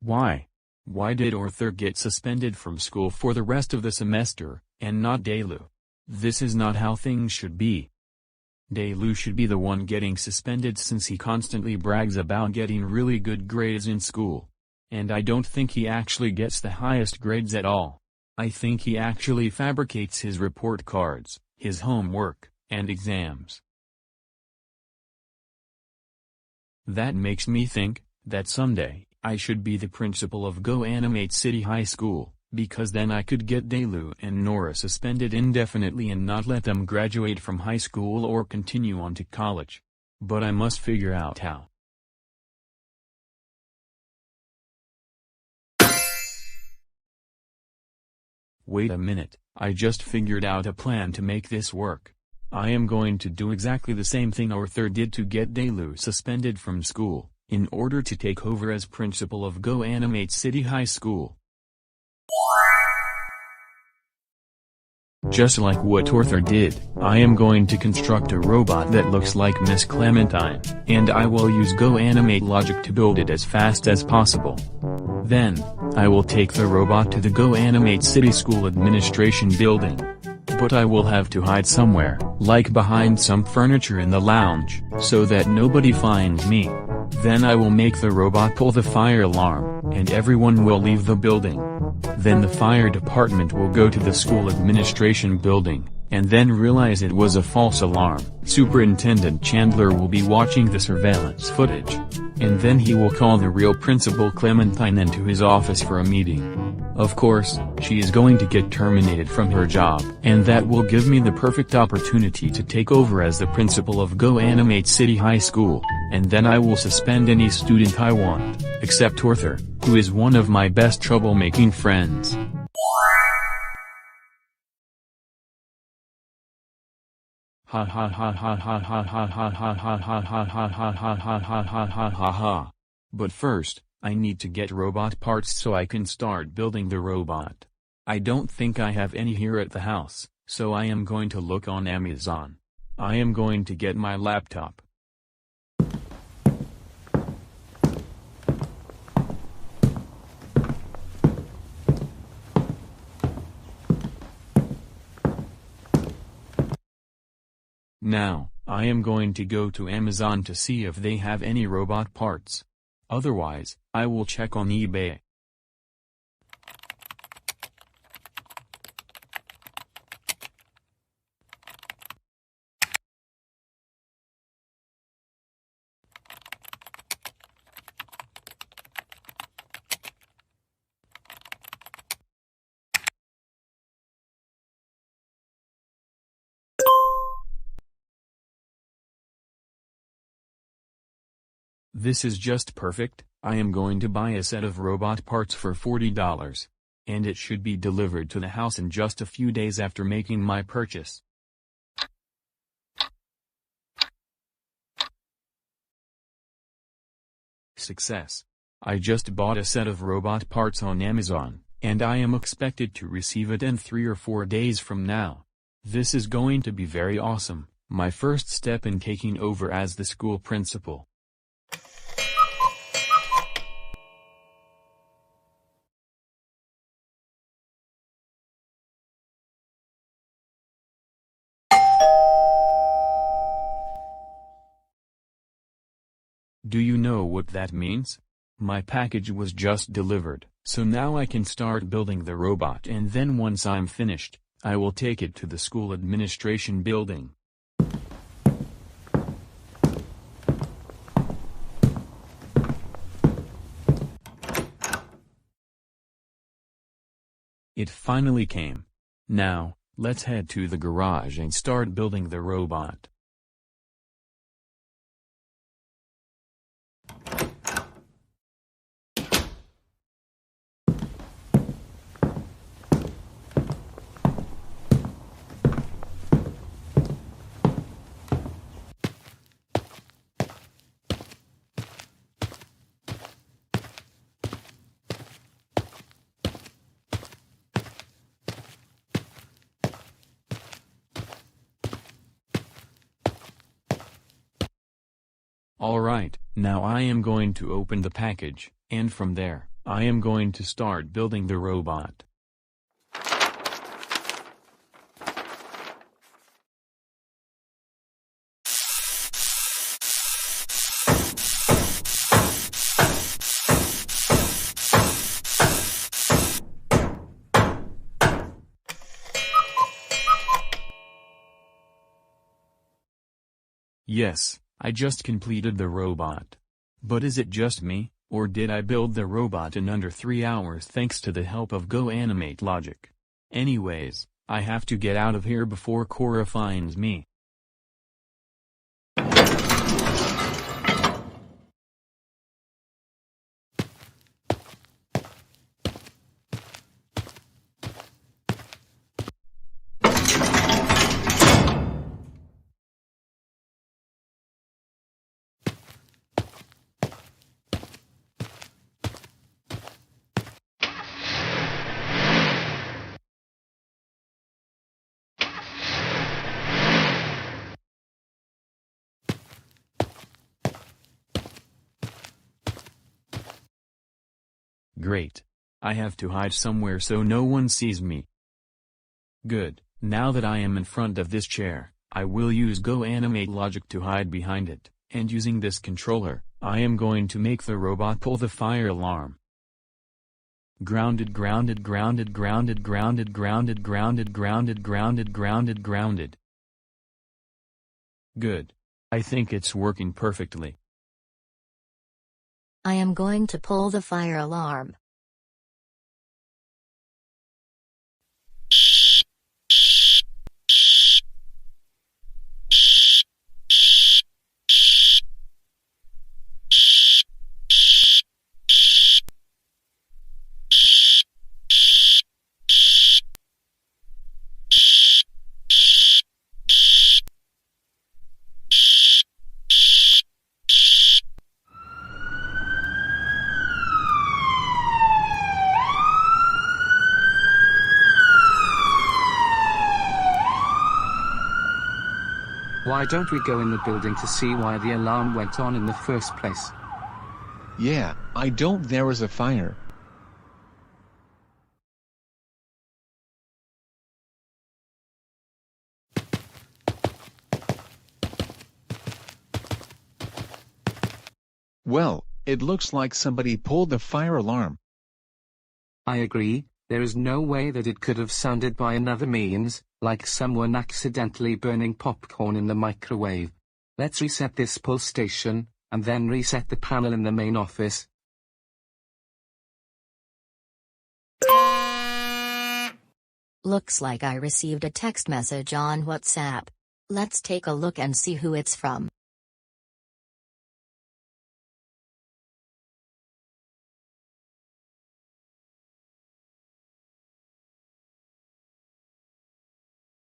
Why? Why did Arthur get suspended from school for the rest of the semester, and not Delu? This is not how things should be. Delu should be the one getting suspended since he constantly brags about getting really good grades in school. And I don't think he actually gets the highest grades at all. I think he actually fabricates his report cards, his homework, and exams. That makes me think that someday I should be the principal of GoAnimate City High School, because then I could get Delu and Nora suspended indefinitely and not let them graduate from high school or continue on to college. But I must figure out how. Wait a minute, I just figured out a plan to make this work. I am going to do exactly the same thing Arthur did to get Delu suspended from school, in order to take over as principal of GoAnimate City High School. Just like what Arthur did, I am going to construct a robot that looks like Miss Clementine, and I will use GoAnimate logic to build it as fast as possible. Then, I will take the robot to the GoAnimate City School Administration building. But I will have to hide somewhere, like behind some furniture in the lounge, so that nobody finds me. Then I will make the robot pull the fire alarm, and everyone will leave the building. Then the fire department will go to the school administration building, and then realize it was a false alarm. Superintendent Chandler will be watching the surveillance footage. And then he will call the real principal Clementine into his office for a meeting. Of course, she is going to get terminated from her job. And that will give me the perfect opportunity to take over as the principal of GoAnimate City High School, and then I will suspend any student I want, except Arthur, who is one of my best troublemaking friends. Ha ha ha ha ha ha ha ha ha ha ha ha ha ha ha ha ha ha ha ha. But first, I need to get robot parts so I can start building the robot. I don't think I have any here at the house, so I am going to look on Amazon. I am going to get my laptop. Now, I am going to go to Amazon to see if they have any robot parts. Otherwise, I will check on eBay. This is just perfect. I am going to buy a set of robot parts for $40. And it should be delivered to the house in just a few days after making my purchase. Success. I just bought a set of robot parts on Amazon, and I am expected to receive it in 3 or 4 days from now. This is going to be very awesome, my first step in taking over as the school principal. Do you know what that means? My package was just delivered, so now I can start building the robot, and then once I'm finished, I will take it to the school administration building. It finally came. Now, let's head to the garage and start building the robot. Alright, now I am going to open the package, and from there, I am going to start building the robot. Yes, I just completed the robot. But is it just me, or did I build the robot in under 3 hours thanks to the help of GoAnimate logic? Anyways, I have to get out of here before Cora finds me. Great. I have to hide somewhere so no one sees me. Good. Now that I am in front of this chair, I will use GoAnimate logic to hide behind it, and using this controller, I am going to make the robot pull the fire alarm. Grounded, grounded, grounded, grounded, grounded, grounded, grounded, grounded, grounded, grounded, grounded. Good. I think it's working perfectly. I am going to pull the fire alarm. Why don't we go in the building to see why the alarm went on in the first place? Yeah, I don't. There was a fire. Well, it looks like somebody pulled the fire alarm. I agree, there is no way that it could have sounded by another means, like someone accidentally burning popcorn in the microwave. Let's reset this pull station, and then reset the panel in the main office. Looks like I received a text message on WhatsApp. Let's take a look and see who it's from.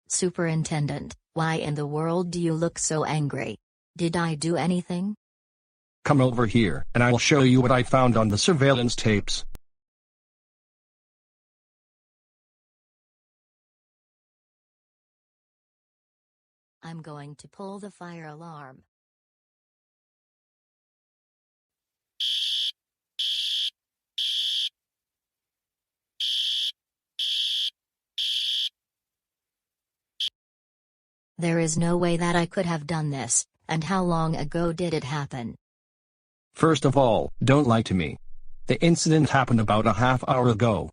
Superintendent, why in the world do you look so angry? Did I do anything? Come over here, and I'll show you what I found on the surveillance tapes. I'm going to pull the fire alarm. There is no way that I could have done this, and how long ago did it happen? First of all, don't lie to me. The incident happened about a half hour ago.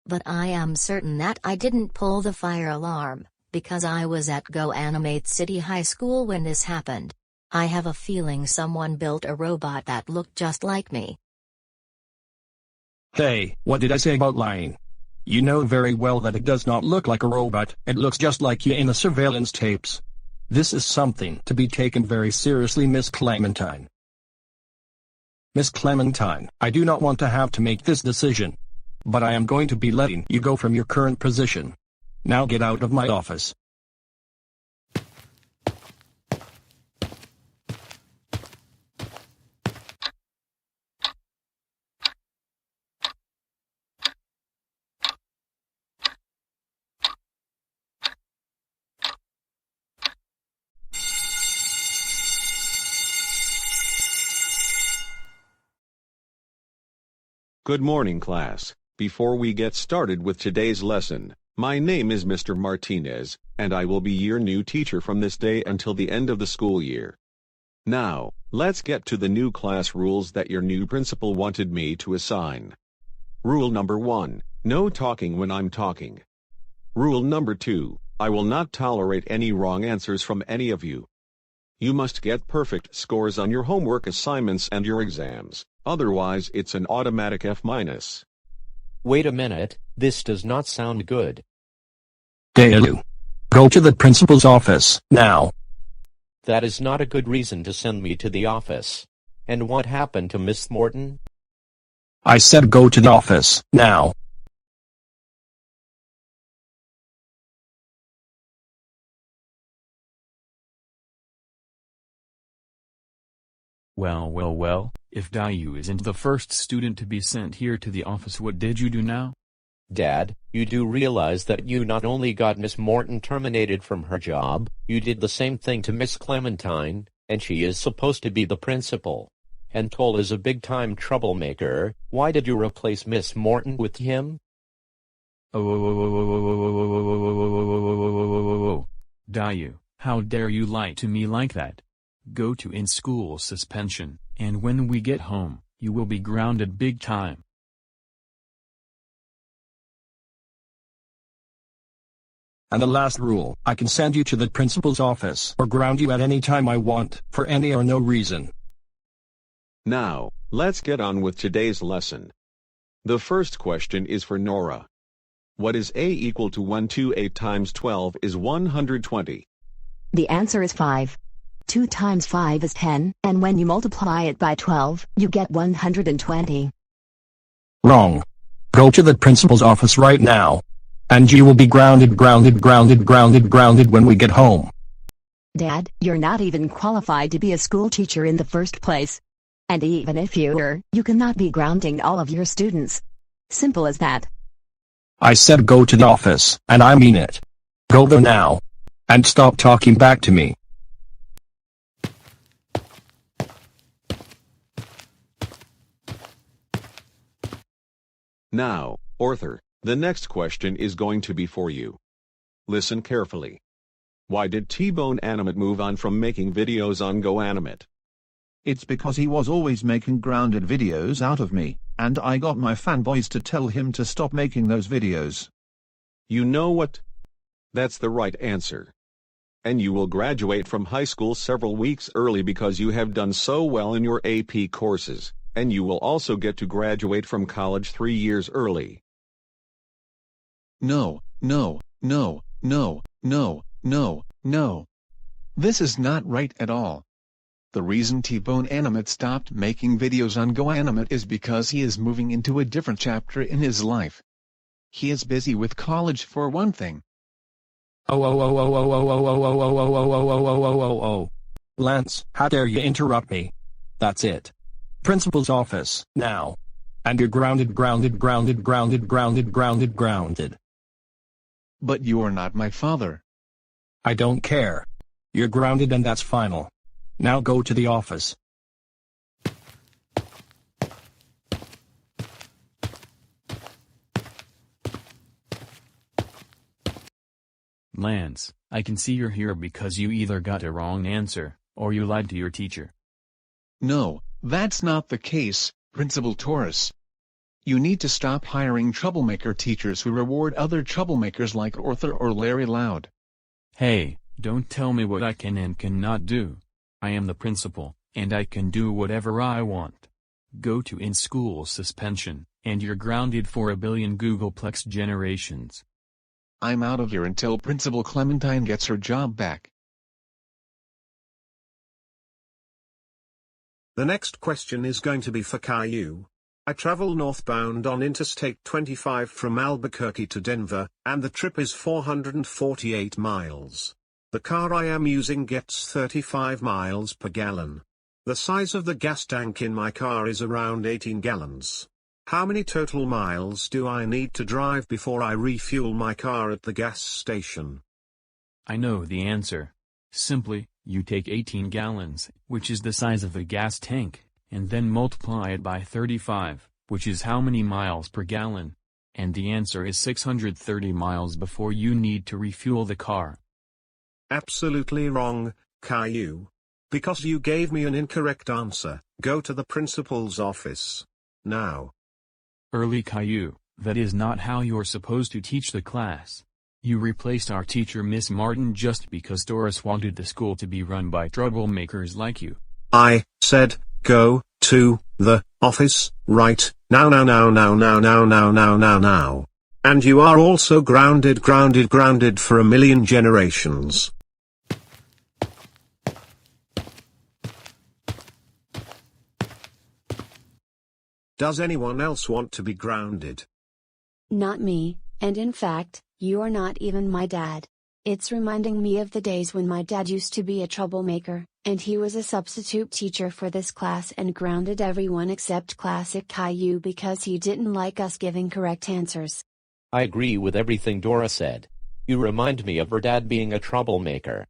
But I am certain that I didn't pull the fire alarm, because I was at GoAnimate City High School when this happened. I have a feeling someone built a robot that looked just like me. Hey, what did I say about lying? You know very well that it does not look like a robot, it looks just like you in the surveillance tapes. This is something to be taken very seriously, Miss Clementine. Miss Clementine, I do not want to have to make this decision. But I am going to be letting you go from your current position. Now get out of my office. Good morning, class. Before we get started with today's lesson, my name is Mr. Martinez, and I will be your new teacher from this day until the end of the school year. Now, let's get to the new class rules that your new principal wanted me to assign. Rule number 1, no talking when I'm talking. Rule number 2, I will not tolerate any wrong answers from any of you. You must get perfect scores on your homework assignments and your exams, otherwise it's an automatic F-. Wait a minute, this does not sound good. Dale, go to the principal's office, now. That is not a good reason to send me to the office. And what happened to Miss Morton? I said go to the office, now. Well, if Dayu isn't the first student to be sent here to the office, what did you do now? Dad, you do realize that you not only got Miss Morton terminated from her job, you did the same thing to Miss Clementine, and she is supposed to be the principal. And Cole is a big-time troublemaker. Why did you replace Miss Morton with him? Dayu, how dare you lie to me like that? Go to in-school suspension, and when we get home, you will be grounded big time. And the last rule, I can send you to the principal's office or ground you at any time I want, for any or no reason. Now, let's get on with today's lesson. The first question is for Nora. What is A equal to 128 times 12 is 120? The answer is 5. 2 times 5 is 10, and when you multiply it by 12, you get 120. Wrong. Go to the principal's office right now. And you will be grounded when we get home. Dad, you're not even qualified to be a school teacher in the first place. And even if you were, you cannot be grounding all of your students. Simple as that. I said go to the office, and I mean it. Go there now. And stop talking back to me. Now, Arthur, the next question is going to be for you. Listen carefully. Why did T-Bone Animate move on from making videos on GoAnimate? It's because he was always making grounded videos out of me, and I got my fanboys to tell him to stop making those videos. You know what? That's the right answer. And you will graduate from high school several weeks early because you have done so well in your AP courses, and you will also get to graduate from college 3 years early. No. This is not right at all. The reason T-Bone Animate stopped making videos on GoAnimate is because he is moving into a different chapter in his life. He is busy with college for one thing. Lance, how dare you interrupt me? That's it. Principal's office, now. And you're grounded. But you are not my father. I don't care. You're grounded and that's final. Now go to the office. Lance, I can see you're here because you either got a wrong answer, or you lied to your teacher. No, that's not the case, Principal Taurus. You need to stop hiring troublemaker teachers who reward other troublemakers like Arthur or Larry Loud. Hey, don't tell me what I can and cannot do. I am the principal, and I can do whatever I want. Go to in-school suspension, and you're grounded for a billion Googleplex generations. I'm out of here until Principal Clementine gets her job back. The next question is going to be for Caillou. I travel northbound on Interstate 25 from Albuquerque to Denver, and the trip is 448 miles. The car I am using gets 35 miles per gallon. The size of the gas tank in my car is around 18 gallons. How many total miles do I need to drive before I refuel my car at the gas station? I know the answer. Simply, you take 18 gallons, which is the size of the gas tank, and then multiply it by 35, which is how many miles per gallon. And the answer is 630 miles before you need to refuel the car. Absolutely wrong, Caillou. Because you gave me an incorrect answer, go to the principal's office. Now. Early Caillou, that is not how you're supposed to teach the class. You replaced our teacher Miss Martin just because Doris wanted the school to be run by troublemakers like you. I said, go to the office right now. And you are also grounded for a million generations. Does anyone else want to be grounded? Not me, and in fact, you are not even my dad. It's reminding me of the days when my dad used to be a troublemaker, and he was a substitute teacher for this class and grounded everyone except classic Caillou because he didn't like us giving correct answers. I agree with everything Dora said. You remind me of her dad being a troublemaker.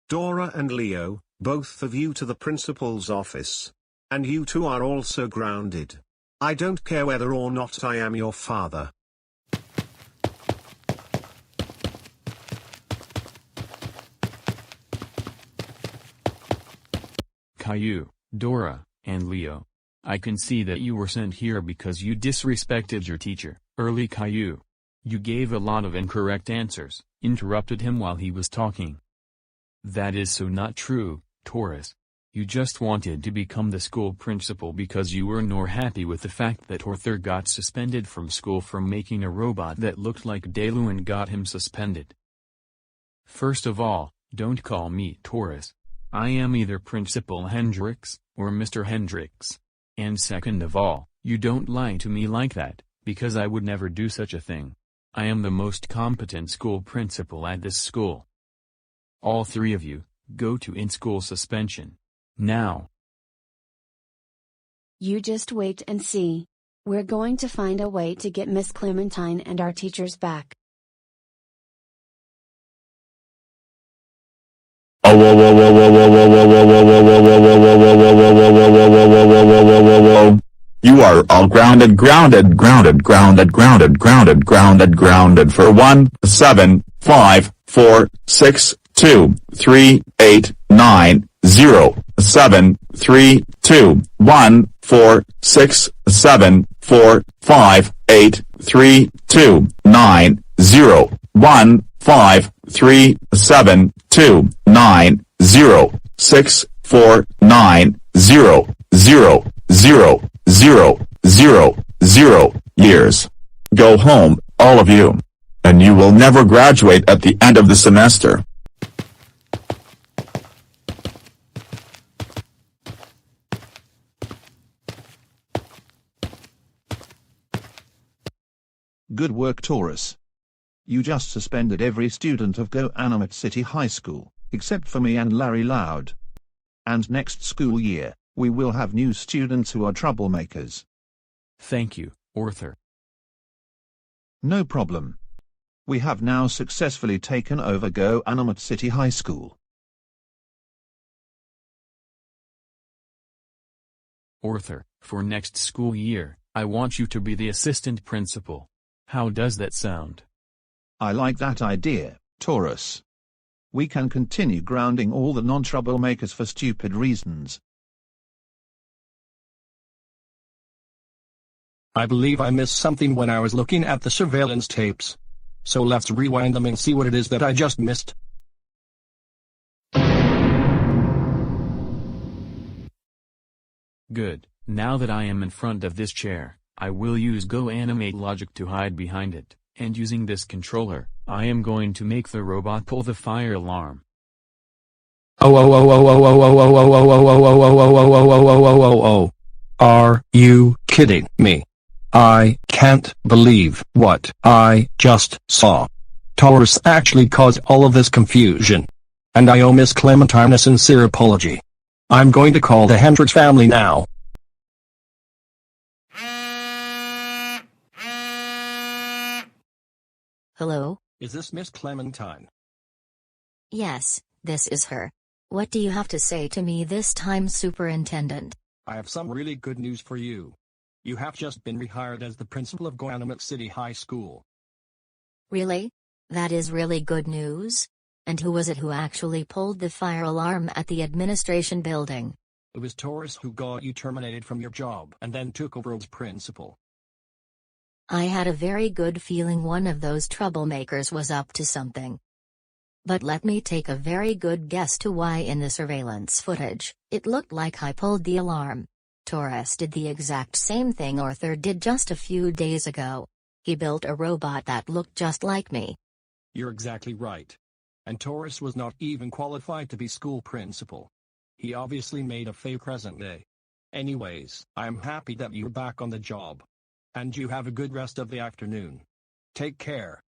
Dora and Leo, both of you to the principal's office. And you two are also grounded. I don't care whether or not I am your father. Caillou, Dora, and Leo. I can see that you were sent here because you disrespected your teacher, Early Caillou. You gave a lot of incorrect answers, interrupted him while he was talking. That is so not true, Taurus. You just wanted to become the school principal because you were nor happy with the fact that Arthur got suspended from school for making a robot that looked like Delu and got him suspended. First of all, don't call me Taurus. I am either Principal Hendricks, or Mr. Hendricks. And second of all, you don't lie to me like that, because I would never do such a thing. I am the most competent school principal at this school. All three of you, go to in-school suspension. Now. You just wait and see. We're going to find a way to get Miss Clementine and our teachers back. You are all grounded for 1, 7, 5, 4, 6, 2, 3, 8, 9, 0, 7, 3, 2, 1, 4, 6, 7, 4, 5, 8, 3, 2, 9, 0, 1, 5, 3, 7, 2, 9, 0, 6, 4, 9, 0, 0, 0, 0, 0, 0 years. Go home, all of you. And you will never graduate at the end of the semester. Good work, Taurus. You just suspended every student of GoAnimate City High School, except for me and Larry Loud. And next school year, we will have new students who are troublemakers. Thank you, Arthur. No problem. We have now successfully taken over GoAnimate City High School. Arthur, for next school year, I want you to be the assistant principal. How does that sound? I like that idea, Taurus. We can continue grounding all the non-troublemakers for stupid reasons. I believe I missed something when I was looking at the surveillance tapes. So let's rewind them and see what it is that I just missed. Good. Now that I am in front of this chair, I will use GoAnimate logic to hide behind it, and using this controller, I am going to make the robot pull the fire alarm. Oh. Are you kidding me? I can't believe what I just saw. Taurus actually caused all of this confusion. And I owe Miss Clementine a sincere apology. I'm going to call the Hendricks family now. Hello? Is this Miss Clementine? Yes, this is her. What do you have to say to me this time, Superintendent? I have some really good news for you. You have just been rehired as the principal of GoAnimate City High School. Really? That is really good news? And who was it who actually pulled the fire alarm at the administration building? It was Taurus who got you terminated from your job and then took over as principal. I had a very good feeling one of those troublemakers was up to something. But let me take a very good guess to why in the surveillance footage, it looked like I pulled the alarm. Taurus did the exact same thing Arthur did just a few days ago. He built a robot that looked just like me. You're exactly right. And Taurus was not even qualified to be school principal. He obviously made a fake resume. Anyways, I'm happy that you're back on the job. And you have a good rest of the afternoon. Take care.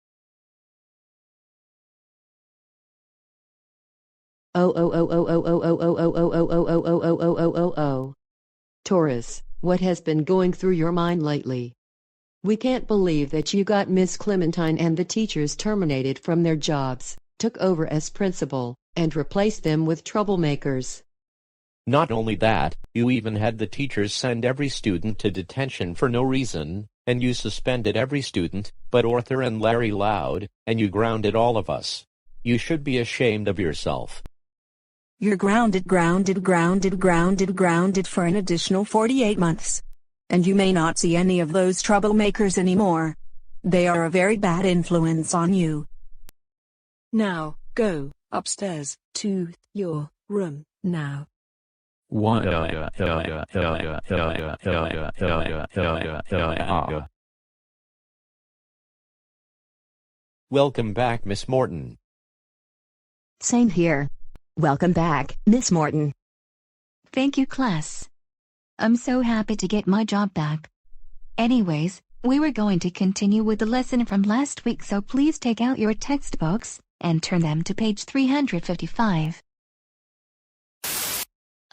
Taurus, what has been going through your mind lately? We can't believe that you got Miss Clementine and the teachers terminated from their jobs, took over as principal, and replaced them with troublemakers. Not only that, you even had the teachers send every student to detention for no reason, and you suspended every student, but Arthur and Larry Loud, and you grounded all of us. You should be ashamed of yourself. You're grounded for an additional 48 months. And you may not see any of those troublemakers anymore. They are a very bad influence on you. Now, go upstairs to your room now. Welcome back, Miss Morton. Same here. Welcome back, Miss Morton. Thank you, class. I'm so happy to get my job back. Anyways, we were going to continue with the lesson from last week, so please take out your textbooks and turn them to page 355.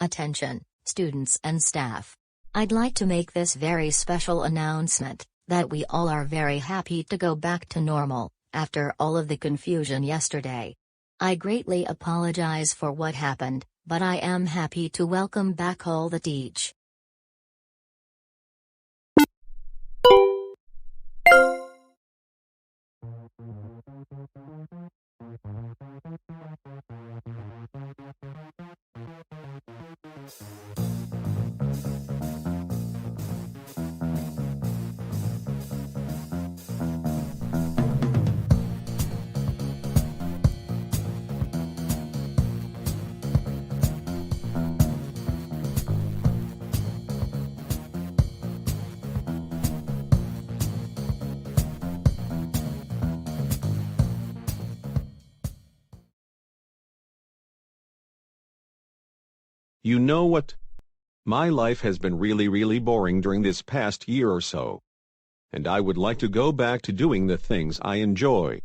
Attention, students and staff. I'd like to make this very special announcement, that we all are very happy to go back to normal, after all of the confusion yesterday. I greatly apologize for what happened, but I am happy to welcome back all that teach. You know what? My life has been really boring during this past year or so. And I would like to go back to doing the things I enjoy.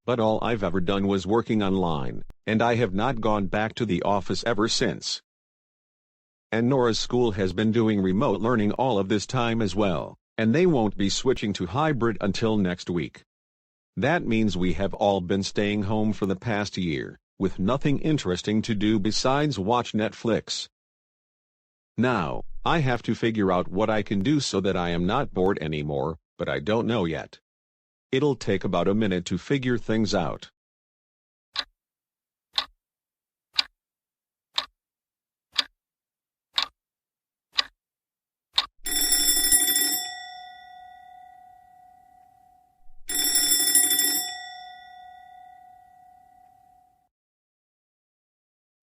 But all I've ever done was working online, and I have not gone back to the office ever since. And Nora's school has been doing remote learning all of this time as well, and they won't be switching to hybrid until next week. That means we have all been staying home for the past year, with nothing interesting to do besides watch Netflix. Now, I have to figure out what I can do so that I am not bored anymore, but I don't know yet. It'll take about a minute to figure things out.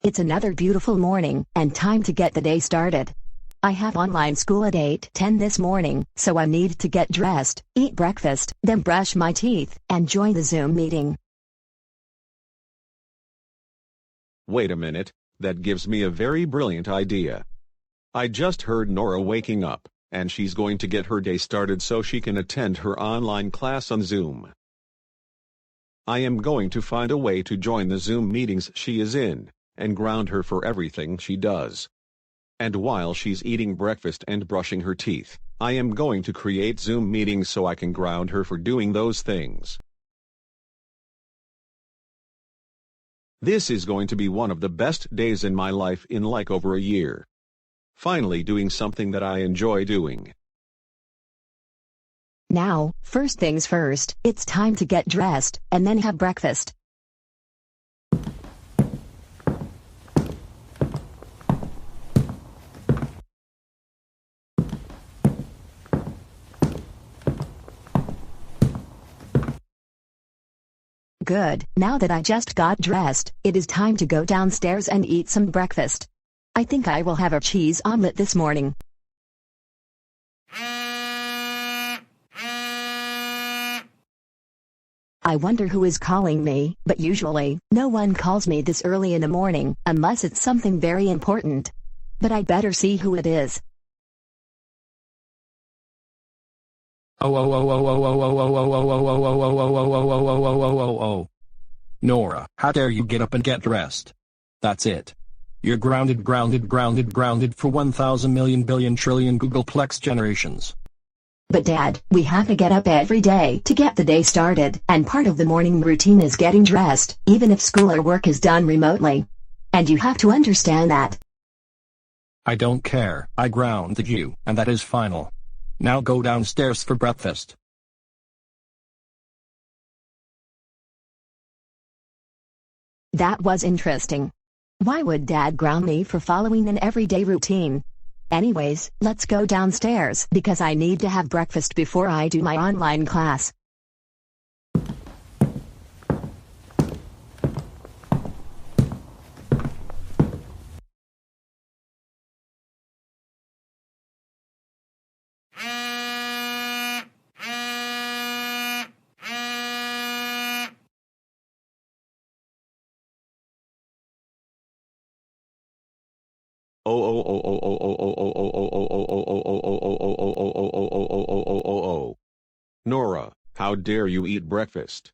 It's another beautiful morning, and time to get the day started. I have online school at 8:10 this morning, so I need to get dressed, eat breakfast, then brush my teeth, and join the Zoom meeting. Wait a minute, that gives me a very brilliant idea. I just heard Nora waking up, and she's going to get her day started so she can attend her online class on Zoom. I am going to find a way to join the Zoom meetings she is in, and ground her for everything she does. And while she's eating breakfast and brushing her teeth, I am going to create Zoom meetings so I can ground her for doing those things. This is going to be one of the best days in my life in like over a year. Finally doing something that I enjoy doing. Now, first things first, it's time to get dressed, and then have breakfast. Good, now that I just got dressed, it is time to go downstairs and eat some breakfast. I think I will have a cheese omelet this morning. I wonder who is calling me, but usually, no one calls me this early in the morning, unless it's something very important. But I'd better see who it is. Nora, how dare you get up and get dressed? That's it. You're grounded for 1,000 million billion trillion Googleplex generations. But Dad, we have to get up every day to get the day started, and part of the morning routine is getting dressed, even if school or work is done remotely. And you have to understand that. I don't care. I grounded you, and that is final. Now go downstairs for breakfast. That was interesting. Why would Dad ground me for following an everyday routine? Anyways, let's go downstairs because I need to have breakfast before I do my online class. Nora, how dare you eat breakfast?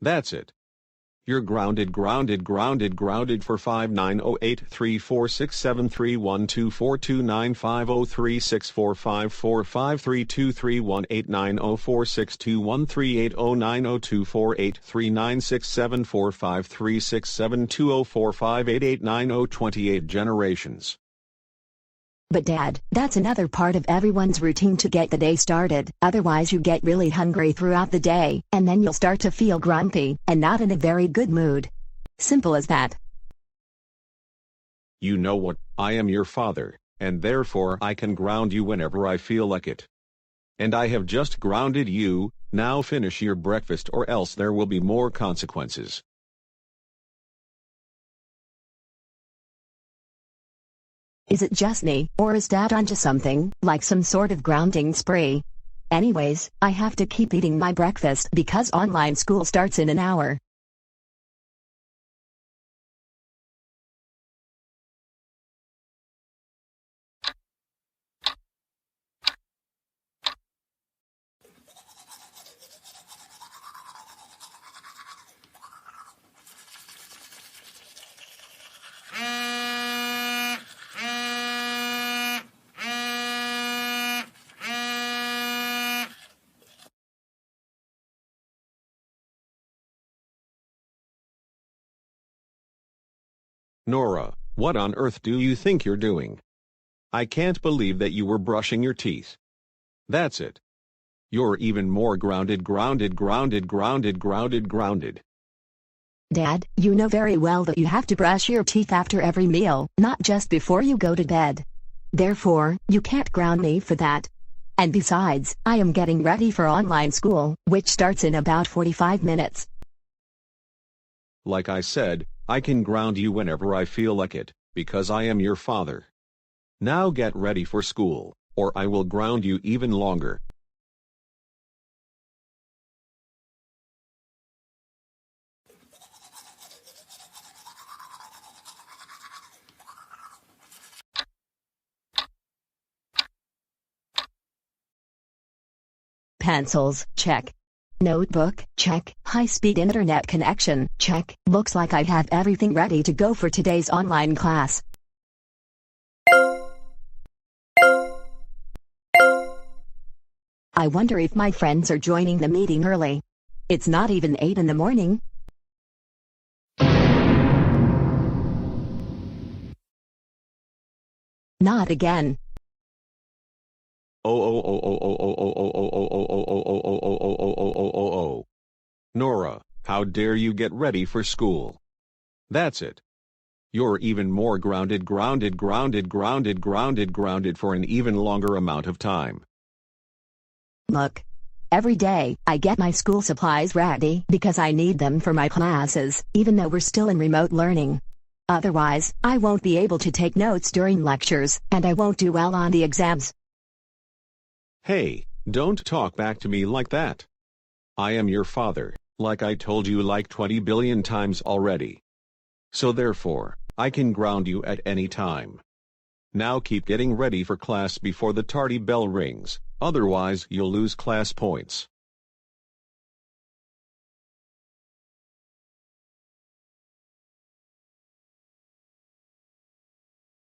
That's it. You're grounded for 590834673124295462138099046213674536720458899028 generations. But Dad, that's another part of everyone's routine to get the day started, otherwise you get really hungry throughout the day, and then you'll start to feel grumpy, and not in a very good mood. Simple as that. You know what, I am your father, and therefore I can ground you whenever I feel like it. And I have just grounded you, now finish your breakfast or else there will be more consequences. Is it just me, or is Dad onto something, like some sort of grounding spree? Anyways, I have to keep eating my breakfast because online school starts in an hour. Nora, what on earth do you think you're doing? I can't believe that you were brushing your teeth. That's it. You're even more grounded. Dad, you know very well that you have to brush your teeth after every meal, not just before you go to bed. Therefore, you can't ground me for that. And besides, I am getting ready for online school, which starts in about 45 minutes. Like I said, I can ground you whenever I feel like it, because I am your father. Now get ready for school, or I will ground you even longer. Pencils, check. Notebook, check. High-speed internet connection, check. Looks like I have everything ready to go for today's online class. I wonder if my friends are joining the meeting early. It's not even 8 in the morning. Not again. Nora, how dare you get ready for school? That's it. You're even more grounded for an even longer amount of time. Look. Every day, I get my school supplies ready because I need them for my classes, even though we're still in remote learning. Otherwise, I won't be able to take notes during lectures, and I won't do well on the exams. Hey, don't talk back to me like that. I am your father, like I told you like 20 billion times already. So therefore, I can ground you at any time. Now keep getting ready for class before the tardy bell rings, otherwise you'll lose class points.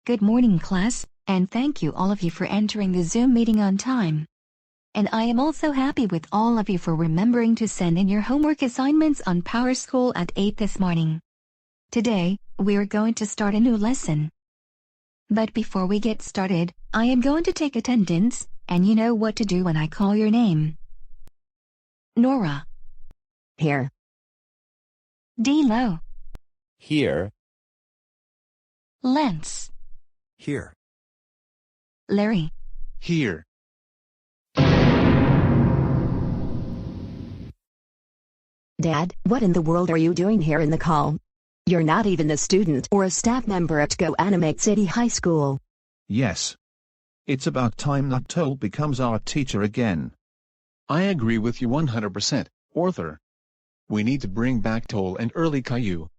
Good morning, class, and thank you all of you for entering the Zoom meeting on time. And I am also happy with all of you for remembering to send in your homework assignments on PowerSchool at 8 this morning. Today, we are going to start a new lesson. But before we get started, I am going to take attendance, and you know what to do when I call your name. Nora. Here. D-Lo. Here. Lance. Here. Larry. Here. Dad, what in the world are you doing here in the call? You're not even a student or a staff member at GoAnimate City High School. Yes. It's about time that Toll becomes our teacher again. I agree with you 100%, Arthur. We need to bring back Toll and early Caillou.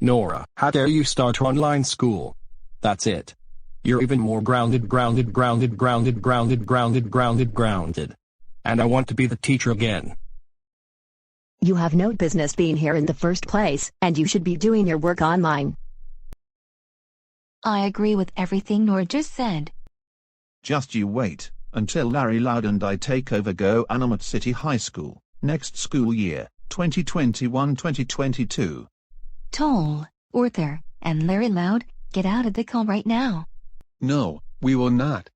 Nora, how dare you start online school? That's it. You're even more grounded. And I want to be the teacher again. You have no business being here in the first place, and you should be doing your work online. I agree with everything Nora just said. Just you wait, until Larry Loud and I take over GoAnimate City High School, next school year, 2021-2022. Toll, Arthur, and Larry Loud, get out of the call right now. No, we will not.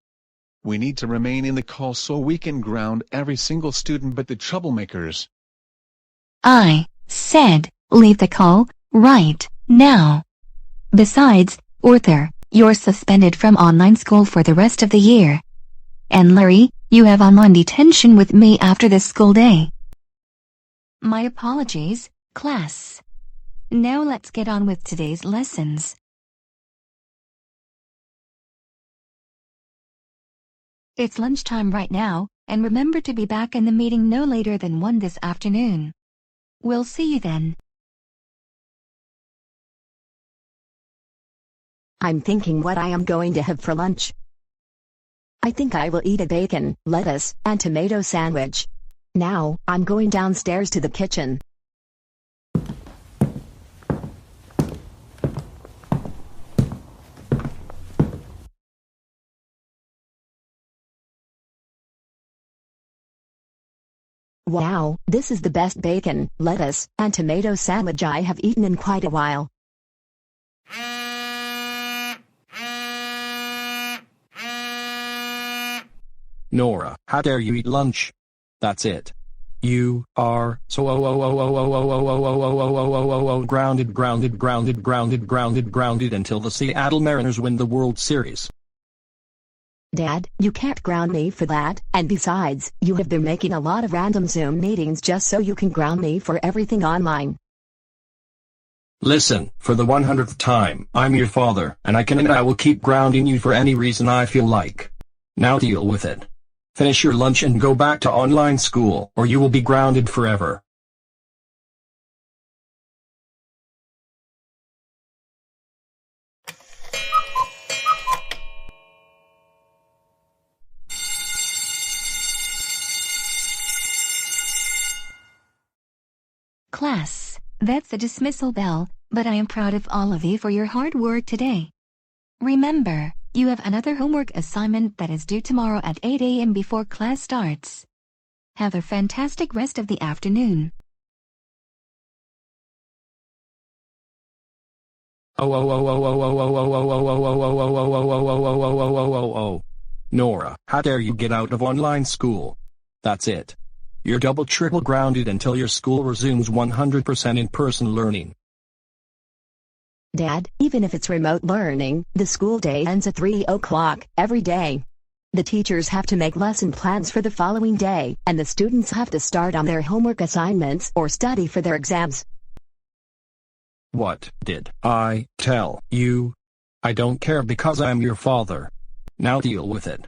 We need to remain in the call so we can ground every single student but the troublemakers. I said, leave the call, right now. Besides, Arthur, you're suspended from online school for the rest of the year. And Larry, you have online detention with me after this school day. My apologies, class. Now let's get on with today's lessons. It's lunchtime right now, and remember to be back in the meeting no later than 1 this afternoon. We'll see you then. I'm thinking what I am going to have for lunch. I think I will eat a bacon, lettuce, and tomato sandwich. Now, I'm going downstairs to the kitchen. Wow, this is the best bacon, lettuce, and tomato sandwich I have eaten in quite a while. Nora, how dare you eat lunch? That's it. You are so grounded until the Seattle Mariners win the World Series. Dad, you can't ground me for that, and besides, you have been making a lot of random Zoom meetings just so you can ground me for everything online. Listen, for the 100th time, I'm your father, and I will keep grounding you for any reason I feel like. Now deal with it. Finish your lunch and go back to online school, or you will be grounded forever. Class, that's the dismissal bell, but I am proud of all of you for your hard work today. Remember, you have another homework assignment that is due tomorrow at 8 a.m. before class starts. Have a fantastic rest of the afternoon. Nora, how dare you get out of online school? That's it. You're double triple grounded until your school resumes 100% in-person learning. Dad, even if it's remote learning, the school day ends at 3 o'clock every day. The teachers have to make lesson plans for the following day, and the students have to start on their homework assignments or study for their exams. What did I tell you? I don't care because I'm your father. Now deal with it.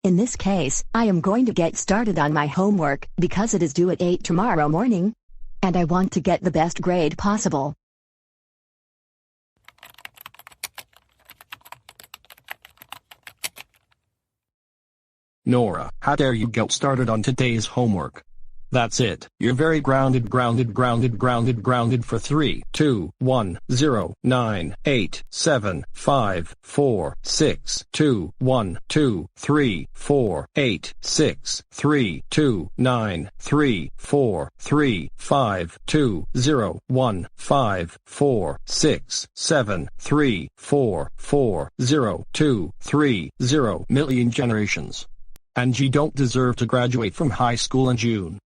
In this case, I am going to get started on my homework because it is due at 8 tomorrow morning. And I want to get the best grade possible. Nora, how dare you get started on today's homework? That's it. You're very grounded for 3, 2, 1, 0, 9, 8, 7, 5, 4, 6, 2, 1, 2, 3, 4, 8, 6, 3, 2, 9, 3, 4, 3, 5, 2, 0, 1, 5, 4, 6, 7, 3, 4, 4, 0, 2, 3, 0 million generations. And you don't deserve to graduate from high school in June.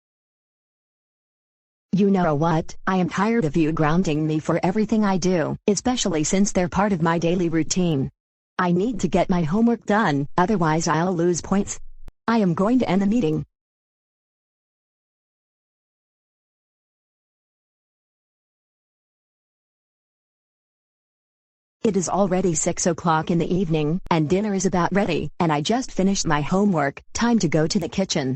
You know what? I am tired of you grounding me for everything I do, especially since they're part of my daily routine. I need to get my homework done, otherwise I'll lose points. I am going to end the meeting. It is already 6 o'clock in the evening, and dinner is about ready, and I just finished my homework. Time to go to the kitchen.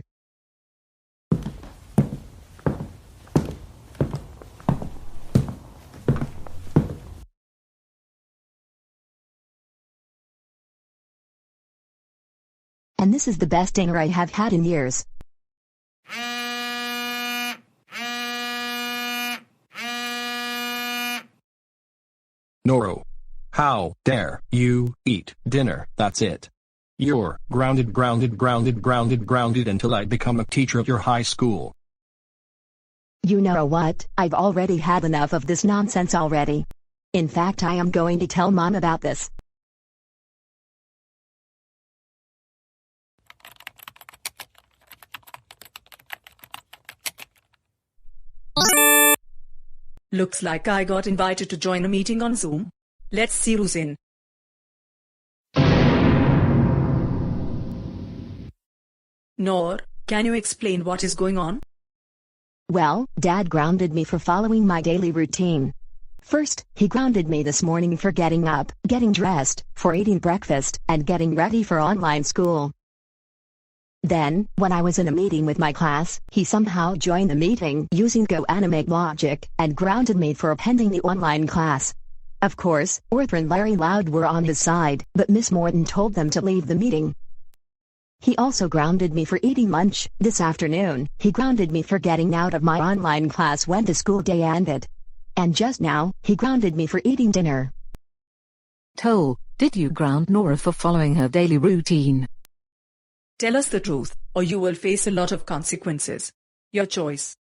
And this is the best dinner I have had in years. Noro. How dare you eat dinner? That's it. You're grounded until I become a teacher at your high school. You know what? I've already had enough of this nonsense already. In fact, I am going to tell Mom about this. Looks like I got invited to join a meeting on Zoom. Let's see who's in. Noor, can you explain what is going on? Well, Dad grounded me for following my daily routine. First, he grounded me this morning for getting up, getting dressed, for eating breakfast, and getting ready for online school. Then, when I was in a meeting with my class, he somehow joined the meeting using GoAnimate logic, and grounded me for attending the online class. Of course, Arthur and Larry Loud were on his side, but Miss Morton told them to leave the meeting. He also grounded me for eating lunch. This afternoon, he grounded me for getting out of my online class when the school day ended. And just now, he grounded me for eating dinner. Toll, did you ground Nora for following her daily routine? Tell us the truth, or you will face a lot of consequences. Your choice.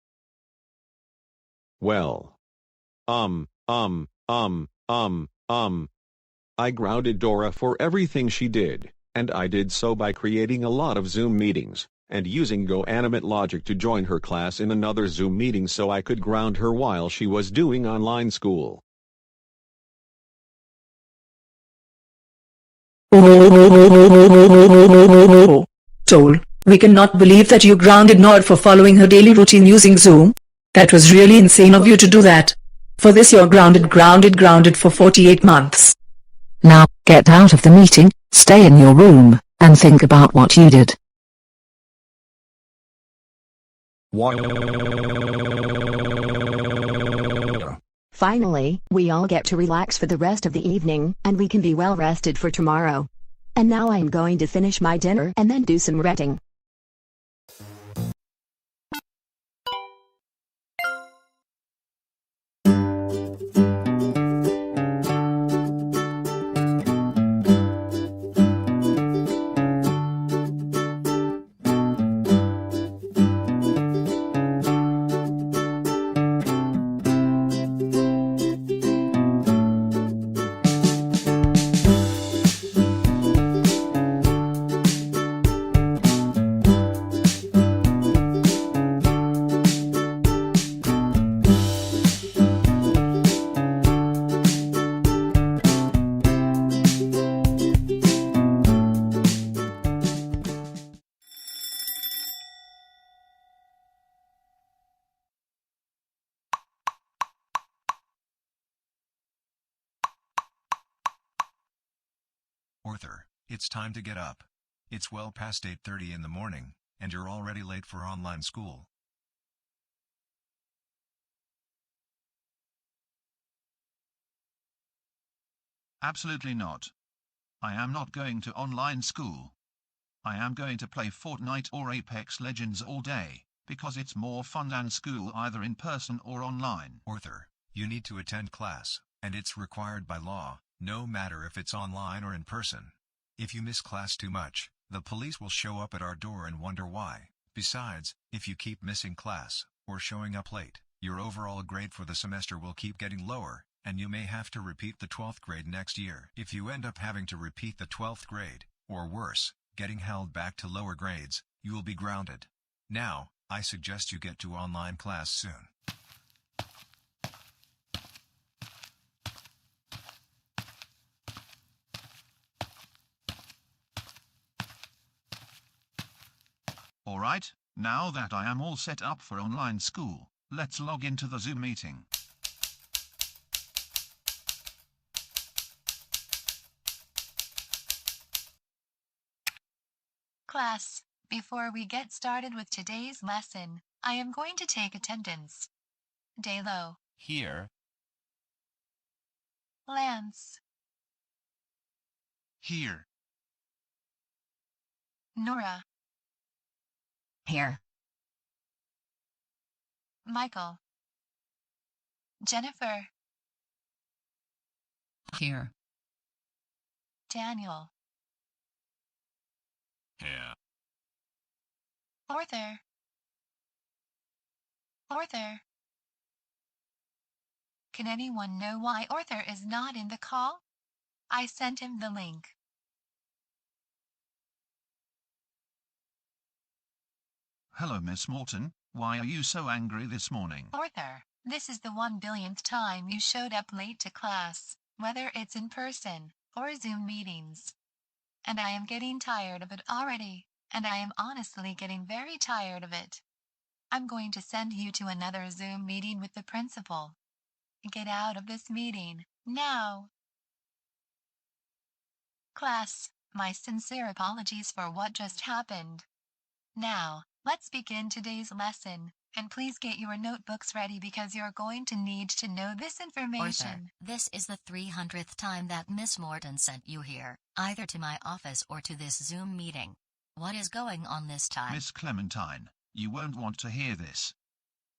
Well. I grounded Dora for everything she did, and I did so by creating a lot of Zoom meetings, and using GoAnimate logic to join her class in another Zoom meeting so I could ground her while she was doing online school. Joel, we cannot believe that you grounded Nord for following her daily routine using Zoom. That was really insane of you to do that. For this you're grounded for 48 months. Now, get out of the meeting, stay in your room, and think about what you did. Finally, we all get to relax for the rest of the evening, and we can be well rested for tomorrow. And now I'm going to finish my dinner and then do some reading. Arthur, it's time to get up. It's well past 8:30 in the morning, and you're already late for online school. Absolutely not. I am not going to online school. I am going to play Fortnite or Apex Legends all day, because it's more fun than school either in person or online. Arthur, you need to attend class, and it's required by law, no matter if it's online or in person. If you miss class too much, the police will show up at our door and wonder why. Besides, if you keep missing class, or showing up late, your overall grade for the semester will keep getting lower, and you may have to repeat the 12th grade next year. If you end up having to repeat the 12th grade, or worse, getting held back to lower grades, you will be grounded. Now, I suggest you get to online class soon. Alright, now that I am all set up for online school, let's log into the Zoom meeting. Class, before we get started with today's lesson, I am going to take attendance. Daylo. Here. Lance. Here. Nora. Here. Michael. Jennifer. Here. Daniel. Here. Arthur. Arthur. Can anyone know why Arthur is not in the call? I sent him the link. Hello Miss Morton, why are you so angry this morning? Arthur, this is the 1 billionth time you showed up late to class, whether it's in person or Zoom meetings. And I am getting tired of it already, and I am honestly getting very tired of it. I'm going to send you to another Zoom meeting with the principal. Get out of this meeting, now. Class, my sincere apologies for what just happened. Now, let's begin today's lesson, and please get your notebooks ready because you're going to need to know this information. Arthur, this is the 300th time that Miss Morton sent you here, either to my office or to this Zoom meeting. What is going on this time? Miss Clementine, you won't want to hear this.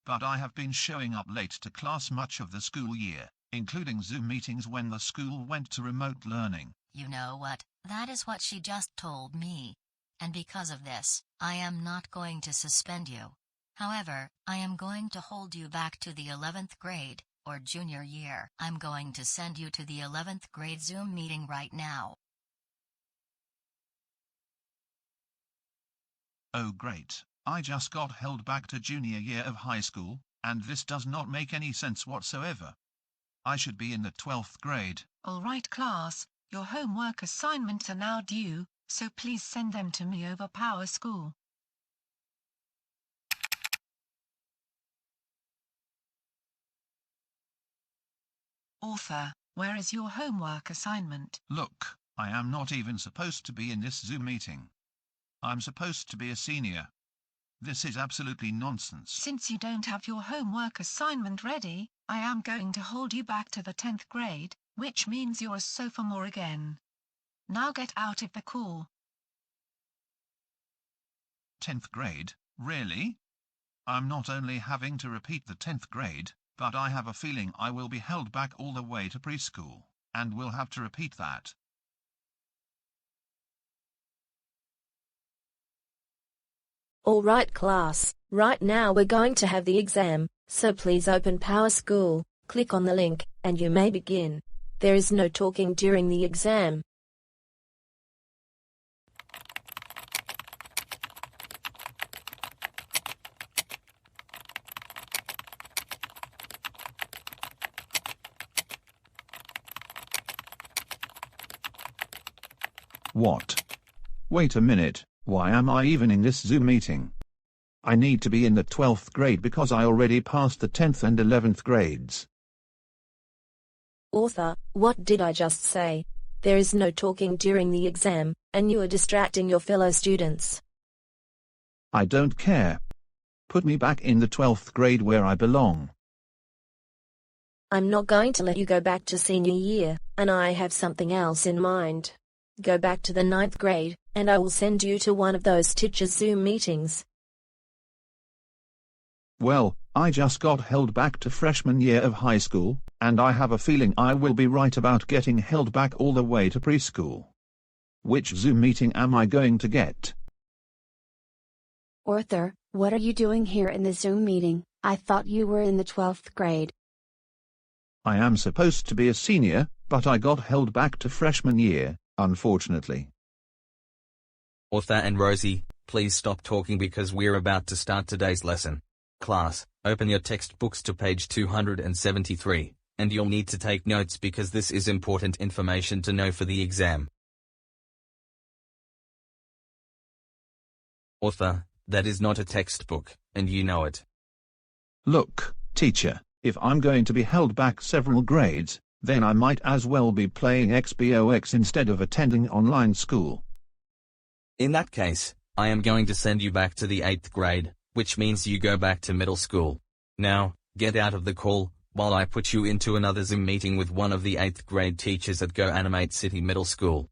But I have been showing up late to class much of the school year, including Zoom meetings when the school went to remote learning. You know what, that is what she just told me. And because of this, I am not going to suspend you. However, I am going to hold you back to the 11th grade, or junior year. I'm going to send you to the 11th grade Zoom meeting right now. Oh great, I just got held back to junior year of high school, and this does not make any sense whatsoever. I should be in the 12th grade. All right class, your homework assignments are now due, so please send them to me over Power School. Author, where is your homework assignment? Look, I am not even supposed to be in this Zoom meeting. I'm supposed to be a senior. This is absolutely nonsense. Since you don't have your homework assignment ready, I am going to hold you back to the 10th grade, which means you're a sophomore again. Now get out of the call. 10th grade? Really? I'm not only having to repeat the 10th grade, but I have a feeling I will be held back all the way to preschool, and will have to repeat that. All right class, right now we're going to have the exam, so please open Power School, click on the link, and you may begin. There is no talking during the exam. What? Wait a minute, why am I even in this Zoom meeting? I need to be in the 12th grade because I already passed the 10th and 11th grades. Author, what did I just say? There is no talking during the exam, and you are distracting your fellow students. I don't care. Put me back in the 12th grade where I belong. I'm not going to let you go back to senior year, and I have something else in mind. Go back to the 9th grade, and I will send you to one of those teachers' Zoom meetings. Well, I just got held back to freshman year of high school, and I have a feeling I will be right about getting held back all the way to preschool. Which Zoom meeting am I going to get? Author, what are you doing here in the Zoom meeting? I thought you were in the 12th grade. I am supposed to be a senior, but I got held back to freshman year, unfortunately. Author and Rosie, please stop talking because we're about to start today's lesson. Class, open your textbooks to page 273, and you'll need to take notes because this is important information to know for the exam. Author, that is not a textbook, and you know it. Look, teacher, if I'm going to be held back several grades, then I might as well be playing Xbox instead of attending online school. In that case, I am going to send you back to the 8th grade, which means you go back to middle school. Now, get out of the call, while I put you into another Zoom meeting with one of the 8th grade teachers at GoAnimate City Middle School.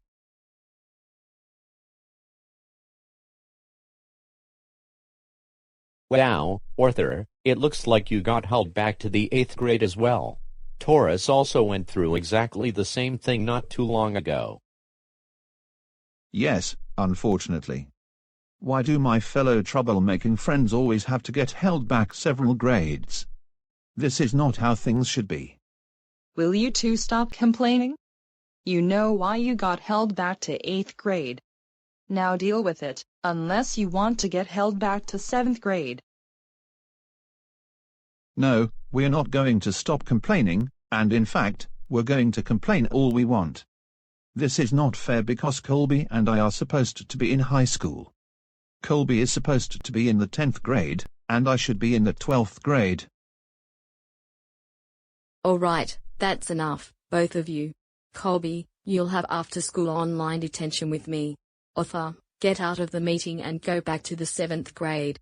Wow, Arthur, it looks like you got held back to the 8th grade as well. Taurus also went through exactly the same thing not too long ago. Yes, unfortunately. Why do my fellow troublemaking friends always have to get held back several grades? This is not how things should be. Will you two stop complaining? You know why you got held back to 8th grade. Now deal with it, unless you want to get held back to 7th grade. No, we're not going to stop complaining, and in fact, we're going to complain all we want. This is not fair because Colby and I are supposed to be in high school. Colby is supposed to be in the 10th grade, and I should be in the 12th grade. All right, that's enough, both of you. Colby, you'll have after-school online detention with me. Arthur, get out of the meeting and go back to the 7th grade.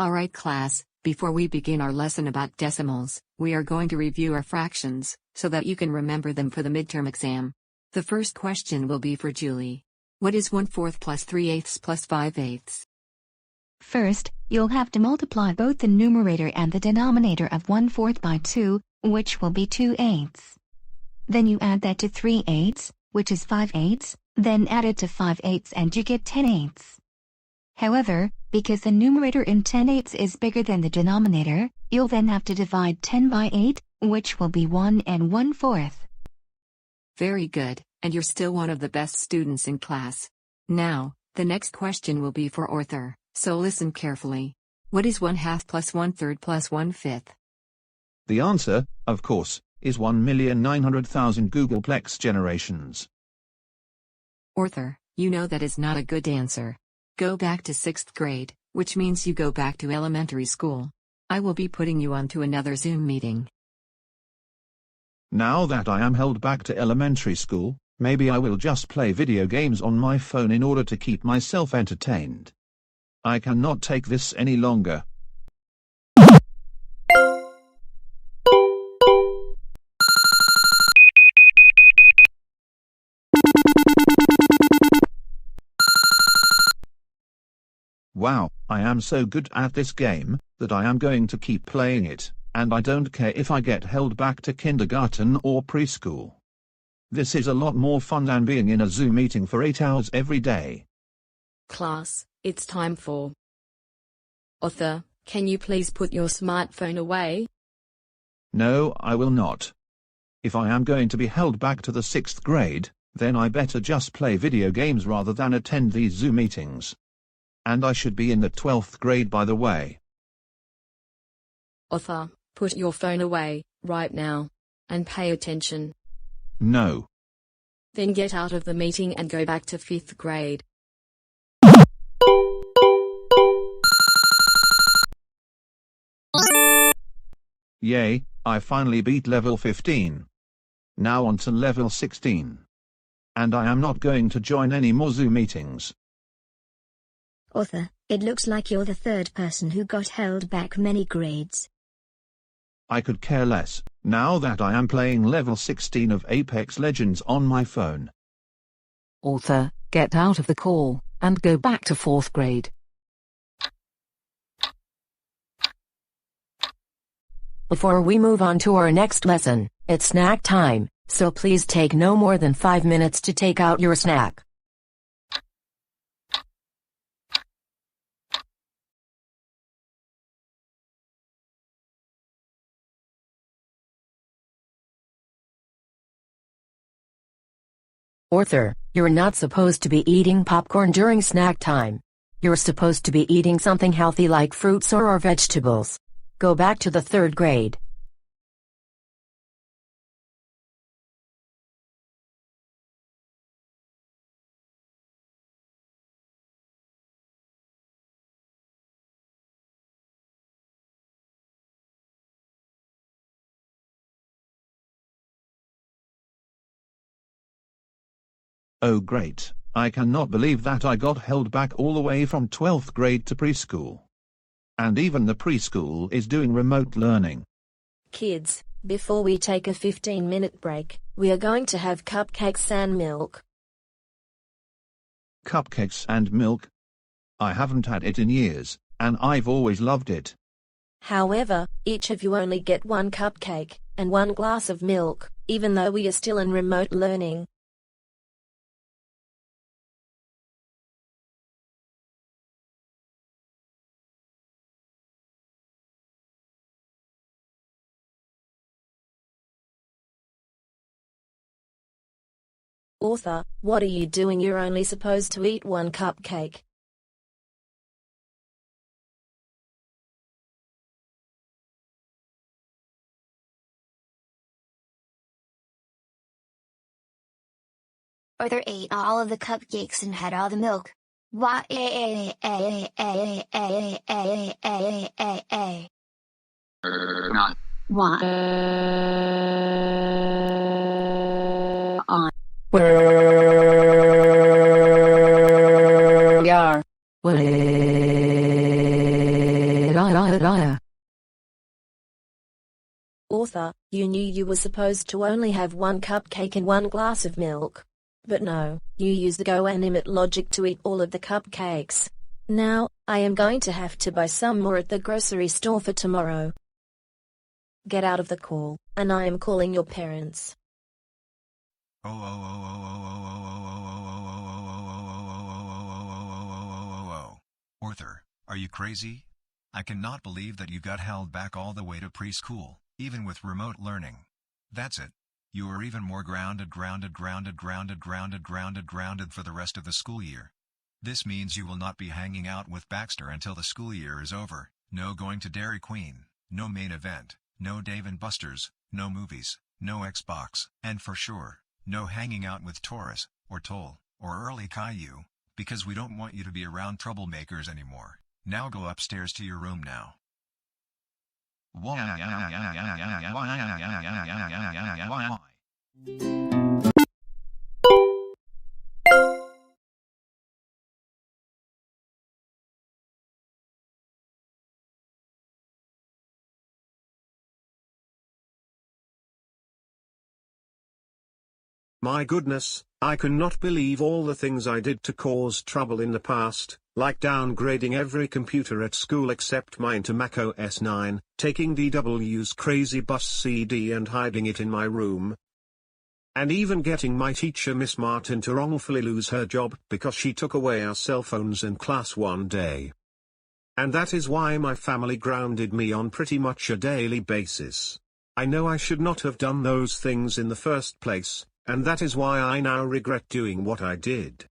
Alright class, before we begin our lesson about decimals, we are going to review our fractions, so that you can remember them for the midterm exam. The first question will be for Julie. What is 1/4 plus 3/8 plus 5/8? First, you'll have to multiply both the numerator and the denominator of 1/4 by 2, which will be 2/8. Then you add that to 3/8, which is 5/8, then add it to 5/8 and you get 10/8. However, because the numerator in 10/8 is bigger than the denominator, you'll then have to divide 10 by 8, which will be 1 1/4. Very good, and you're still one of the best students in class. Now, the next question will be for Arthur, so listen carefully. What is 1/2 plus 1/3 plus 1/5? The answer, of course, is 1,900,000 Googleplex generations. Arthur, you know that is not a good answer. Go back to 6th grade, which means you go back to elementary school. I will be putting you onto another Zoom meeting. Now that I am held back to elementary school, maybe I will just play video games on my phone in order to keep myself entertained. I cannot take this any longer. Wow, I am so good at this game, that I am going to keep playing it, and I don't care if I get held back to kindergarten or preschool. This is a lot more fun than being in a Zoom meeting for 8 hours every day. Class, it's time for... Arthur, can you please put your smartphone away? No, I will not. If I am going to be held back to the 6th grade, then I better just play video games rather than attend these Zoom meetings. And I should be in the 12th grade, by the way. Arthur, put your phone away, right now. And pay attention. No. Then get out of the meeting and go back to 5th grade. Yay, I finally beat level 15. Now on to level 16. And I am not going to join any more Zoom meetings. Arthur, it looks like you're the third person who got held back many grades. I could care less, now that I am playing level 16 of Apex Legends on my phone. Arthur, get out of the call, and go back to 4th grade. Before we move on to our next lesson, it's snack time, so please take no more than 5 minutes to take out your snack. Arthur, you're not supposed to be eating popcorn during snack time. You're supposed to be eating something healthy like fruits or vegetables. Go back to the 3rd grade. Oh great, I cannot believe that I got held back all the way from 12th grade to preschool. And even the preschool is doing remote learning. Kids, before we take a 15-minute break, we are going to have cupcakes and milk. Cupcakes and milk? I haven't had it in years, and I've always loved it. However, each of you only get 1 cupcake and 1 glass of milk, even though we are still in remote learning. Arthur, what are you doing? You're only supposed to eat 1 cupcake. Arthur ate all of the cupcakes and had all the milk. Why? Not. Why? Arthur, you knew you were supposed to only have 1 cupcake and 1 glass of milk. But no, you used the GoAnimate logic to eat all of the cupcakes. Now, I am going to have to buy some more at the grocery store for tomorrow. Get out of the call, and I am calling your parents. Arthur, are you crazy? I cannot believe that you got held back all the way to preschool, even with remote learning. That's it. You are even more grounded for the rest of the school year. This means you will not be hanging out with Baxter until the school year is over, no going to Dairy Queen, no main event, no Dave & Buster's, no movies, no Xbox, and for sure, no hanging out with Taurus, or Toll, or Early Caillou, because we don't want you to be around troublemakers anymore. Now go upstairs to your room now. My goodness, I cannot believe all the things I did to cause trouble in the past, like downgrading every computer at school except mine to Mac OS 9, taking DW's Crazy Bus CD and hiding it in my room, and even getting my teacher Miss Martin to wrongfully lose her job because she took away our cell phones in class one day. And that is why my family grounded me on pretty much a daily basis. I know I should not have done those things in the first place, and that is why I now regret doing what I did.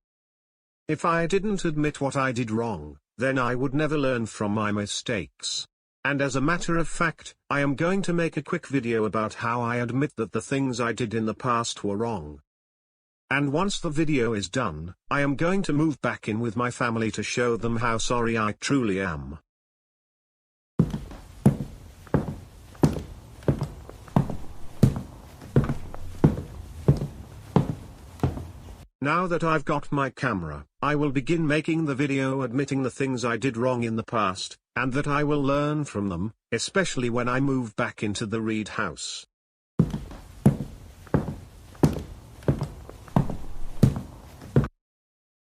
If I didn't admit what I did wrong, then I would never learn from my mistakes. And as a matter of fact, I am going to make a quick video about how I admit that the things I did in the past were wrong. And once the video is done, I am going to move back in with my family to show them how sorry I truly am. Now that I've got my camera, I will begin making the video admitting the things I did wrong in the past, and that I will learn from them, especially when I move back into the Reed house.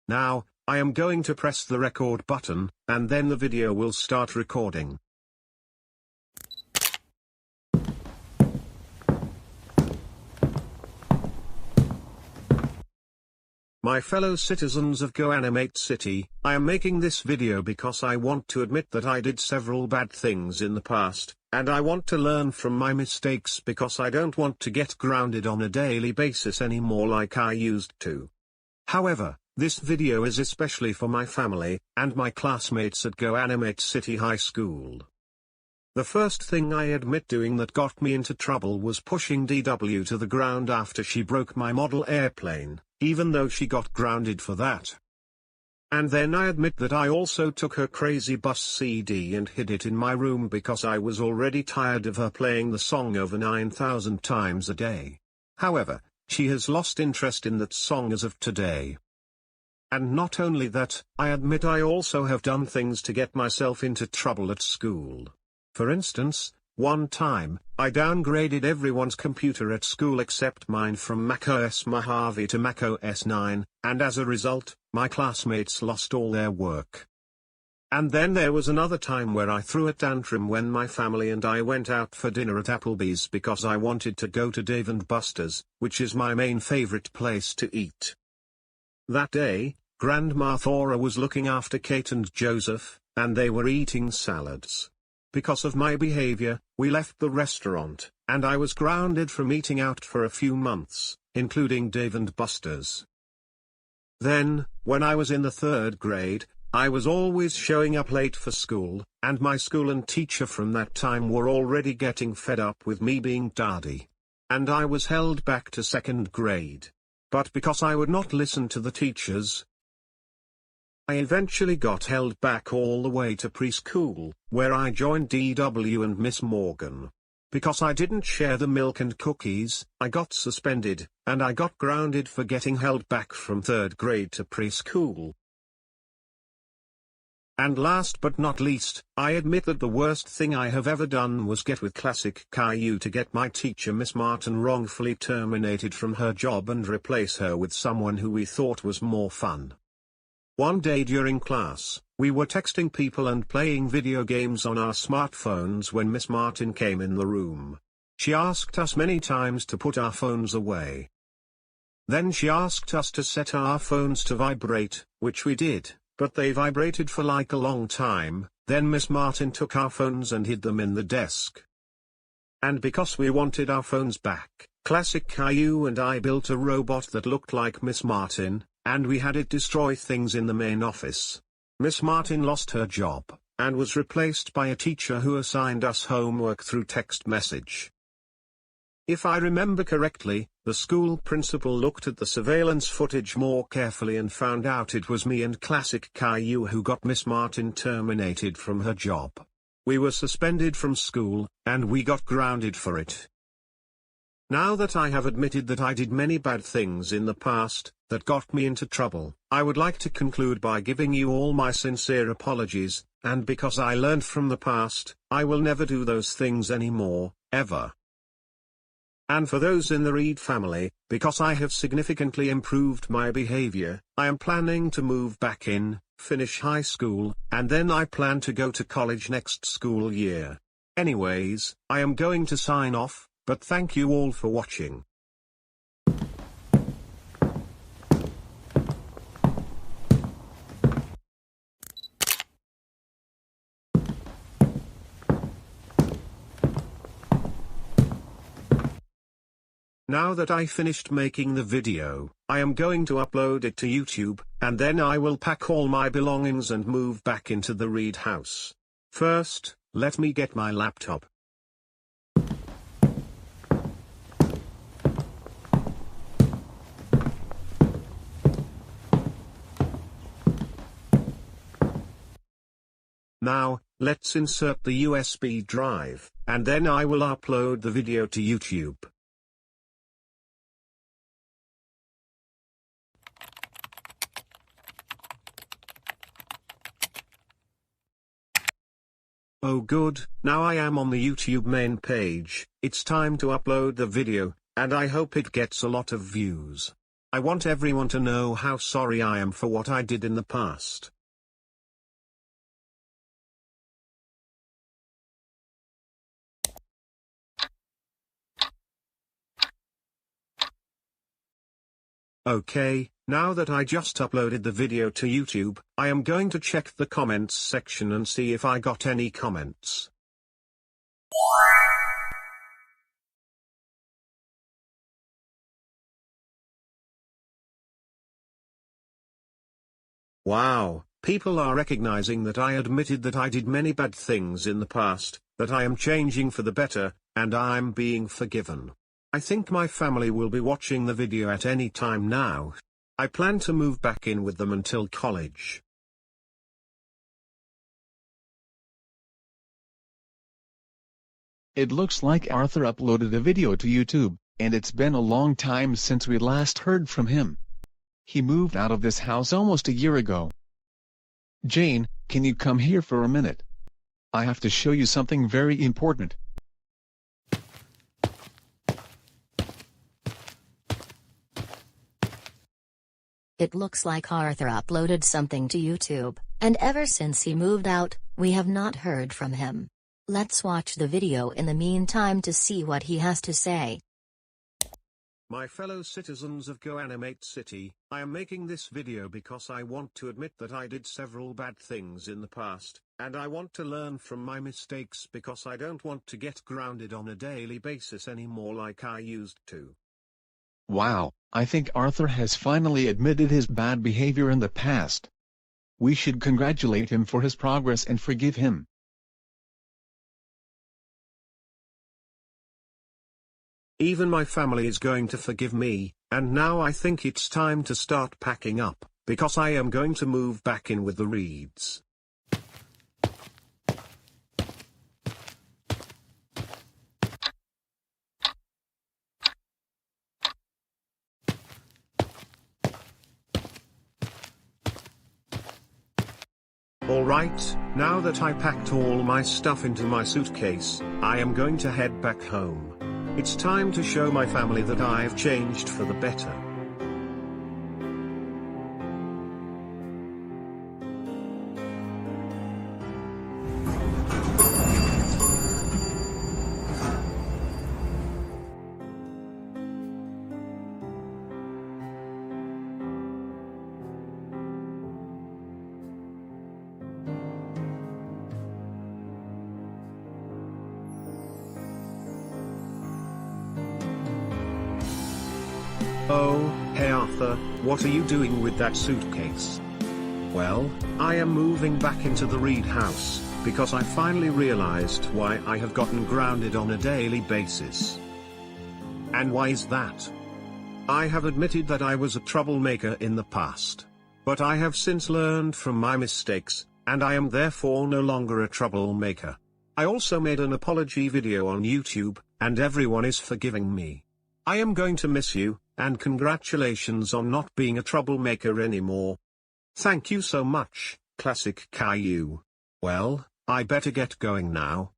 Now, I am going to press the record button, and then the video will start recording. My fellow citizens of GoAnimate City, I am making this video because I want to admit that I did several bad things in the past, and I want to learn from my mistakes because I don't want to get grounded on a daily basis anymore like I used to. However, this video is especially for my family, and my classmates at GoAnimate City High School. The first thing I admit doing that got me into trouble was pushing DW to the ground after she broke my model airplane, even though she got grounded for that. And then I admit that I also took her Crazy Bus CD and hid it in my room because I was already tired of her playing the song over 9,000 times a day. However, she has lost interest in that song as of today. And not only that, I admit I also have done things to get myself into trouble at school. For instance, one time, I downgraded everyone's computer at school except mine from macOS Mojave to macOS 9, and as a result, my classmates lost all their work. And then there was another time where I threw a tantrum when my family and I went out for dinner at Applebee's because I wanted to go to Dave & Buster's, which is my main favorite place to eat. That day, Grandma Thora was looking after Kate and Joseph, and they were eating salads. Because of my behavior, we left the restaurant, and I was grounded from eating out for a few months, including Dave & Buster's. Then, when I was in the 3rd grade, I was always showing up late for school, and my school and teacher from that time were already getting fed up with me being tardy. And I was held back to 2nd grade. But because I would not listen to the teachers, I eventually got held back all the way to preschool, where I joined DW and Miss Morgan. Because I didn't share the milk and cookies, I got suspended, and I got grounded for getting held back from 3rd grade to preschool. And last but not least, I admit that the worst thing I have ever done was get with Classic Caillou to get my teacher Miss Martin wrongfully terminated from her job and replace her with someone who we thought was more fun. One day during class, we were texting people and playing video games on our smartphones when Miss Martin came in the room. She asked us many times to put our phones away. Then she asked us to set our phones to vibrate, which we did, but they vibrated for like a long time. Then Miss Martin took our phones and hid them in the desk. And because we wanted our phones back, Classic Caillou and I built a robot that looked like Miss Martin, and we had it destroy things in the main office. Miss Martin lost her job, and was replaced by a teacher who assigned us homework through text message. If I remember correctly, the school principal looked at the surveillance footage more carefully and found out it was me and Classic Caillou who got Miss Martin terminated from her job. We were suspended from school, and we got grounded for it. Now that I have admitted that I did many bad things in the past, that got me into trouble, I would like to conclude by giving you all my sincere apologies, and because I learned from the past, I will never do those things anymore, ever. And for those in the Reed family, because I have significantly improved my behavior, I am planning to move back in, finish high school, and then I plan to go to college next school year. Anyways, I am going to sign off, but thank you all for watching. Now that I finished making the video, I am going to upload it to YouTube, and then I will pack all my belongings and move back into the Reed house. First, let me get my laptop. Now, let's insert the USB drive, and then I will upload the video to YouTube. Oh good, now I am on the YouTube main page. It's time to upload the video, and I hope it gets a lot of views. I want everyone to know how sorry I am for what I did in the past. Okay, now that I just uploaded the video to YouTube, I am going to check the comments section and see if I got any comments. Wow, people are recognizing that I admitted that I did many bad things in the past, that I am changing for the better, and I'm being forgiven. I think my family will be watching the video at any time now. I plan to move back in with them until college. It looks like Arthur uploaded a video to YouTube, and it's been a long time since we last heard from him. He moved out of this house almost a year ago. Jane, can you come here for a minute? I have to show you something very important. It looks like Arthur uploaded something to YouTube, and ever since he moved out, we have not heard from him. Let's watch the video in the meantime to see what he has to say. My fellow citizens of GoAnimate City, I am making this video because I want to admit that I did several bad things in the past, and I want to learn from my mistakes because I don't want to get grounded on a daily basis anymore like I used to. Wow, I think Arthur has finally admitted his bad behavior in the past. We should congratulate him for his progress and forgive him. Even my family is going to forgive me, and now I think it's time to start packing up, because I am going to move back in with the Reeds. Alright, now that I packed all my stuff into my suitcase, I am going to head back home. It's time to show my family that I've changed for the better. Arthur, what are you doing with that suitcase? Well, I am moving back into the Reed house, because I finally realized why I have gotten grounded on a daily basis. And why is that? I have admitted that I was a troublemaker in the past. But I have since learned from my mistakes, and I am therefore no longer a troublemaker. I also made an apology video on YouTube, and everyone is forgiving me. I am going to miss you, and congratulations on not being a troublemaker anymore. Thank you so much, Classic Caillou. Well, I better get going now.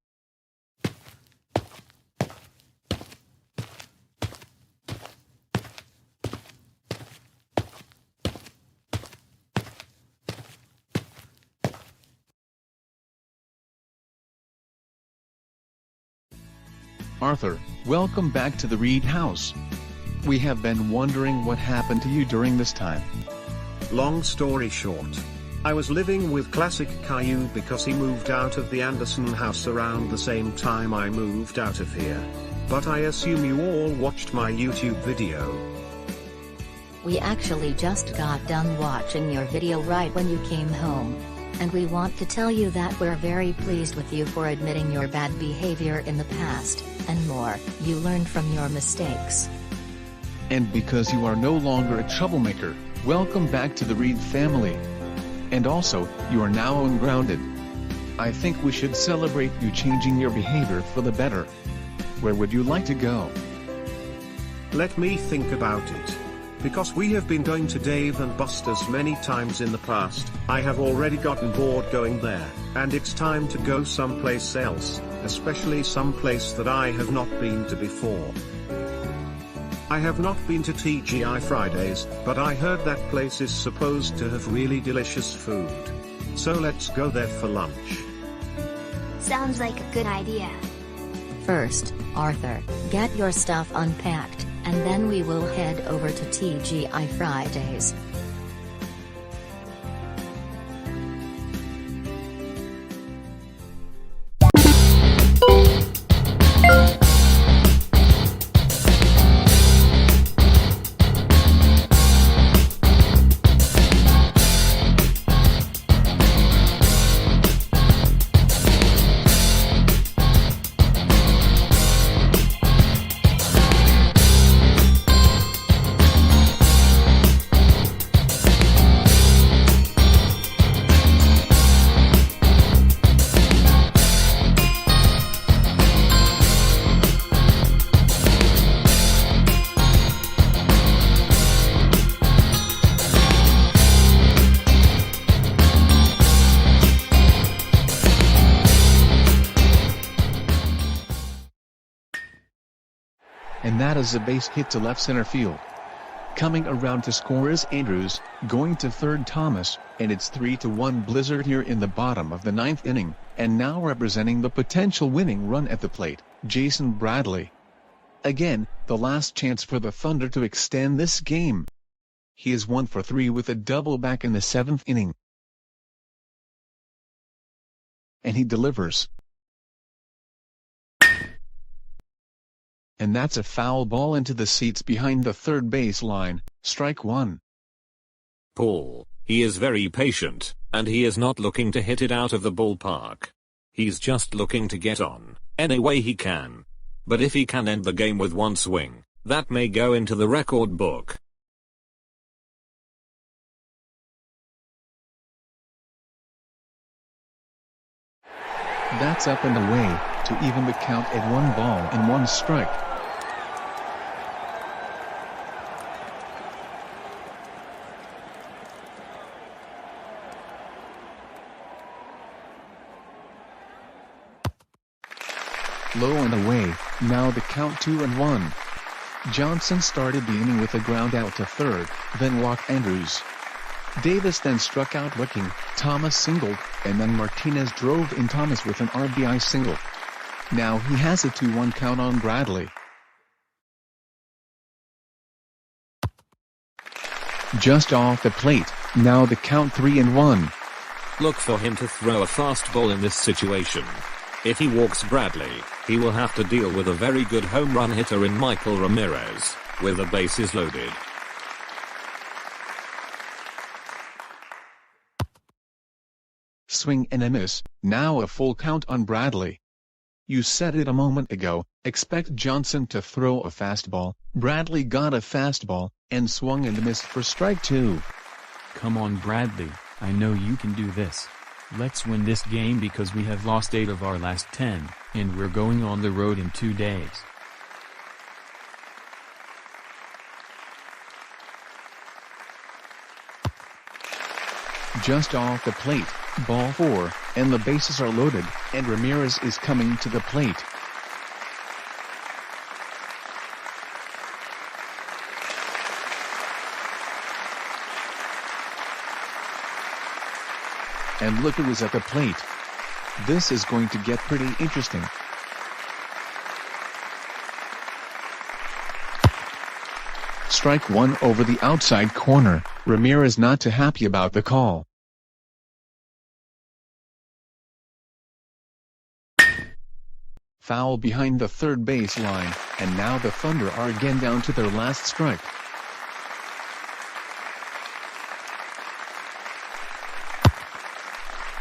Arthur, welcome back to the Reed house. We have been wondering what happened to you during this time. Long story short, I was living with Classic Caillou because he moved out of the Anderson house around the same time I moved out of here. But I assume you all watched my YouTube video. We actually just got done watching your video right when you came home. And we want to tell you that we're very pleased with you for admitting your bad behavior in the past, and more, you learned from your mistakes. And because you are no longer a troublemaker, welcome back to the Reed family. And also, you are now ungrounded. I think we should celebrate you changing your behavior for the better. Where would you like to go? Let me think about it. Because we have been going to Dave and Buster's many times in the past, I have already gotten bored going there, and it's time to go someplace else, especially someplace that I have not been to before. I have not been to TGI Fridays, but I heard that place is supposed to have really delicious food. So let's go there for lunch. Sounds like a good idea. First, Arthur, get your stuff unpacked, and then we will head over to TGI Fridays. And that is a base hit to left center field. Coming around to score is Andrews, going to third Thomas, and it's 3-1 Blizzard here in the bottom of the 9th inning, and now representing the potential winning run at the plate, Jason Bradley. Again, the last chance for the Thunder to extend this game. He is 1 for 3 with a double back in the 7th inning. And he delivers. And that's a foul ball into the seats behind the third base line, strike one. Paul, he is very patient, and he is not looking to hit it out of the ballpark. He's just looking to get on, any way he can. But if he can end the game with one swing, that may go into the record book. That's up and away, to even the count at 1 ball and 1 strike. Low and away, now the count 2-1. Johnson started the inning with a ground out to third, then walked Andrews. Davis then struck out looking, Thomas singled, and then Martinez drove in Thomas with an RBI single. Now he has a 2-1 count on Bradley. Just off the plate, now the count 3-1. Look for him to throw a fastball in this situation. If he walks Bradley, he will have to deal with a very good home run hitter in Michael Ramirez, with the bases loaded. swing and a miss, now a full count on Bradley. You said it a moment ago, expect Johnson to throw a fastball. Bradley got a fastball, and swung and missed for strike 2. Come on Bradley, I know you can do this. Let's win this game because we have lost 8 of our last 10, and we're going on the road in 2 days. Just off the plate, ball 4, and the bases are loaded, and Ramirez is coming to the plate. And look who is at the plate. This is going to get pretty interesting. Strike 1 over the outside corner. Ramirez not too happy about the call. Foul behind the third base line, and now the Thunder are again down to their last strike.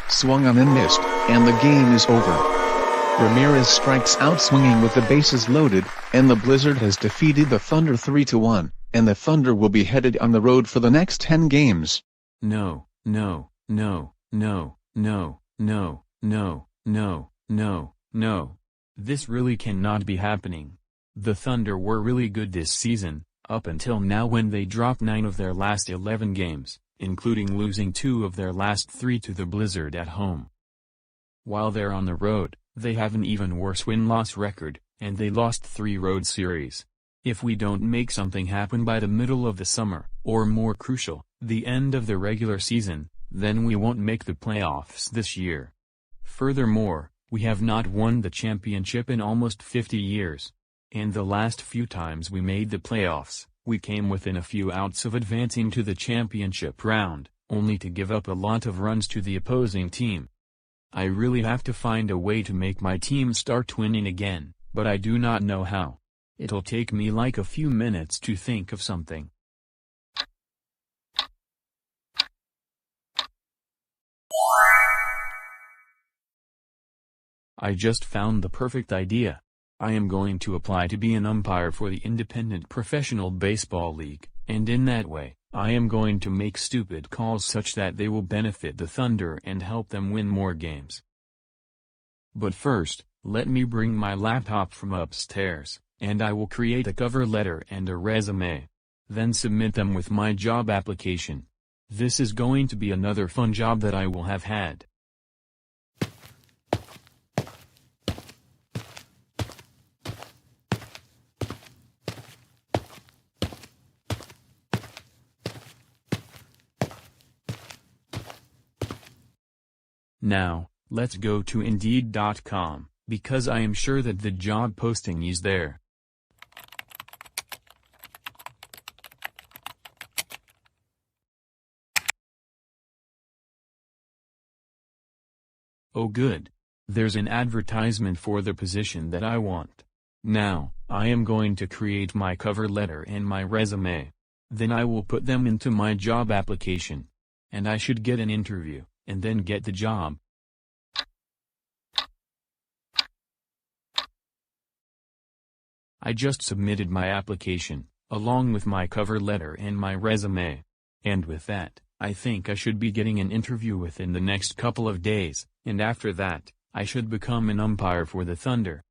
Swung on and missed, and the game is over. Ramirez strikes out swinging with the bases loaded, and the Blizzard has defeated the Thunder 3-1, and the Thunder will be headed on the road for the next 10 games. No, no, no, no, no, no, no, no, no, no. This really cannot be happening. The Thunder were really good this season, up until now when they dropped 9 of their last 11 games, including losing 2 of their last 3 to the Blizzard at home. While they're on the road, they have an even worse win-loss record, and they lost 3 road series. If we don't make something happen by the middle of the summer, or more crucial, the end of the regular season, then we won't make the playoffs this year. Furthermore, we have not won the championship in almost 50 years. And the last few times we made the playoffs, we came within a few outs of advancing to the championship round, only to give up a lot of runs to the opposing team. I really have to find a way to make my team start winning again, but I do not know how. It'll take me like a few minutes to think of something. I just found the perfect idea. I am going to apply to be an umpire for the Independent Professional Baseball League, and in that way, I am going to make stupid calls such that they will benefit the Thunder and help them win more games. But first, let me bring my laptop from upstairs, and I will create a cover letter and a resume. Then submit them with my job application. This is going to be another fun job that I will have had. Now, let's go to Indeed.com, because I am sure that the job posting is there. Oh good. There's an advertisement for the position that I want. Now, I am going to create my cover letter and my resume. Then I will put them into my job application. And I should get an interview, and then get the job. I just submitted my application, along with my cover letter and my resume. And with that, I think I should be getting an interview within the next couple of days, and after that, I should become an umpire for the Thunder.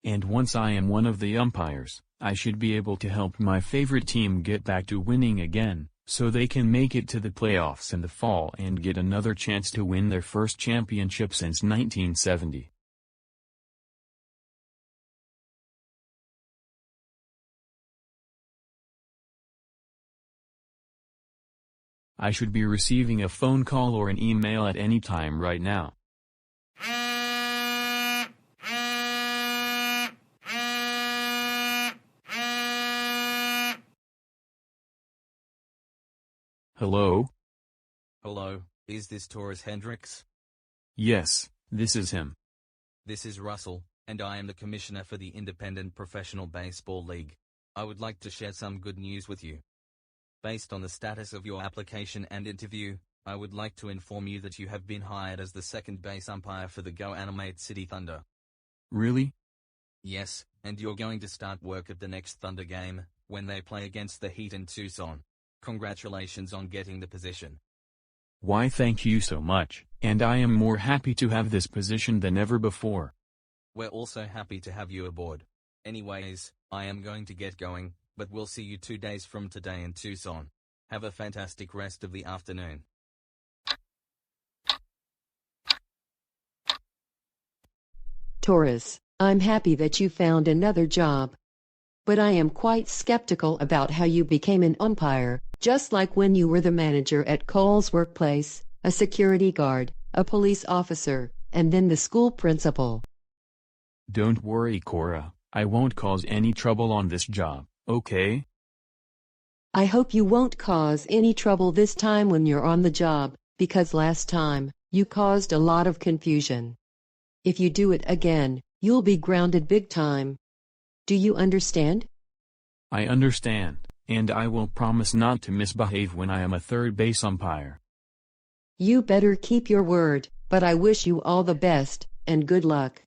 And once I am one of the umpires, I should be able to help my favorite team get back to winning again, so they can make it to the playoffs in the fall and get another chance to win their first championship since 1970. I should be receiving a phone call or an email at any time right now. Hello? Hello, is this Taurus Hendricks? Yes, this is him. This is Russell, and I am the Commissioner for the Independent Professional Baseball League. I would like to share some good news with you. Based on the status of your application and interview, I would like to inform you that you have been hired as the second base umpire for the GoAnimate City Thunder. Really? Yes, and you're going to start work at the next Thunder game, when they play against the Heat in Tucson. Congratulations on getting the position. Why, thank you so much, and I am more happy to have this position than ever before. We're also happy to have you aboard. Anyways, I am going to get going, but we'll see you 2 days from today in Tucson. Have a fantastic rest of the afternoon. Taurus, I'm happy that you found another job. But I am quite skeptical about how you became an umpire, just like when you were the manager at Cole's workplace, a security guard, a police officer, and then the school principal. Don't worry, Cora, I won't cause any trouble on this job, okay? I hope you won't cause any trouble this time when you're on the job, because last time, you caused a lot of confusion. If you do it again, you'll be grounded big time. Do you understand? I understand, and I will promise not to misbehave when I am a third base umpire. You better keep your word, but I wish you all the best, and good luck.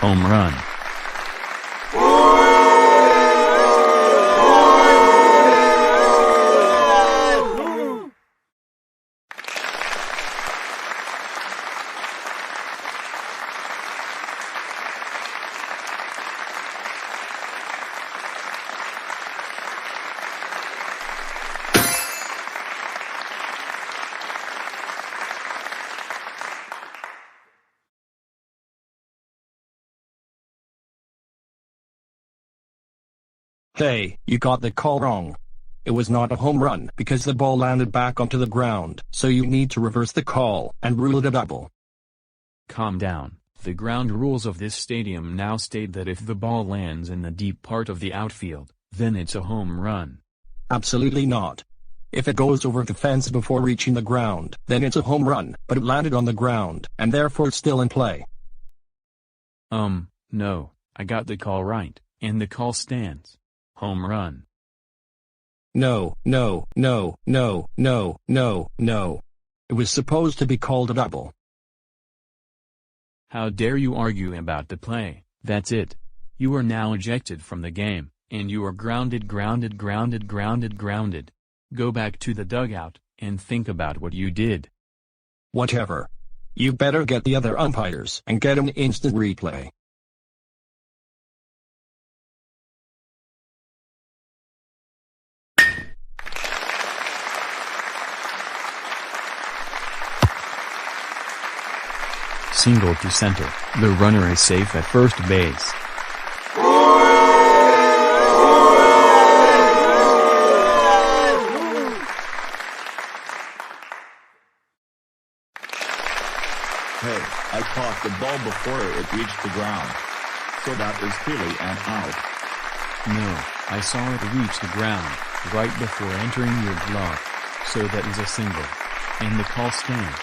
Home run. Hey, you got the call wrong. It was not a home run because the ball landed back onto the ground, so you need to reverse the call and rule it a double. Calm down. The ground rules of this stadium now state that if the ball lands in the deep part of the outfield, then it's a home run. Absolutely not. If it goes over the fence before reaching the ground, then it's a home run, but it landed on the ground, and therefore it's still in play. No, I got the call right, and the call stands. Home run. No. It was supposed to be called a double. How dare you argue about the play? That's it. You are now ejected from the game, and you are grounded. Go back to the dugout, and think about what you did. Whatever. You better get the other umpires and get an instant replay. Single to center. The runner is safe at first base. Hey, I caught the ball before it reached the ground. So that is clearly an out. No, I saw it reach the ground, right before entering your glove. So that is a single. And the call stands.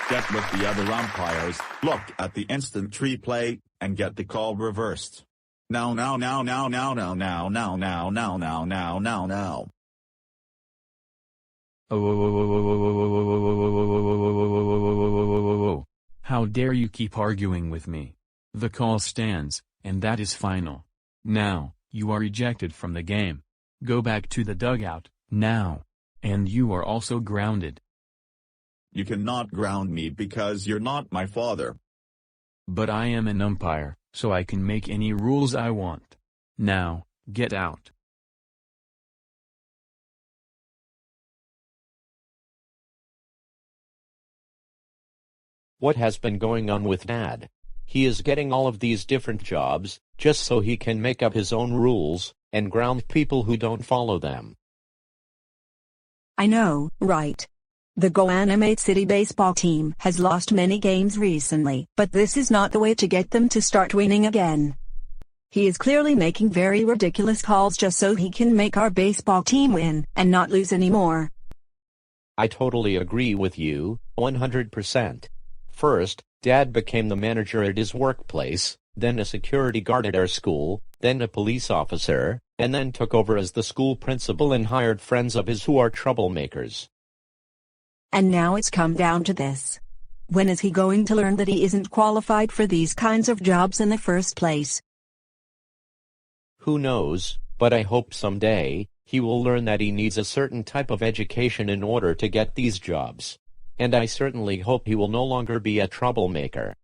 Get with the other umpires, look at the instant replay, and get the call reversed. Now. How dare you keep arguing with me? The call stands, and that is final. Now, you are ejected from the game. Go back to the dugout, now. And you are also grounded. You cannot ground me because you're not my father. But I am an umpire, so I can make any rules I want. Now, get out. What has been going on with Dad? He is getting all of these different jobs, just so he can make up his own rules, and ground people who don't follow them. I know, right? The GoAnimate City baseball team has lost many games recently, but this is not the way to get them to start winning again. He is clearly making very ridiculous calls just so he can make our baseball team win, and not lose anymore. I totally agree with you, 100%. First, Dad became the manager at his workplace, then a security guard at our school, then a police officer, and then took over as the school principal and hired friends of his who are troublemakers. And now it's come down to this. When is he going to learn that he isn't qualified for these kinds of jobs in the first place? Who knows, but I hope someday, he will learn that he needs a certain type of education in order to get these jobs. And I certainly hope he will no longer be a troublemaker.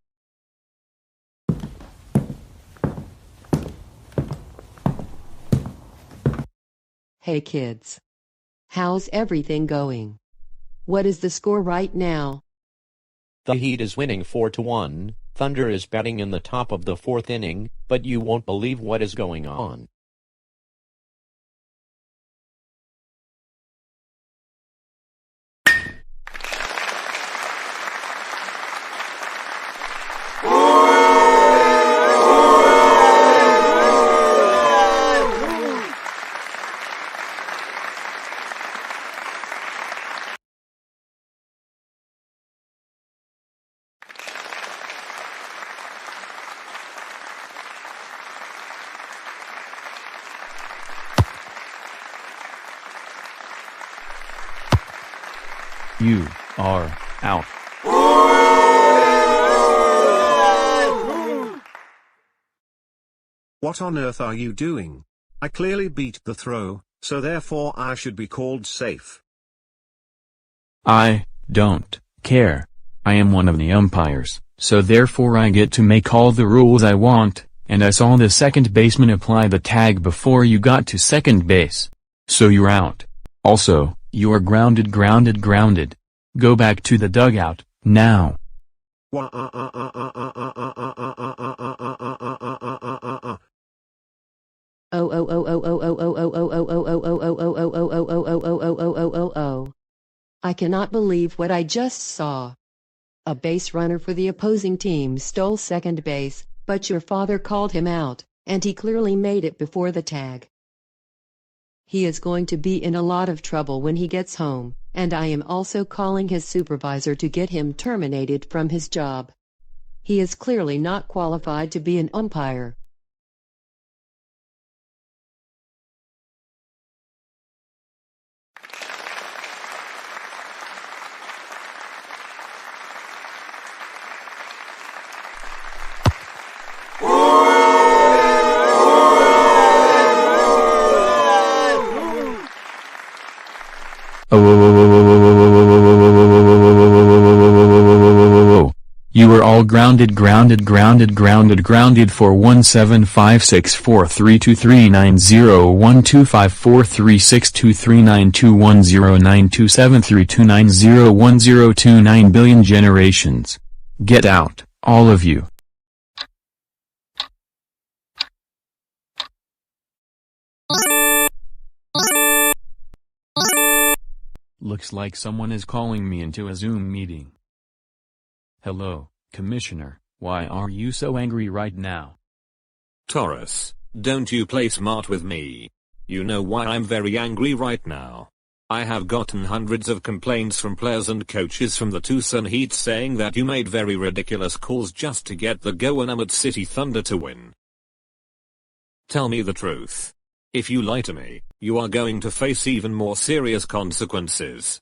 Hey kids. How's everything going? What is the score right now? The Heat is winning 4-1, Thunder is batting in the top of the 4th inning, but you won't believe what is going on. You are out. What on earth are you doing? I clearly beat the throw, so therefore I should be called safe. I don't care. I am one of the umpires, so therefore I get to make all the rules I want, and I saw the second baseman apply the tag before you got to second base. So you're out. Also, you're grounded. Go back to the dugout, now. I cannot believe what I just saw. A base runner for the opposing team stole second base, but your father called him out, and he clearly made it before the tag. He is going to be in a lot of trouble when he gets home, and I am also calling his supervisor to get him terminated from his job. He is clearly not qualified to be an umpire. You are all grounded for 175643239012543623921092732901029 billion generations. Get out, all of you. Looks like someone is calling me into a Zoom meeting. Hello, Commissioner, why are you so angry right now? Taurus, don't you play smart with me. You know why I'm very angry right now. I have gotten hundreds of complaints from players and coaches from the Tucson Heat saying that you made very ridiculous calls just to get the GoAnimate City Thunder to win. Tell me the truth. If you lie to me, you are going to face even more serious consequences.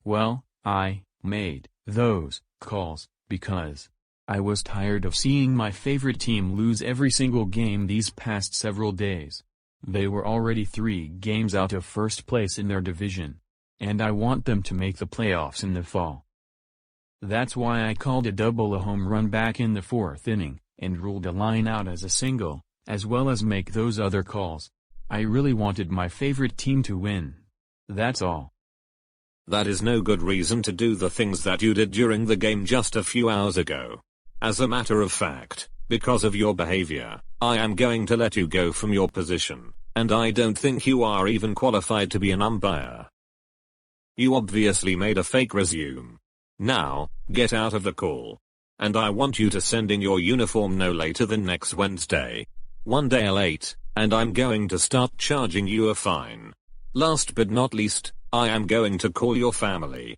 Well, I made those calls because I was tired of seeing my favorite team lose every single game these past several days. They were already 3 games out of first place in their division, and I want them to make the playoffs in the fall. That's why I called a home run back in the 4th inning, and ruled a line out as a single, as well as make those other calls. I really wanted my favorite team to win. That's all. That is no good reason to do the things that you did during the game just a few hours ago. As a matter of fact, because of your behavior, I am going to let you go from your position, and I don't think you are even qualified to be an umpire. You obviously made a fake resume. Now, get out of the call. And I want you to send in your uniform no later than next Wednesday. One day late, and I'm going to start charging you a fine. Last but not least, I am going to call your family.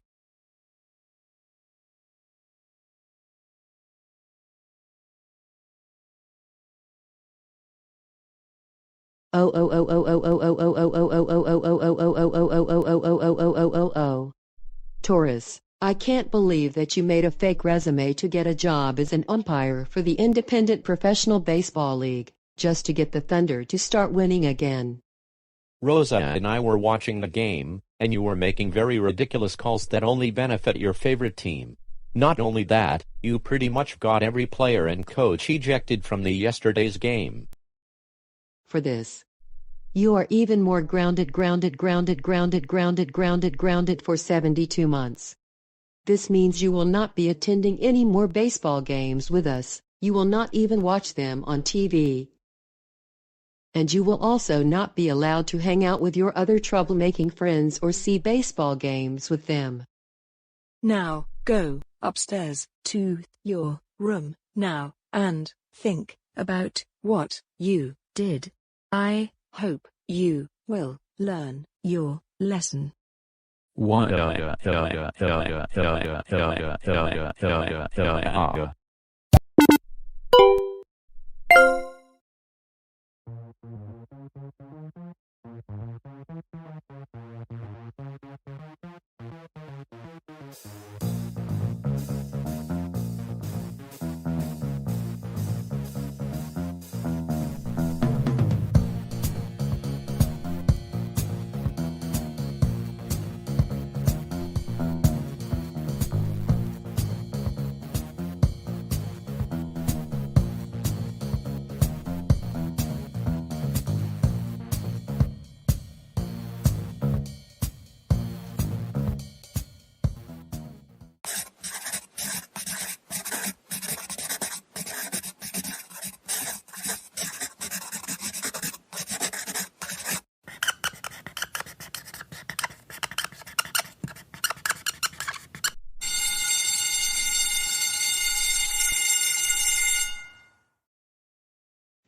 Taurus, I can't believe that you made a fake resume to get a job as an umpire for the Independent Professional Baseball League, just to get the Thunder to start winning again. Rosa and I were watching the game, and you were making very ridiculous calls that only benefit your favorite team. Not only that, you pretty much got every player and coach ejected from the yesterday's game. For this, you are even more grounded for 72 months. This means you will not be attending any more baseball games with us, you will not even watch them on TV. And you will also not be allowed to hang out with your other troublemaking friends or see baseball games with them. Now, go upstairs to your room now and think about what you did. I hope you will learn your lesson.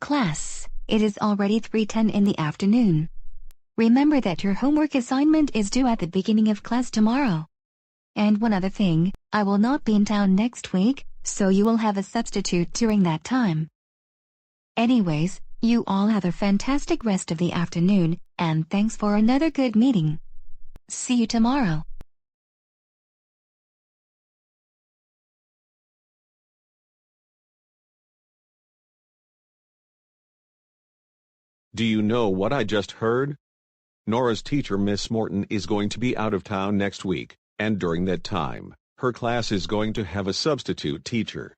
Class, it is already 3:10 in the afternoon. Remember that your homework assignment is due at the beginning of class tomorrow. And one other thing, I will not be in town next week, so you will have a substitute during that time. Anyways, you all have a fantastic rest of the afternoon, and thanks for another good meeting. See you tomorrow. Do you know what I just heard? Nora's teacher Miss Morton is going to be out of town next week, and during that time, her class is going to have a substitute teacher.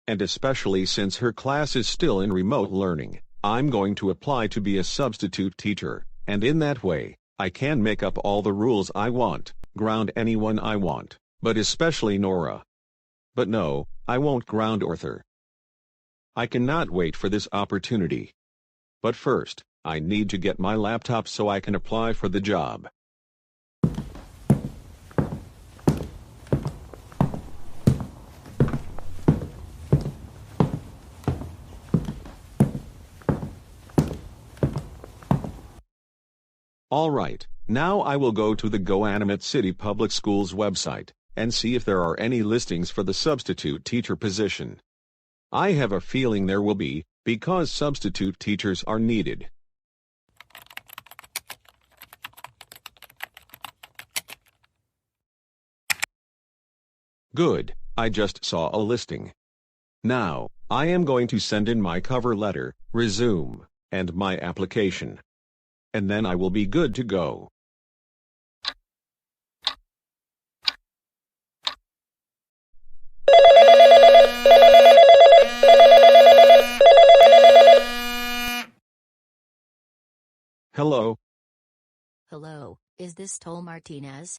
And especially since her class is still in remote learning, I'm going to apply to be a substitute teacher, and in that way, I can make up all the rules I want, ground anyone I want, but especially Nora. But no, I won't ground Arthur. I cannot wait for this opportunity. But first, I need to get my laptop so I can apply for the job. Alright, now I will go to the Goanimate City Public Schools website, and see if there are any listings for the substitute teacher position. I have a feeling there will be, because substitute teachers are needed. Good, I just saw a listing. Now, I am going to send in my cover letter, resume, and my application. And then I will be good to go. Hello. Hello, is this Tol Martinez?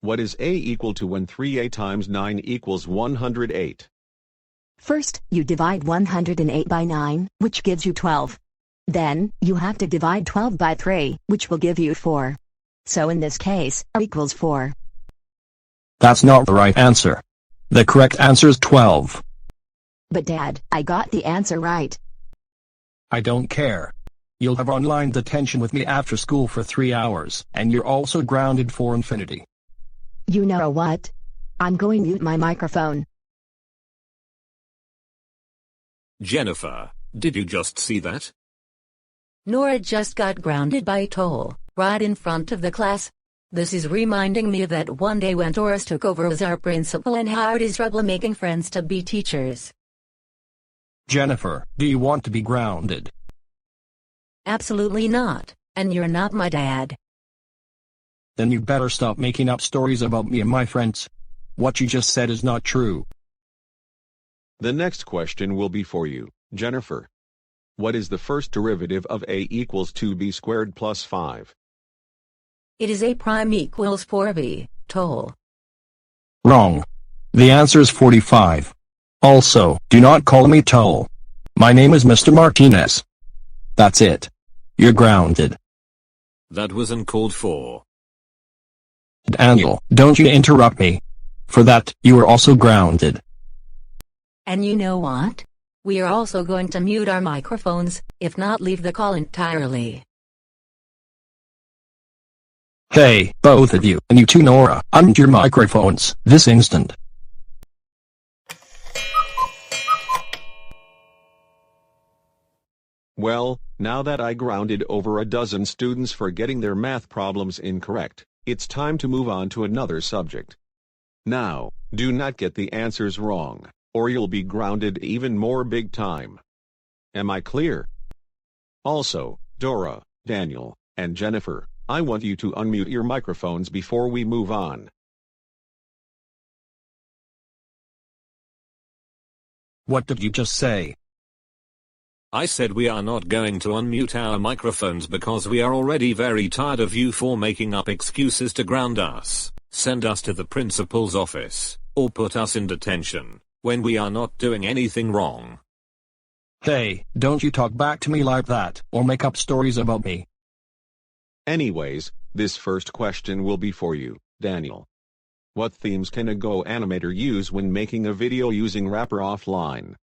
What is A equal to when 3A times 9 equals 108? First, you divide 108 by 9, which gives you 12. Then, you have to divide 12 by 3, which will give you 4. So in this case, A equals 4. That's not the right answer. The correct answer is 12. But Dad, I got the answer right. I don't care. You'll have online detention with me after school for 3 hours, and you're also grounded for infinity. You know what? I'm going to mute my microphone. Jennifer, did you just see that? Nora just got grounded by toll, right in front of the class. This is reminding me of that one day when Taurus took over as our principal and hired his troublemaking friends to be teachers. Jennifer, do you want to be grounded? Absolutely not, and you're not my dad. Then you better stop making up stories about me and my friends. What you just said is not true. The next question will be for you, Jennifer. What is the first derivative of A equals 2B squared plus 5? It is A prime equals 4B, toll. Wrong. The answer is 45. Also, do not call me Toll. My name is Mr. Martinez. That's it. You're grounded. That was uncalled for. Daniel, don't you interrupt me. For that, you are also grounded. And you know what? We are also going to mute our microphones, if not leave the call entirely. Hey, both of you, and you too Nora, unmute your microphones, this instant. Well, now that I grounded over a dozen students for getting their math problems incorrect, it's time to move on to another subject. Now, do not get the answers wrong, or you'll be grounded even more big time. Am I clear? Also, Dora, Daniel, and Jennifer, I want you to unmute your microphones before we move on. What did you just say? I said we are not going to unmute our microphones because we are already very tired of you for making up excuses to ground us, send us to the principal's office, or put us in detention, when we are not doing anything wrong. Hey, don't you talk back to me like that, or make up stories about me. Anyways, this first question will be for you, Daniel. What themes can a GoAnimator use when making a video using Wrapper offline?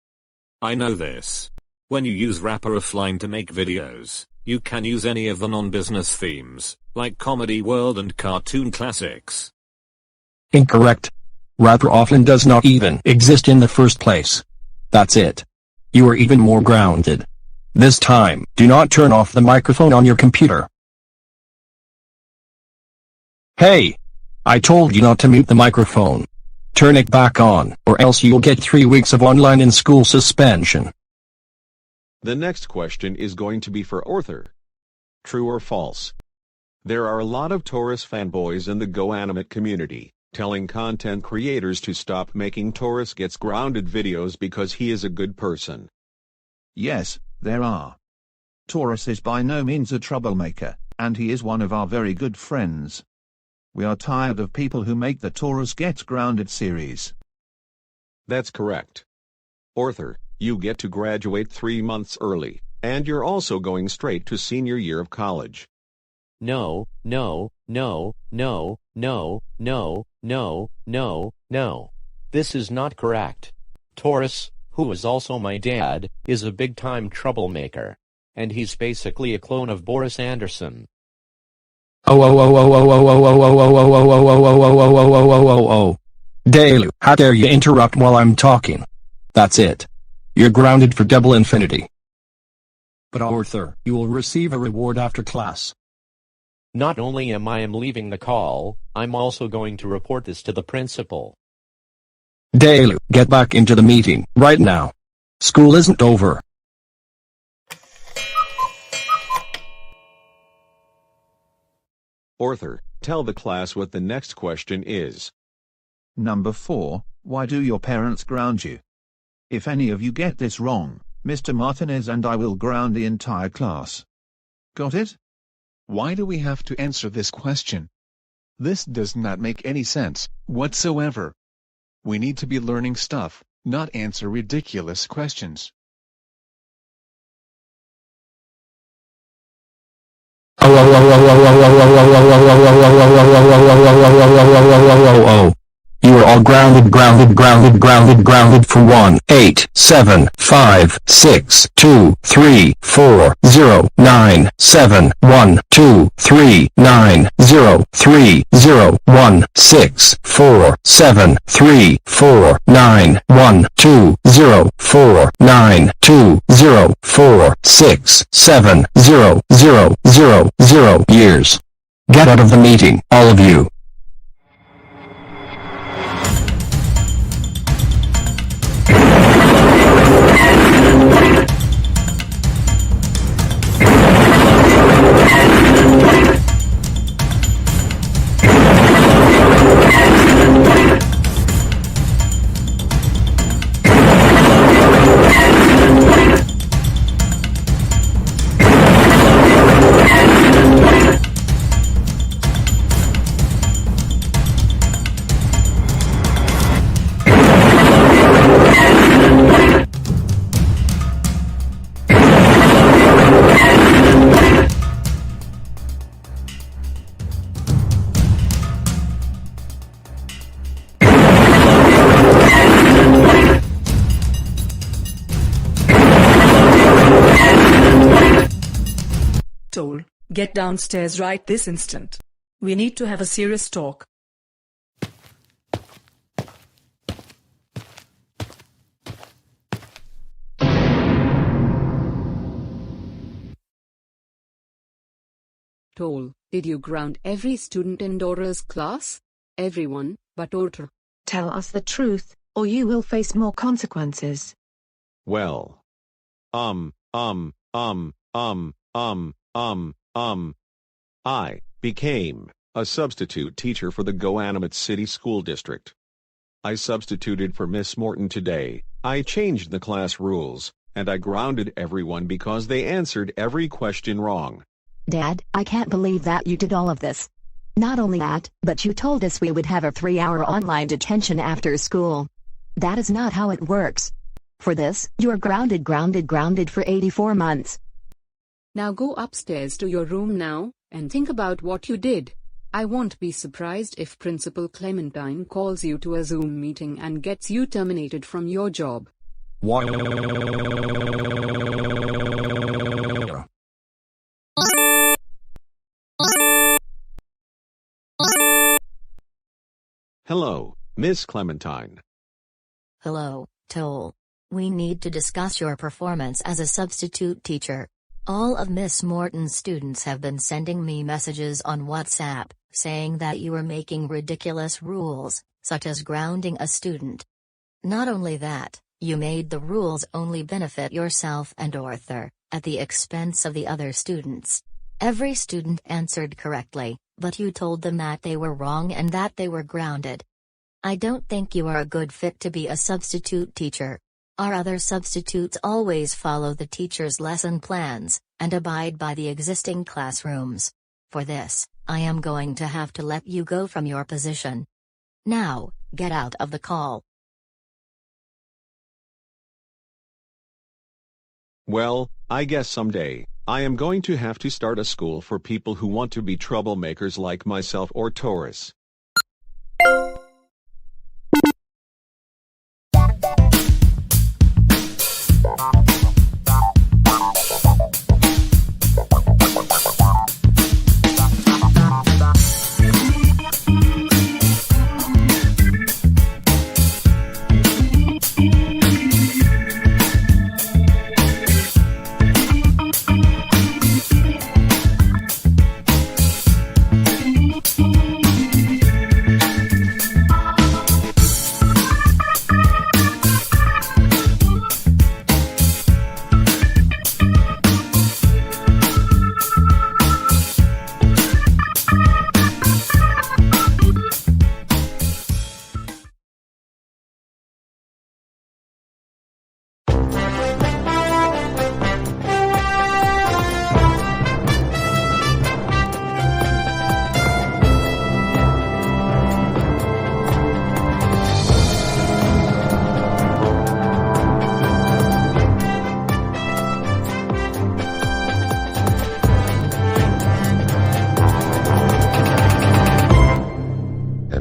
I know this. When you use Wrapper offline to make videos, you can use any of the non-business themes, like Comedy World and Cartoon Classics. Incorrect. Wrapper offline does not even exist in the first place. That's it. You are even more grounded. This time, do not turn off the microphone on your computer. Hey! I told you not to mute the microphone. Turn it back on, or else you'll get 3 weeks of online and school suspension. The next question is going to be for Arthur. True or false? There are a lot of Taurus fanboys in the GoAnimate community, telling content creators to stop making Taurus Gets Grounded videos because he is a good person. Yes, there are. Taurus is by no means a troublemaker, and he is one of our very good friends. We are tired of people who make the Taurus Gets Grounded series. That's correct. Arthur, you get to graduate 3 months early, and you're also going straight to senior year of college. No, no, no, no, no, no, no, no, no. This is not correct. Taurus, who is also my dad, is a big-time troublemaker. And he's basically a clone of Boris Anderson. Dalu, how dare you interrupt while I'm talking? That's it. You're grounded for double infinity. But Arthur, you will receive a reward after class. Not only am I leaving the call, I'm also going to report this to the principal. Dalu, get back into the meeting, right now. School isn't over. Arthur, tell the class what the next question is. Number 4, why do your parents ground you? If any of you get this wrong, Mr. Martinez and I will ground the entire class. Got it? Why do we have to answer this question? This does not make any sense whatsoever. We need to be learning stuff, not answer ridiculous questions. You are all grounded for 1, 8, 7, 5, 6, 2, 3, 4, 0, 9, 7, 1, 2, 3, 9, 0, 3, 0, 1, 6, 4, 7, 3, 4, 9, 1, 2, 0, 4, 9, 2, 0, 4, 6, 7, 0, 0, 0, 0 years. Get out of the meeting, all of you. Toll, get downstairs right this instant. We need to have a serious talk. Toll, did you ground every student in Dora's class? Everyone, but Orter. Tell us the truth, or you will face more consequences. Well. I became a substitute teacher for the Goanimate City School District. I substituted for Miss Morton today. I changed the class rules, and I grounded everyone because they answered every question wrong. Dad, I can't believe that you did all of this. Not only that, but you told us we would have a 3-hour online detention after school. That is not how it works. For this, you are grounded for 84 months. Now go upstairs to your room now, and think about what you did. I won't be surprised if Principal Clementine calls you to a Zoom meeting and gets you terminated from your job. Hello, Miss Clementine. Hello, Toll. We need to discuss your performance as a substitute teacher. All of Miss Morton's students have been sending me messages on WhatsApp, saying that you are making ridiculous rules, such as grounding a student. Not only that, you made the rules only benefit yourself and Arthur, at the expense of the other students. Every student answered correctly, but you told them that they were wrong and that they were grounded. I don't think you are a good fit to be a substitute teacher. Our other substitutes always follow the teacher's lesson plans, and abide by the existing classrooms. For this, I am going to have to let you go from your position. Now, get out of the call. Well, I guess someday, I am going to have to start a school for people who want to be troublemakers like myself or Taurus.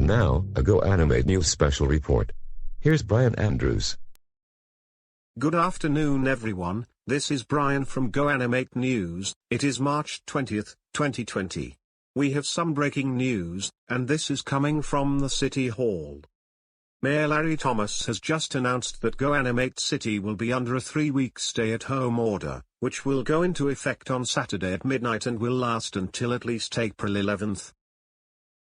And now, a Go Animate News special report. Here's Brian Andrews. Good afternoon everyone, this is Brian from Go Animate News. It is March 20th, 2020. We have some breaking news, and this is coming from the City Hall. Mayor Larry Thomas has just announced that Go Animate City will be under a 3-week stay-at-home order, which will go into effect on Saturday at midnight and will last until at least April 11th.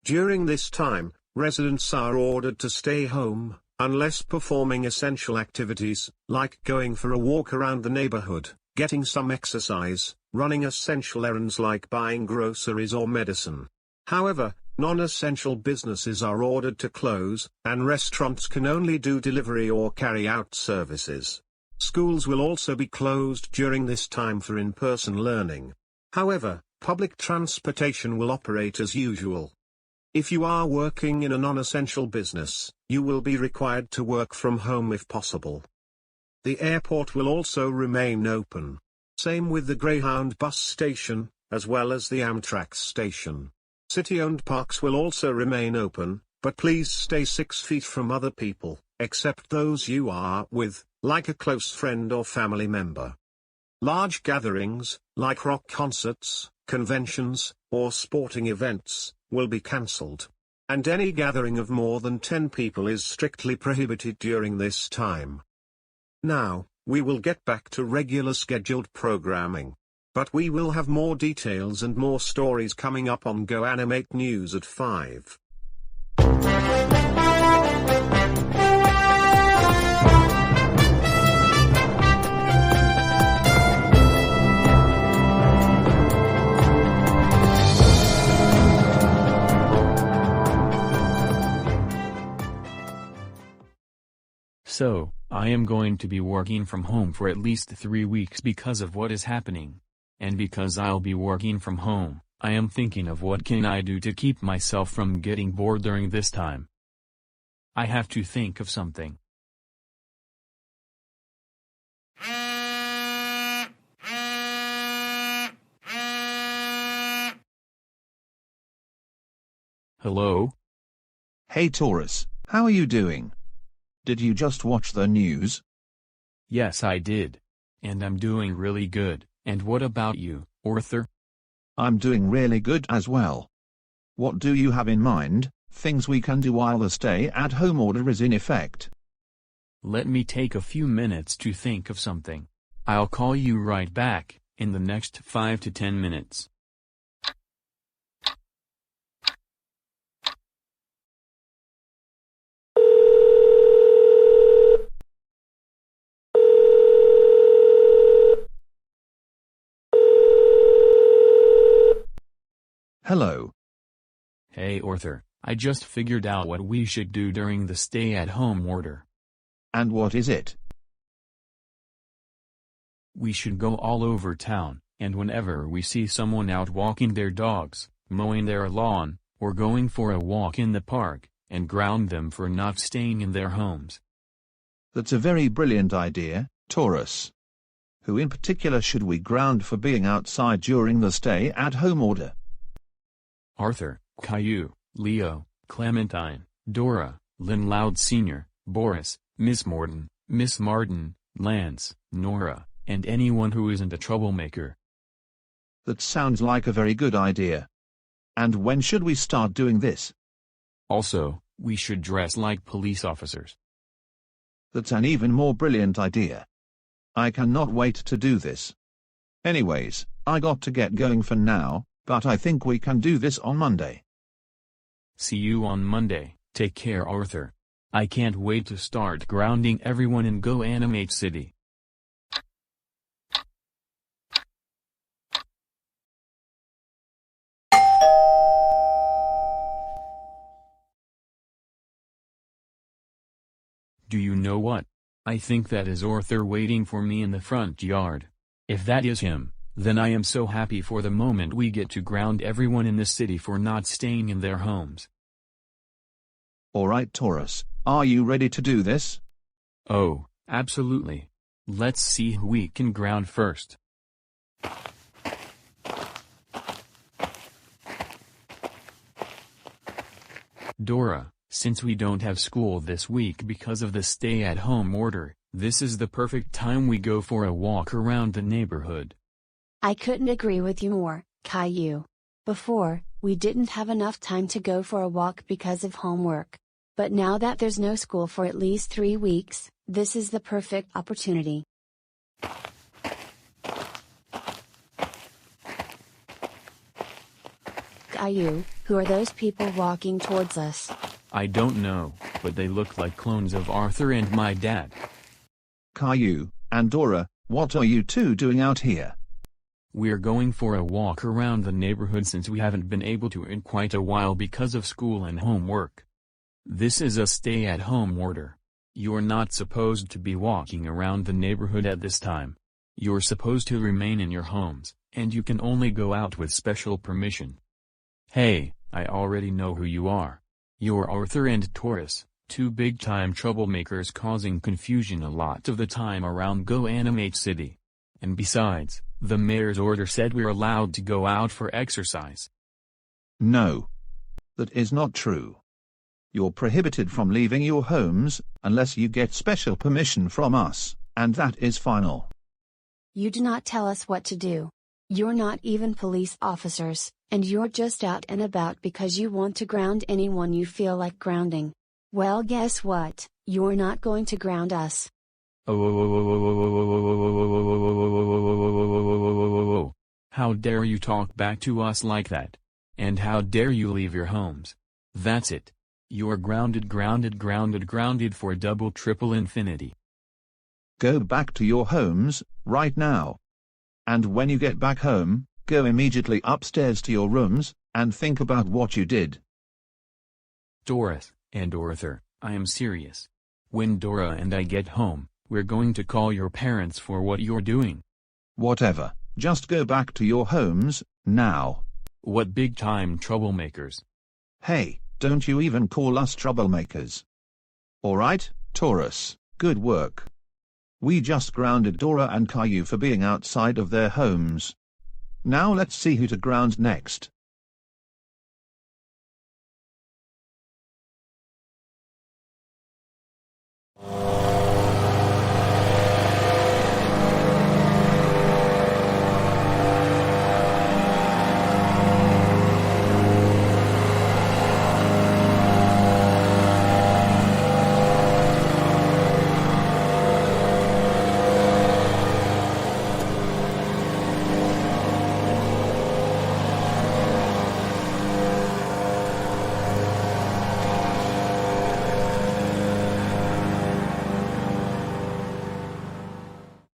During this time, residents are ordered to stay home, unless performing essential activities, like going for a walk around the neighborhood, getting some exercise, running essential errands like buying groceries or medicine. However, non-essential businesses are ordered to close, and restaurants can only do delivery or carry-out services. Schools will also be closed during this time for in-person learning. However, public transportation will operate as usual. If you are working in a non-essential business, you will be required to work from home if possible. The airport will also remain open. Same with the Greyhound bus station, as well as the Amtrak station. City-owned parks will also remain open, but please stay 6 feet from other people, except those you are with, like a close friend or family member. Large gatherings, like rock concerts, conventions, or sporting events, will be cancelled. And any gathering of more than 10 people is strictly prohibited during this time. Now, we will get back to regular scheduled programming. But we will have more details and more stories coming up on Go Animate News at 5. So, I am going to be working from home for at least 3 weeks because of what is happening. And because I'll be working from home, I am thinking of what can I do to keep myself from getting bored during this time. I have to think of something. Hello? Hey Taurus, how are you doing? Did you just watch the news? Yes, I did. And I'm doing really good. And what about you, Arthur? I'm doing really good as well. What do you have in mind, things we can do while the stay-at-home order is in effect? Let me take a few minutes to think of something. I'll call you right back, in the next 5 to 10 minutes. Hello. Hey Arthur, I just figured out what we should do during the stay-at-home order. And what is it? We should go all over town, and whenever we see someone out walking their dogs, mowing their lawn, or going for a walk in the park, and ground them for not staying in their homes. That's a very brilliant idea, Taurus. Who in particular should we ground for being outside during the stay-at-home order? Arthur, Caillou, Leo, Clementine, Dora, Lynn Loud Sr., Boris, Miss Morton, Miss Martin, Lance, Nora, and anyone who isn't a troublemaker. That sounds like a very good idea. And when should we start doing this? Also, we should dress like police officers. That's an even more brilliant idea. I cannot wait to do this. Anyways, I got to get going for now, but I think we can do this on Monday. See you on Monday. Take care, Arthur. I can't wait to start grounding everyone in Go Animate City. Do you know what? I think that is Arthur waiting for me in the front yard. If that is him, then I am so happy for the moment we get to ground everyone in the city for not staying in their homes. Alright Taurus, are you ready to do this? Oh, absolutely. Let's see who we can ground first. Dora, since we don't have school this week because of the stay-at-home order, this is the perfect time we go for a walk around the neighborhood. I couldn't agree with you more, Caillou. Before, we didn't have enough time to go for a walk because of homework. But now that there's no school for at least 3 weeks, this is the perfect opportunity. Caillou, who are those people walking towards us? I don't know, but they look like clones of Arthur and my dad. Caillou and Dora, what are you two doing out here? We're going for a walk around the neighborhood since we haven't been able to in quite a while because of school and homework. This is a stay-at-home order. You're not supposed to be walking around the neighborhood at this time. You're supposed to remain in your homes, and you can only go out with special permission. Hey, I already know who you are. You're Arthur and Taurus, two big-time troublemakers causing confusion a lot of the time around GoAnimate City. And besides, the mayor's order said we're allowed to go out for exercise. No. That is not true. You're prohibited from leaving your homes, unless you get special permission from us, and that is final. You do not tell us what to do. You're not even police officers, and you're just out and about because you want to ground anyone you feel like grounding. Well, guess what? You're not going to ground us. How dare you talk back to us like that? And how dare you leave your homes? That's it. You're grounded for double triple infinity. Go back to your homes, right now. And when you get back home, go immediately upstairs to your rooms, and think about what you did. Doris and Arthur, I am serious. When Dora and I get home, we're going to call your parents for what you're doing. Whatever, just go back to your homes, now. What big-time troublemakers. Hey, don't you even call us troublemakers. Alright, Taurus, good work. We just grounded Dora and Caillou for being outside of their homes. Now let's see who to ground next.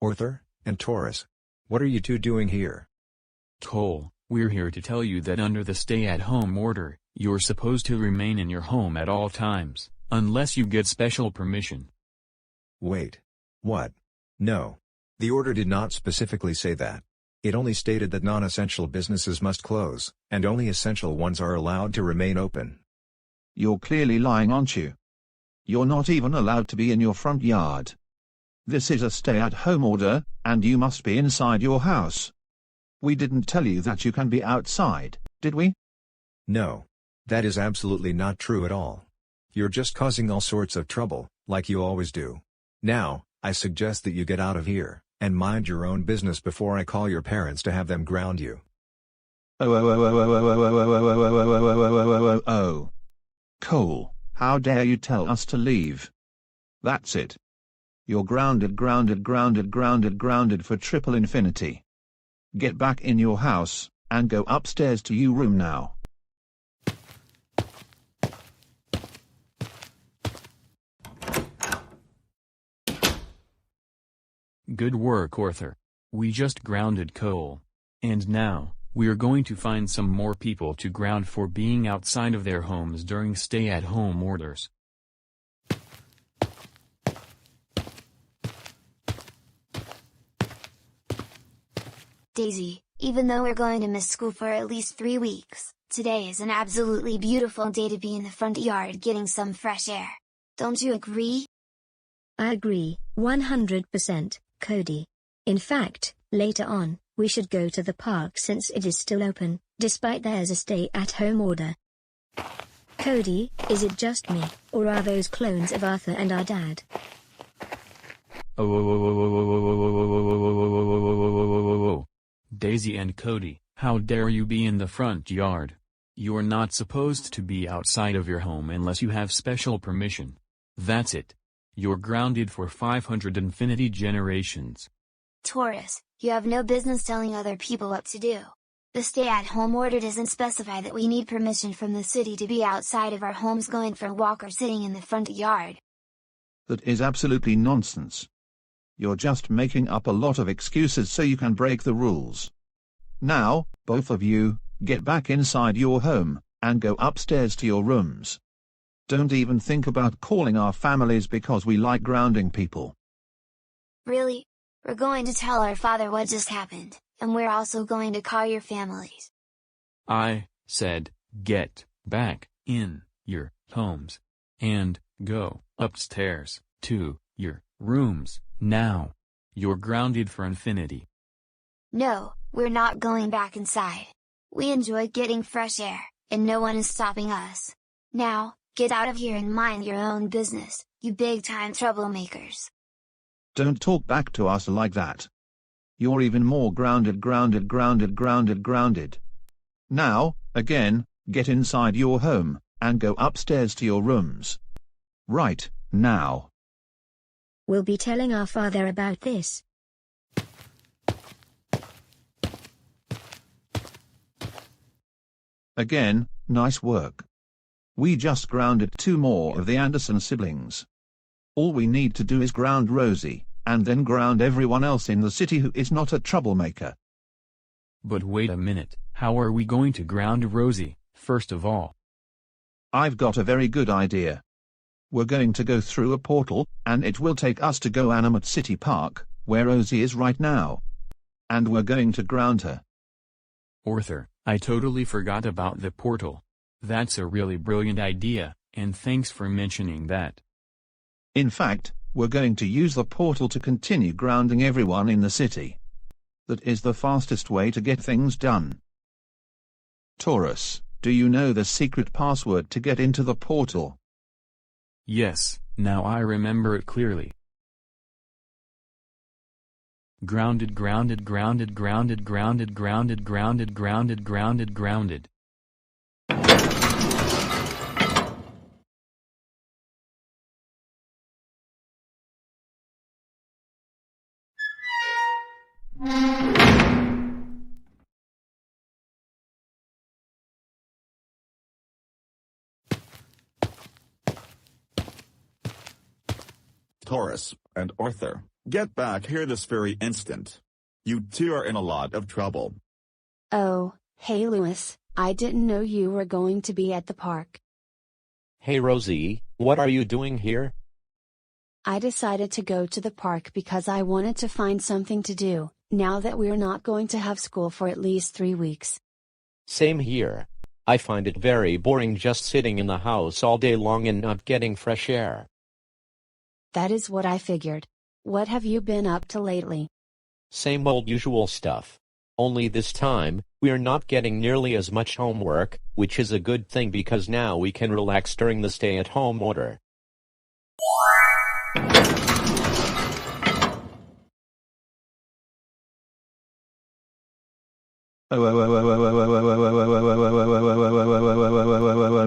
Arthur and Taurus, what are you two doing here? Cole, we're here to tell you that under the stay-at-home order, you're supposed to remain in your home at all times, unless you get special permission. Wait. What? No. The order did not specifically say that. It only stated that non-essential businesses must close, and only essential ones are allowed to remain open. You're clearly lying, aren't you? You're not even allowed to be in your front yard. This is a stay-at-home order, and you must be inside your house. We didn't tell you that you can be outside, did we? No. That is absolutely not true at all. You're just causing all sorts of trouble, like you always do. Now, I suggest that you get out of here, and mind your own business before I call your parents to have them ground you. Oh. Cole, how dare you tell us to leave? That's it. You're grounded for triple infinity. Get back in your house, and go upstairs to your room now. Good work, Arthur. We just grounded Cole. And now, we're going to find some more people to ground for being outside of their homes during stay-at-home orders. Daisy, even though we're going to miss school for at least 3 weeks, today is an absolutely beautiful day to be in the front yard getting some fresh air. Don't you agree? I agree, 100%, Cody. In fact, later on, we should go to the park since it is still open, despite there's a stay-at-home order. Cody, is it just me, or are those clones of Arthur and our dad? Daisy and Cody, how dare you be in the front yard? You're not supposed to be outside of your home unless you have special permission. That's it. You're grounded for 500 infinity generations. Taurus, you have no business telling other people what to do. The stay-at-home order doesn't specify that we need permission from the city to be outside of our homes going for a walk or sitting in the front yard. That is absolutely nonsense. You're just making up a lot of excuses so you can break the rules. Now, both of you, get back inside your home, and go upstairs to your rooms. Don't even think about calling our families because we like grounding people. Really? We're going to tell our father what just happened, and we're also going to call your families. I said, get back in your homes, and go upstairs to your rooms, now. You're grounded for infinity. No, we're not going back inside. We enjoy getting fresh air, and no one is stopping us. Now, get out of here and mind your own business, you big-time troublemakers. Don't talk back to us like that. You're even more grounded. Now, again, get inside your home, and go upstairs to your rooms. Right, now. We'll be telling our father about this. Again, nice work. We just grounded 2 more of the Anderson siblings. All we need to do is ground Rosie, and then ground everyone else in the city who is not a troublemaker. But wait a minute, how are we going to ground Rosie, first of all? I've got a very good idea. We're going to go through a portal, and it will take us to GoAnimate City Park, where Rosie is right now. And we're going to ground her. Arthur, I totally forgot about the portal. That's a really brilliant idea, and thanks for mentioning that. In fact, we're going to use the portal to continue grounding everyone in the city. That is the fastest way to get things done. Taurus, do you know the secret password to get into the portal? Yes, now I remember it clearly. Grounded. Taurus and Arthur, get back here this very instant. You two are in a lot of trouble. Oh, hey Lewis, I didn't know you were going to be at the park. Hey Rosie, what are you doing here? I decided to go to the park because I wanted to find something to do, now that we're not going to have school for at least 3 weeks. Same here. I find it very boring just sitting in the house all day long and not getting fresh air. That is what I figured. What have you been up to lately? Same old usual stuff. Only this time, we are not getting nearly as much homework, which is a good thing because now we can relax during the stay-at-home order.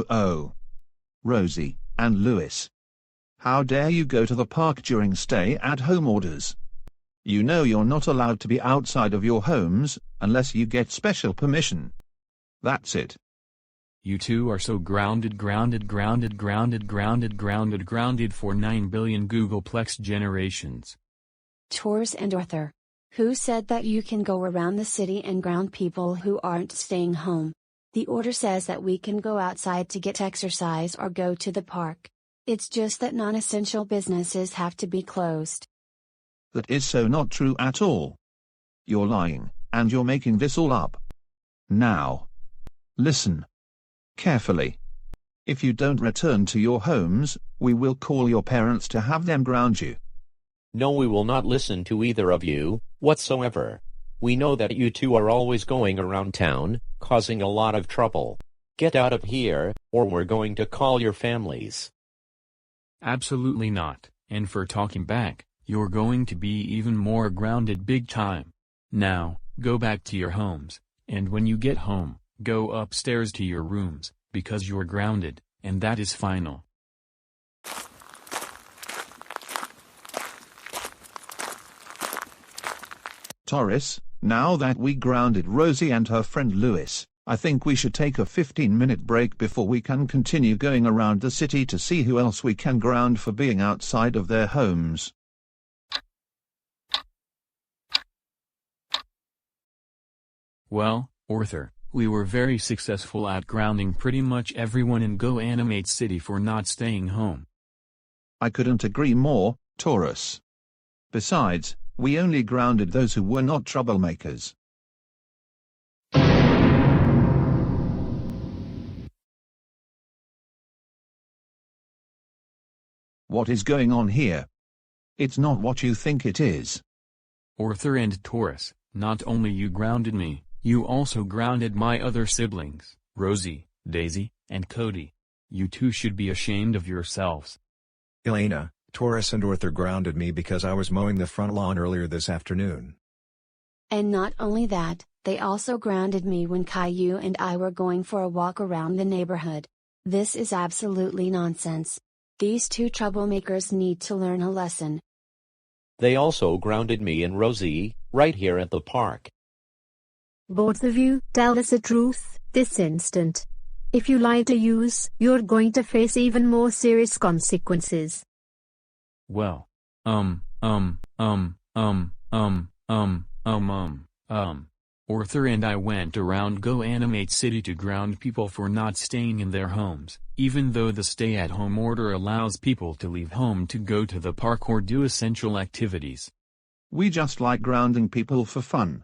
Oh. Rosie and Lewis. How dare you go to the park during stay-at-home orders? You know you're not allowed to be outside of your homes, unless you get special permission. That's it. You two are so grounded for 9 billion Googleplex generations. Taurus and Arthur. Who said that you can go around the city and ground people who aren't staying home? The order says that we can go outside to get exercise or go to the park. It's just that non-essential businesses have to be closed. That is so not true at all. You're lying, and you're making this all up. Now. Listen. Carefully. If you don't return to your homes, we will call your parents to have them ground you. No, we will not listen to either of you, whatsoever. We know that you two are always going around town, causing a lot of trouble. Get out of here, or we're going to call your families. Absolutely not, and for talking back, you're going to be even more grounded big time. Now, go back to your homes, and when you get home, go upstairs to your rooms, because you're grounded, and that is final. Taurus, now that we grounded Rosie and her friend Lewis, I think we should take a 15-minute break before we can continue going around the city to see who else we can ground for being outside of their homes. Well, Arthur, we were very successful at grounding pretty much everyone in GoAnimate City for not staying home. I couldn't agree more, Taurus. Besides, we only grounded those who were not troublemakers. What is going on here? It's not what you think it is. Arthur and Taurus, not only you grounded me, you also grounded my other siblings, Rosie, Daisy, and Cody. You two should be ashamed of yourselves. Elena, Taurus and Arthur grounded me because I was mowing the front lawn earlier this afternoon. And not only that, they also grounded me when Caillou and I were going for a walk around the neighborhood. This is absolutely nonsense. These two troublemakers need to learn a lesson. They also grounded me and Rosie, right here at the park. Both of you, tell us the truth, this instant. If you lie to us, you're going to face even more serious consequences. Well, Arthur and I went around GoAnimate City to ground people for not staying in their homes, even though the stay-at-home order allows people to leave home to go to the park or do essential activities. We just like grounding people for fun.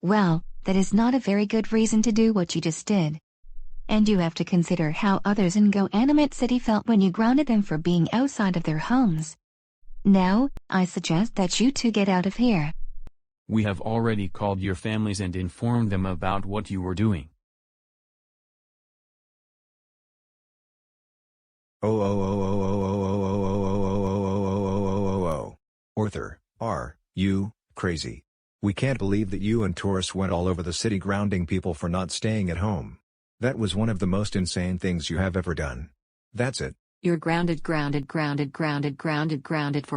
Well, that is not a very good reason to do what you just did. And you have to consider how others in GoAnimate City felt when you grounded them for being outside of their homes. Now, I suggest that you two get out of here. We have already called your families and informed them about what you were doing. Arthur, are you crazy? We can't believe that you and Taurus went all over the city grounding people for not staying at home. That was one of the most insane things you have ever done. That's it. You're grounded for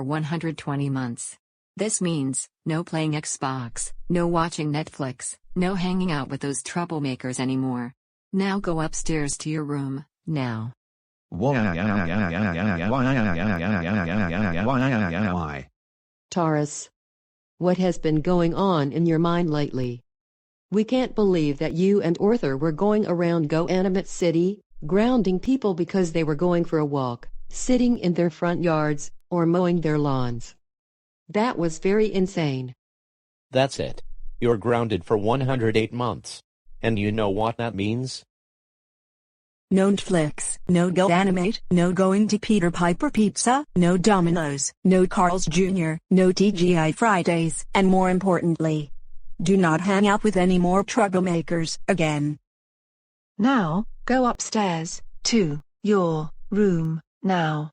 120 months. This means, no playing Xbox, no watching Netflix, no hanging out with those troublemakers anymore. Now go upstairs to your room, now. Why? Taurus. What has been going on in your mind lately? We can't believe that you and Arthur were going around GoAnimate City, grounding people because they were going for a walk, sitting in their front yards, or mowing their lawns. That was very insane. That's it. You're grounded for 108 months. And you know what that means? No Netflix, no GoAnimate, no going to Peter Piper Pizza, no Domino's, no Carl's Jr., no TGI Fridays, and more importantly, do not hang out with any more troublemakers again. Now, go upstairs to your room now.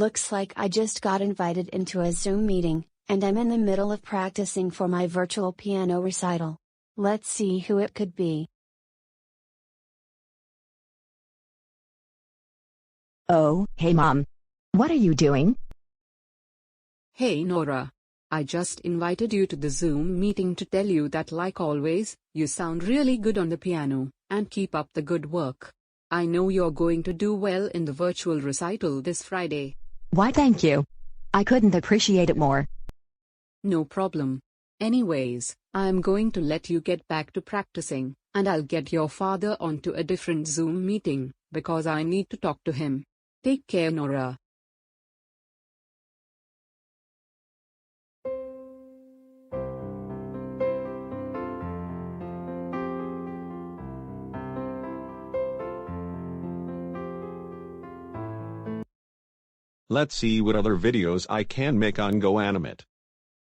Looks like I just got invited into a Zoom meeting, and I'm in the middle of practicing for my virtual piano recital. Let's see who it could be. Oh, hey Mom. What are you doing? Hey Nora. I just invited you to the Zoom meeting to tell you that, like always, you sound really good on the piano, and keep up the good work. I know you're going to do well in the virtual recital this Friday. Why, thank you. I couldn't appreciate it more. No problem. Anyways, I'm going to let you get back to practicing, and I'll get your father onto a different Zoom meeting, because I need to talk to him. Take care, Nora. Let's see what other videos I can make on GoAnimate.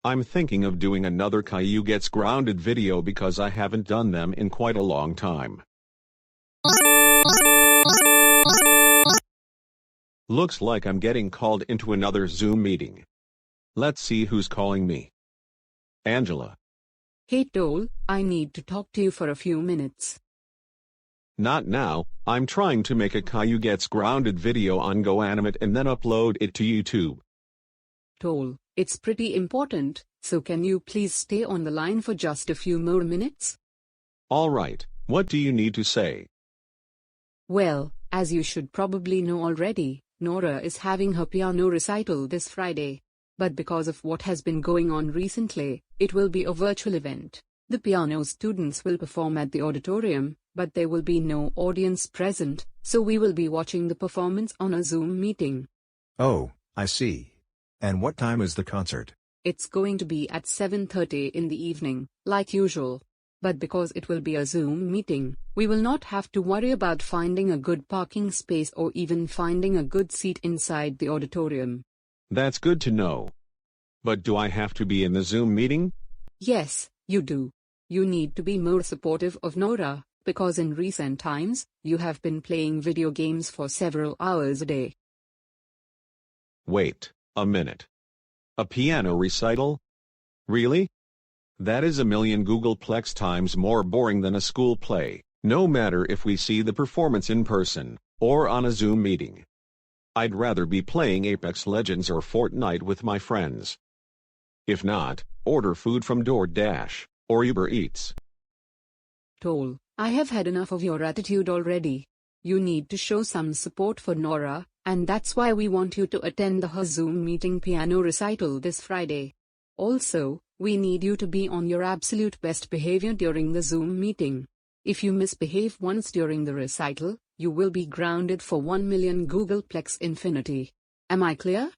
I'm thinking of doing another Caillou Gets Grounded video because I haven't done them in quite a long time. Looks like I'm getting called into another Zoom meeting. Let's see who's calling me. Angela. Hey Toll, I need to talk to you for a few minutes. Not now, I'm trying to make a Caillou Gets Grounded video on GoAnimate and then upload it to YouTube. Toll, it's pretty important, so can you please stay on the line for just a few more minutes? Alright, what do you need to say? Well, as you should probably know already, Nora is having her piano recital this Friday. But because of what has been going on recently, it will be a virtual event. The piano students will perform at the auditorium, but there will be no audience present, so we will be watching the performance on a Zoom meeting. Oh, I see. And what time is the concert? It's going to be at 7:30 in the evening, like usual. But because it will be a Zoom meeting, we will not have to worry about finding a good parking space or even finding a good seat inside the auditorium. That's good to know. But do I have to be in the Zoom meeting? Yes, you do. You need to be more supportive of Nora, because in recent times, you have been playing video games for several hours a day. Wait a minute. A piano recital? Really? That is a million Googleplex times more boring than a school play, no matter if we see the performance in person, or on a Zoom meeting. I'd rather be playing Apex Legends or Fortnite with my friends. If not, order food from DoorDash, or Uber Eats. Toll, I have had enough of your attitude already. You need to show some support for Nora, and that's why we want you to attend the Zoom meeting piano recital this Friday. Also, we need you to be on your absolute best behavior during the Zoom meeting. If you misbehave once during the recital, you will be grounded for 1 million Googleplex infinity. Am I clear?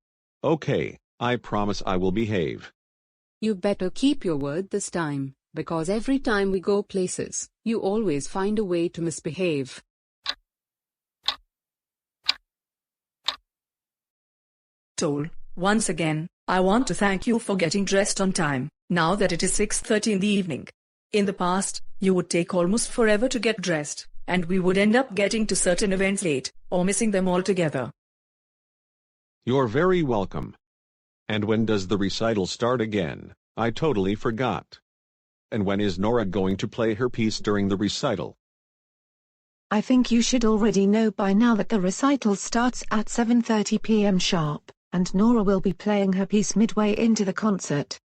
Okay, I promise I will behave. You better keep your word this time, because every time we go places, you always find a way to misbehave. Toll, once again, I want to thank you for getting dressed on time, now that it is 6:30 in the evening. In the past, you would take almost forever to get dressed, and we would end up getting to certain events late, or missing them altogether. You're very welcome. And when does the recital start again? I totally forgot. And when is Nora going to play her piece during the recital? I think you should already know by now that the recital starts at 7:30 p.m. sharp, and Nora will be playing her piece midway into the concert.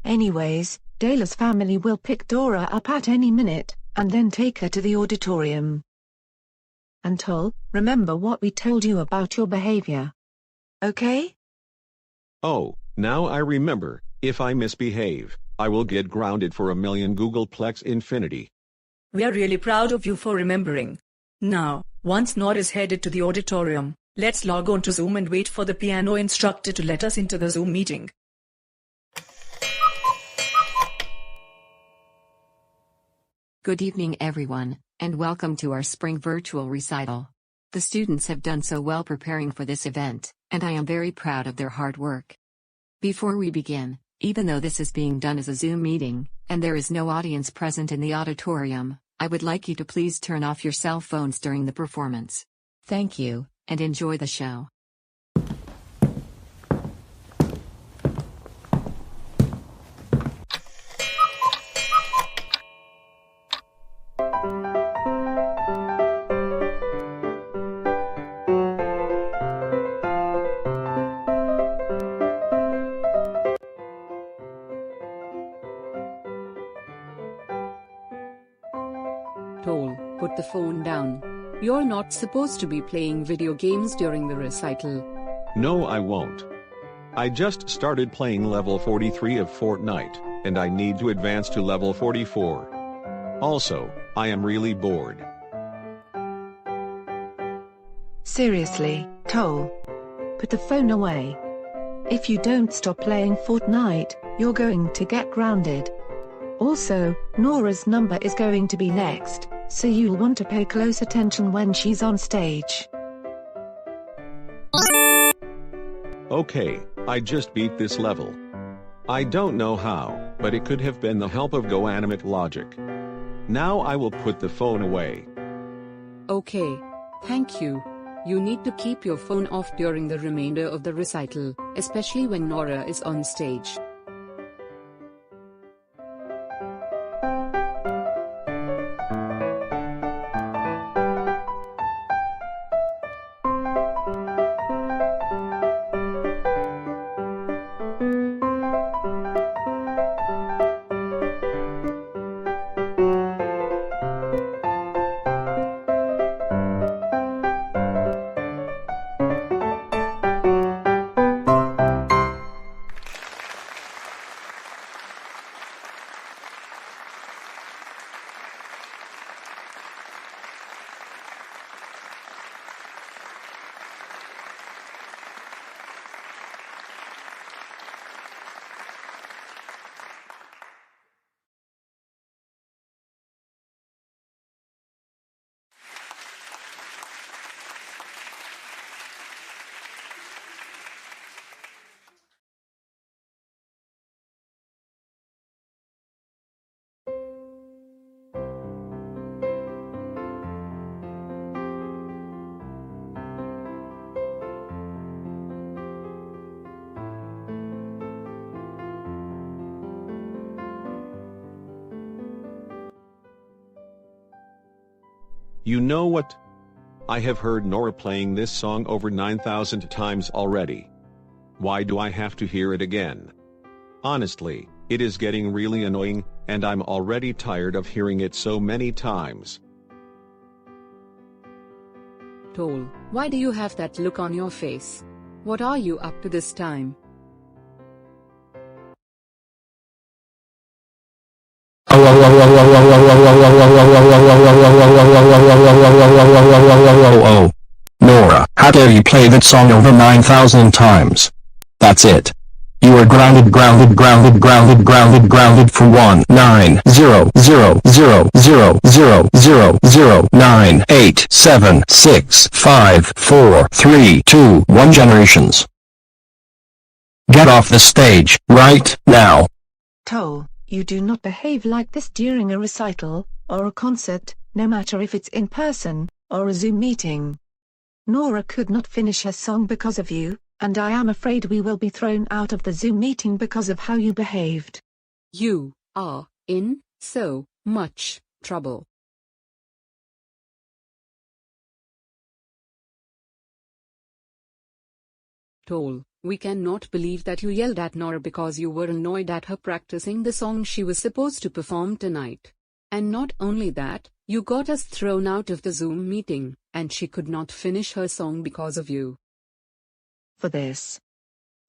Anyways, Dayla's family will pick Dora up at any minute, and then take her to the auditorium. And Toll, remember what we told you about your behavior. Okay? Oh, now I remember. If I misbehave, I will get grounded for 1 million Googleplex infinity. We are really proud of you for remembering. Now, once Nora is headed to the auditorium, let's log on to Zoom and wait for the piano instructor to let us into the Zoom meeting. Good evening everyone, and welcome to our spring virtual recital. The students have done so well preparing for this event, and I am very proud of their hard work. Before we begin, even though this is being done as a Zoom meeting, and there is no audience present in the auditorium, I would like you to please turn off your cell phones during the performance. Thank you, and enjoy the show. Toll, put the phone down. You're not supposed to be playing video games during the recital. No, I won't. I just started playing level 43 of Fortnite, and I need to advance to level 44. Also, I am really bored. Seriously, Toll. Put the phone away. If you don't stop playing Fortnite, you're going to get grounded. Also, Nora's number is going to be next, so you'll want to pay close attention when she's on stage. Okay, I just beat this level. I don't know how, but it could have been the help of GoAnimate logic. Now I will put the phone away. Okay. Thank you. You need to keep your phone off during the remainder of the recital, especially when Nora is on stage. You know what? I have heard Nora playing this song over 9,000 times already. Why do I have to hear it again? Honestly, it is getting really annoying, and I'm already tired of hearing it so many times. Toll, why do you have that look on your face? What are you up to this time? Oh, Nora, how dare you play that song over 9,000 times? That's it. You are grounded for 19000000987654321 generations. Get off the stage, right now. Toll, you do not behave like this during a recital, or a concert, no matter if it's in person, or a Zoom meeting. Nora could not finish her song because of you, and I am afraid we will be thrown out of the Zoom meeting because of how you behaved. You are in so much trouble. Toll, we cannot believe that you yelled at Nora because you were annoyed at her practicing the song she was supposed to perform tonight. And not only that, you got us thrown out of the Zoom meeting, and she could not finish her song because of you. For this,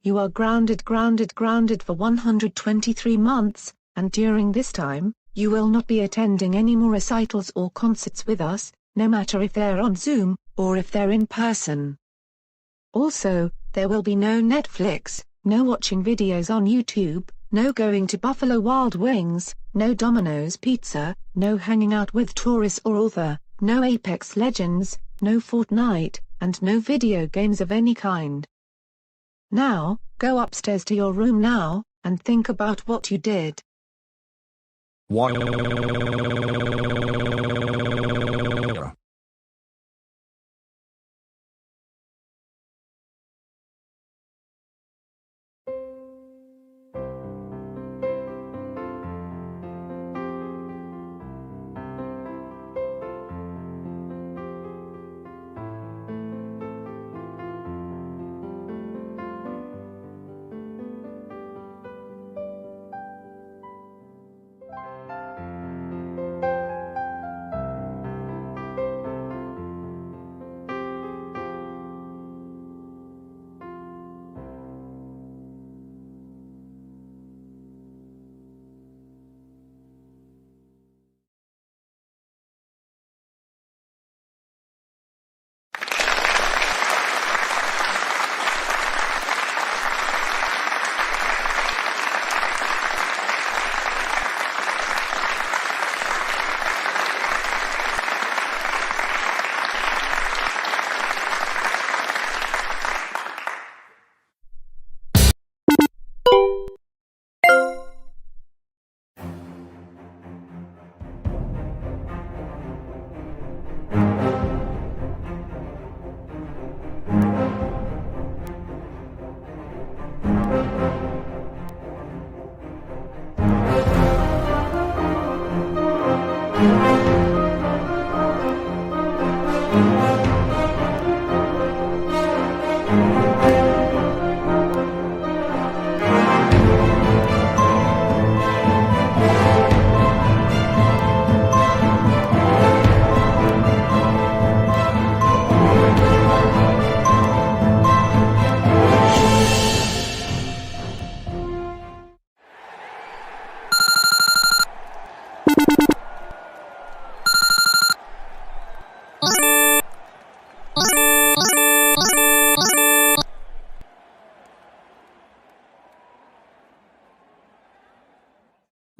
you are grounded for 123 months, and during this time, you will not be attending any more recitals or concerts with us, no matter if they're on Zoom, or if they're in person. Also, there will be no Netflix, no watching videos on YouTube, no going to Buffalo Wild Wings, no Domino's Pizza, no hanging out with tourists or other, no Apex Legends, no Fortnite, and no video games of any kind. Now, go upstairs to your room now, and think about what you did.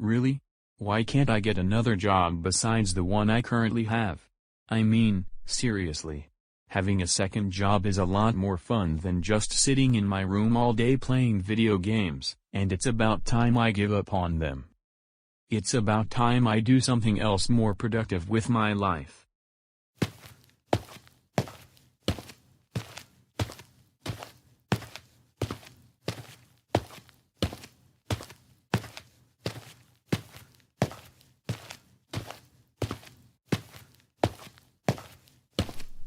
Really? Why can't I get another job besides the one I currently have? I mean, seriously. Having a second job is a lot more fun than just sitting in my room all day playing video games, and it's about time I give up on them. It's about time I do something else more productive with my life.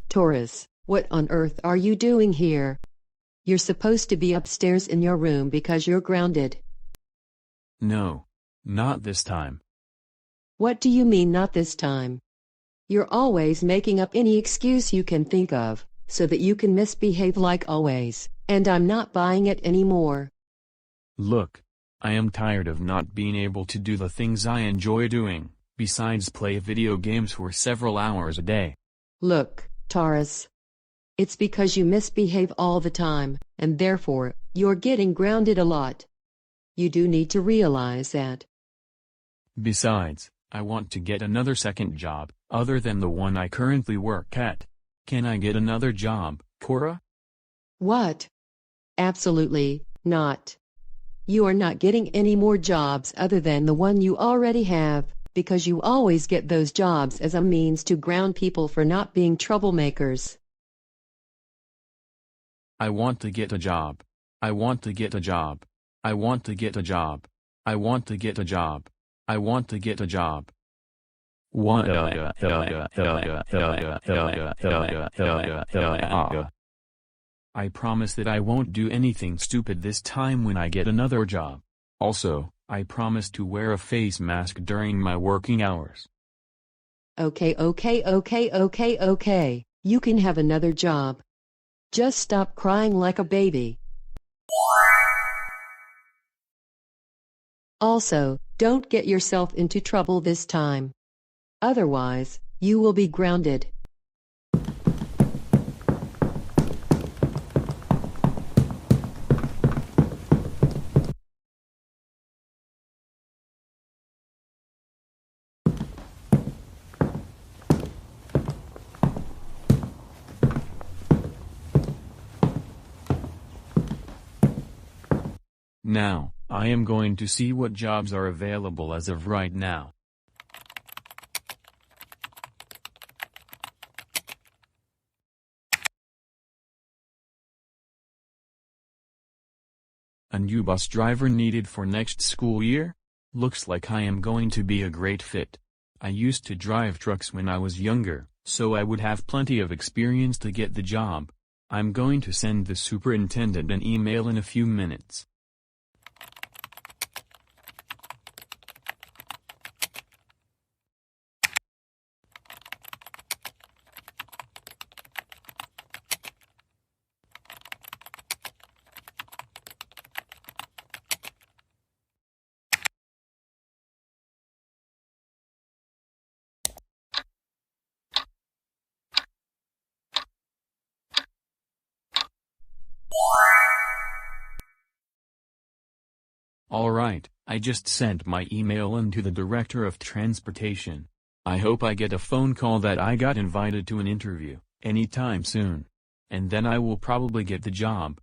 Taurus, what on earth are you doing here? You're supposed to be upstairs in your room because you're grounded. No. Not this time. What do you mean not this time? You're always making up any excuse you can think of, so that you can misbehave like always, and I'm not buying it anymore. Look, I am tired of not being able to do the things I enjoy doing, besides play video games for several hours a day. Look, Taurus. It's because you misbehave all the time, and therefore, you're getting grounded a lot. You do need to realize that. Besides, I want to get another second job, other than the one I currently work at. Can I get another job, Cora? What? Absolutely not. You are not getting any more jobs other than the one you already have, because you always get those jobs as a means to ground people for not being troublemakers. I want to get a job. I want to get a job. I want to get a job. I want to get a job. I want to get a job. I promise that I won't do anything stupid this time when I get another job. Also, I promise to wear a face mask during my working hours. Okay. You can have another job. Just stop crying like a baby. Also, don't get yourself into trouble this time. Otherwise, you will be grounded. Now, I am going to see what jobs are available as of right now. A new bus driver needed for next school year? Looks like I am going to be a great fit. I used to drive trucks when I was younger, so I would have plenty of experience to get the job. I'm going to send the superintendent an email in a few minutes. Alright, I just sent my email in to the Director of Transportation. I hope I get a phone call that I got invited to an interview, anytime soon. And then I will probably get the job.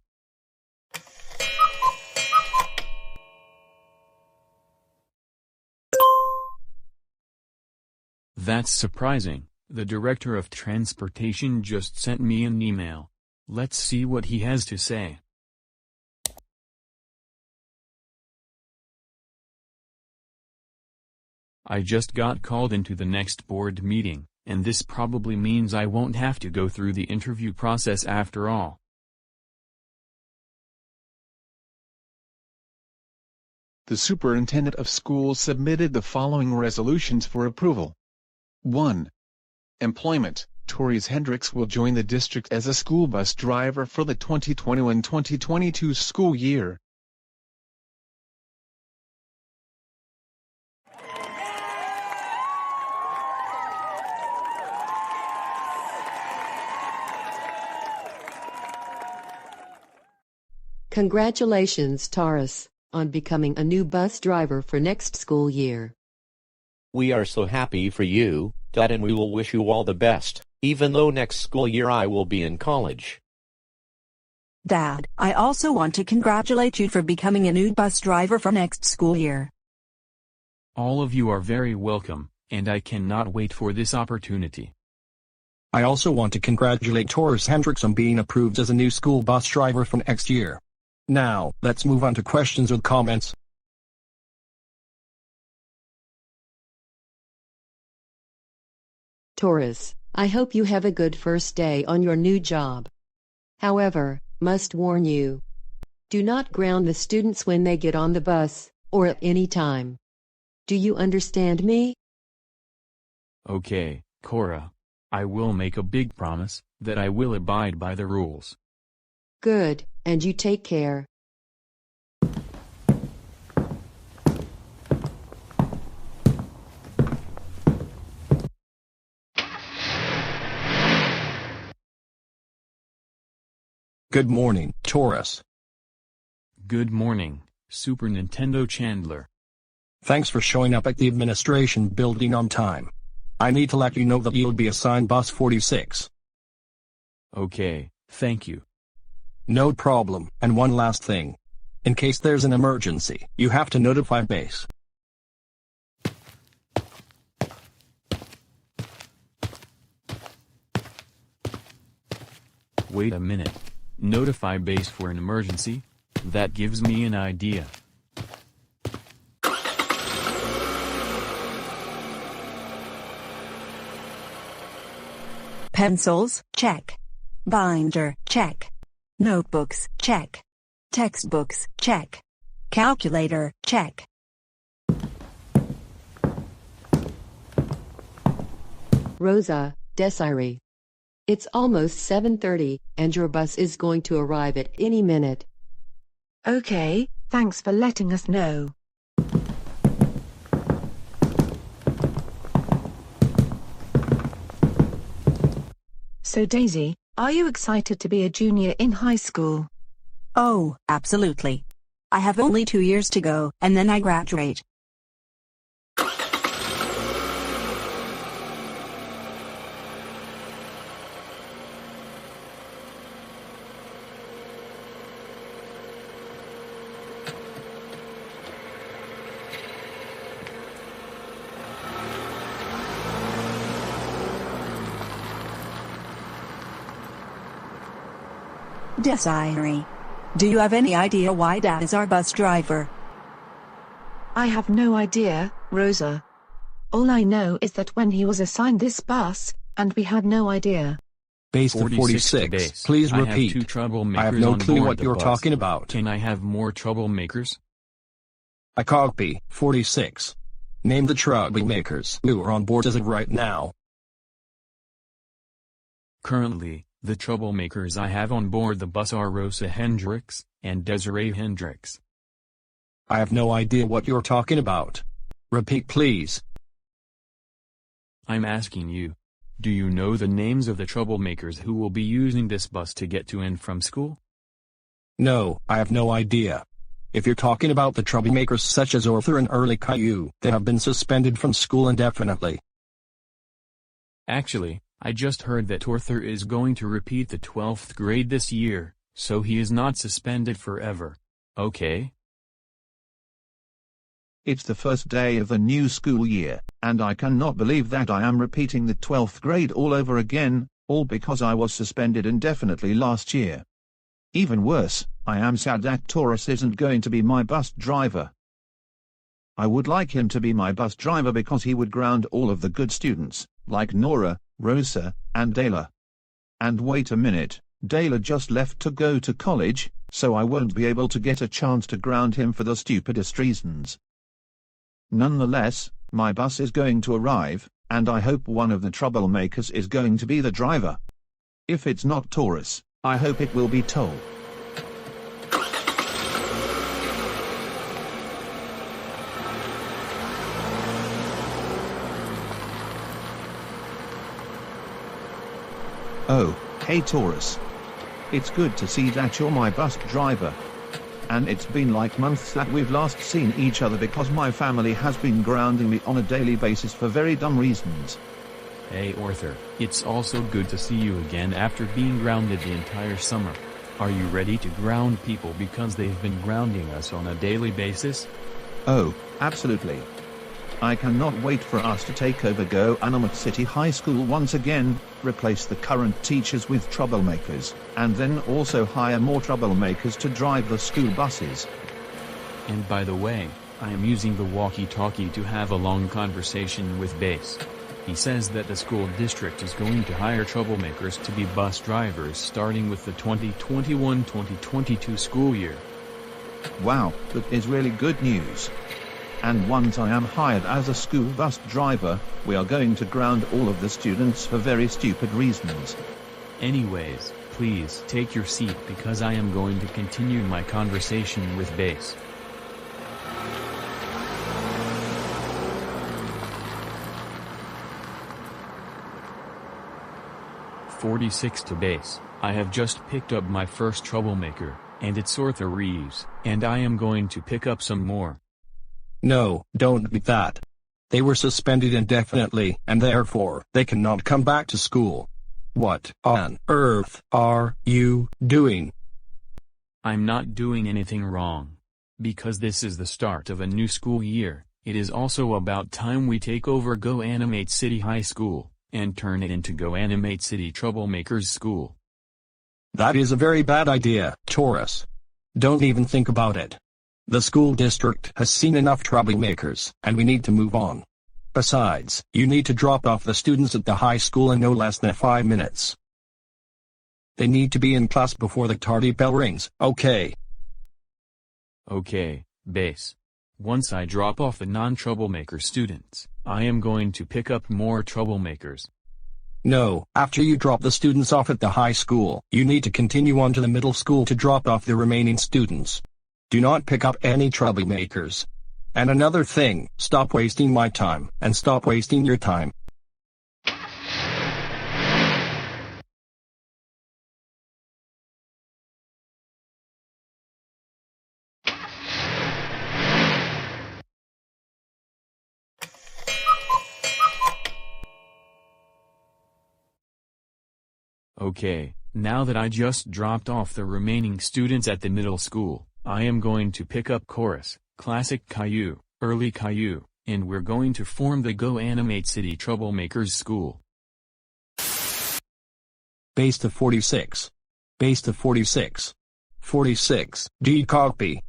That's surprising. The Director of Transportation just sent me an email. Let's see what he has to say. I just got called into the next board meeting, and this probably means I won't have to go through the interview process after all. The superintendent of schools submitted the following resolutions for approval. 1. Employment. Torres Hendricks will join the district as a school bus driver for the 2021-2022 school year. Congratulations, Taurus, on becoming a new bus driver for next school year. We are so happy for you, Dad, and we will wish you all the best, even though next school year I will be in college. Dad, I also want to congratulate you for becoming a new bus driver for next school year. All of you are very welcome, and I cannot wait for this opportunity. I also want to congratulate Torres Hendricks on being approved as a new school bus driver for next year. Now, let's move on to questions or comments. Taurus, I hope you have a good first day on your new job. However, must warn you. Do not ground the students when they get on the bus, or at any time. Do you understand me? Okay, Cora. I will make a big promise that I will abide by the rules. Good, and you take care. Good morning, Taurus. Good morning, Super Nintendo Chandler. Thanks for showing up at the administration building on time. I need to let you know that you'll be assigned bus 46. Okay, thank you. No problem, and one last thing. In case there's an emergency, you have to notify base. Wait a minute. Notify base for an emergency? That gives me an idea. Pencils, check. Binder, check. Notebooks, check. Textbooks, check. Calculator, check. Rosa, Desiree. It's almost 7:30, and your bus is going to arrive at any minute. Okay, thanks for letting us know. So Daisy, are you excited to be a junior in high school? Oh, absolutely. I have only 2 years to go, and then I graduate. Desiree, do you have any idea why Dad is our bus driver? I have no idea, Rosa. All I know is that when he was assigned this bus, and we had no idea. Base to 46, base. Please I repeat. have 2 troublemakers I have no on clue board what the you're bus. talking about. Can I have more troublemakers? I copy, 46. Name the troublemakers who are on board as of right now. Currently, the troublemakers I have on board the bus are Rosa Hendricks and Desiree Hendricks. I have no idea what you're talking about. Repeat please. I'm asking you. Do you know the names of the troublemakers who will be using this bus to get to and from school? No, I have no idea. If you're talking about the troublemakers such as Arthur and Early Caillou, they have been suspended from school indefinitely. Actually, I just heard that Arthur is going to repeat the 12th grade this year, so he is not suspended forever. Okay? It's the first day of the new school year, and I cannot believe that I am repeating the 12th grade all over again, all because I was suspended indefinitely last year. Even worse, I am sad that Taurus isn't going to be my bus driver. I would like him to be my bus driver because he would ground all of the good students, like Nora, Rosa, and Dayla. And wait a minute, Dayla just left to go to college, so I won't be able to get a chance to ground him for the stupidest reasons. Nonetheless, my bus is going to arrive, and I hope one of the troublemakers is going to be the driver. If it's not Taurus, I hope it will be Toll. Oh, hey Taurus. It's good to see that you're my bus driver. And it's been like months that we've last seen each other because my family has been grounding me on a daily basis for very dumb reasons. Hey Arthur, it's also good to see you again after being grounded the entire summer. Are you ready to ground people because they've been grounding us on a daily basis? Oh, absolutely. I cannot wait for us to take over GoAnimate City High School once again, replace the current teachers with troublemakers, and then also hire more troublemakers to drive the school buses. And by the way, I am using the walkie-talkie to have a long conversation with Base. He says that the school district is going to hire troublemakers to be bus drivers starting with the 2021-2022 school year. Wow, that is really good news. And once I am hired as a school bus driver, we are going to ground all of the students for very stupid reasons. Anyways, please take your seat because I am going to continue my conversation with Base. "46 to Base, I have just picked up my first troublemaker, and it's Arthur Reeves, and I am going to pick up some more." No, don't be that. They were suspended indefinitely, and therefore, they cannot come back to school. What on earth are you doing? I'm not doing anything wrong. Because this is the start of a new school year, it is also about time we take over GoAnimate City High School, and turn it into GoAnimate City Troublemakers School. That is a very bad idea, Taurus. Don't even think about it. The school district has seen enough troublemakers, and we need to move on. Besides, you need to drop off the students at the high school in no less than 5 minutes. They need to be in class before the tardy bell rings, okay? Okay, Base. Once I drop off the non-troublemaker students, I am going to pick up more troublemakers. No, after you drop the students off at the high school, you need to continue on to the middle school to drop off the remaining students. Do not pick up any troublemakers. And another thing, stop wasting my time, and stop wasting your time. Okay, now that I just dropped off the remaining students at the middle school, I am going to pick up Chorus, Classic Caillou, Early Caillou, and we're going to form the GoAnimate City Troublemakers School. Base to 46. Base to 46. 46, do you copy?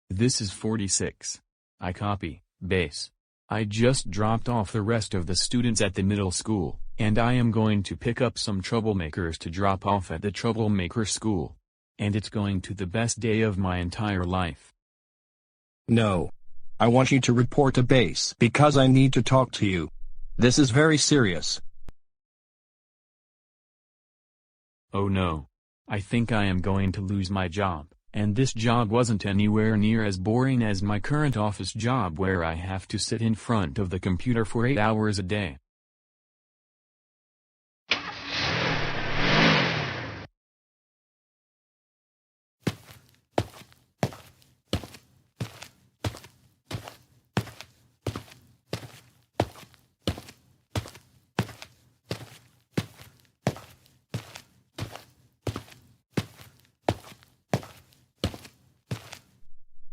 This is 46. I copy, Base. I just dropped off the rest of the students at the middle school, and I am going to pick up some troublemakers to drop off at the Troublemaker School. And it's going to the best day of my entire life. No. I want you to report to Base because I need to talk to you. This is very serious. Oh no. I think I am going to lose my job, and this job wasn't anywhere near as boring as my current office job where I have to sit in front of the computer for 8 hours a day.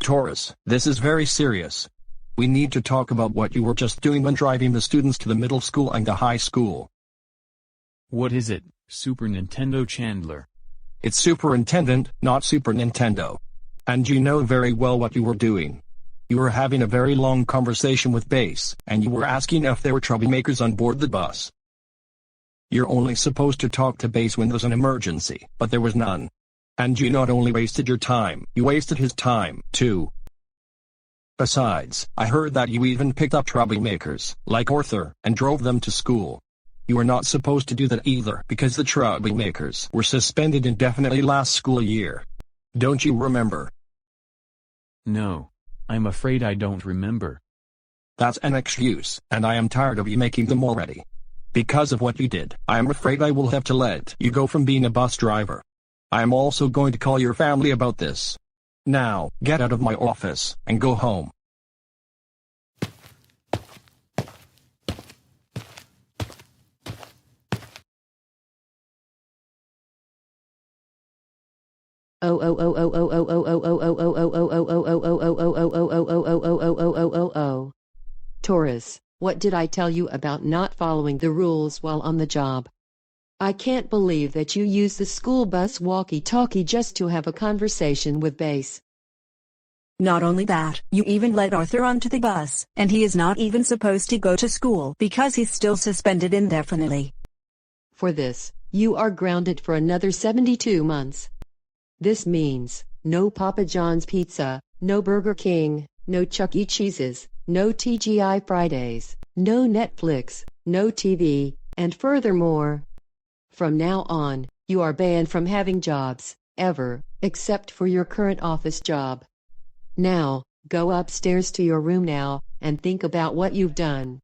Taurus, this is very serious. We need to talk about what you were just doing when driving the students to the middle school and the high school. What is it, Super Nintendo Chandler? It's Superintendent, not Super Nintendo. And you know very well what you were doing. You were having a very long conversation with Base, and you were asking if there were troublemakers on board the bus. You're only supposed to talk to Base when there's an emergency, but there was none. And you not only wasted your time, you wasted his time, too. Besides, I heard that you even picked up troublemakers, like Arthur, and drove them to school. You were not supposed to do that either because the troublemakers were suspended indefinitely last school year. Don't you remember? No. I'm afraid I don't remember. That's an excuse, and I am tired of you making them already. Because of what you did, I am afraid I will have to let you go from being a bus driver. I am also going to call your family about this. Now, get out of my office, and go home. Taurus, what did I tell you about not following the rules while on the job? I can't believe that you used the school bus walkie-talkie just to have a conversation with Base. Not only that, you even let Arthur onto the bus, and he is not even supposed to go to school because he's still suspended indefinitely. For this, you are grounded for another 72 months. This means, no Papa John's Pizza, no Burger King, no Chuck E. Cheese's, no TGI Fridays, no Netflix, no TV, and furthermore, from now on, you are banned from having jobs, ever, except for your current office job. Now, go upstairs to your room now, and think about what you've done.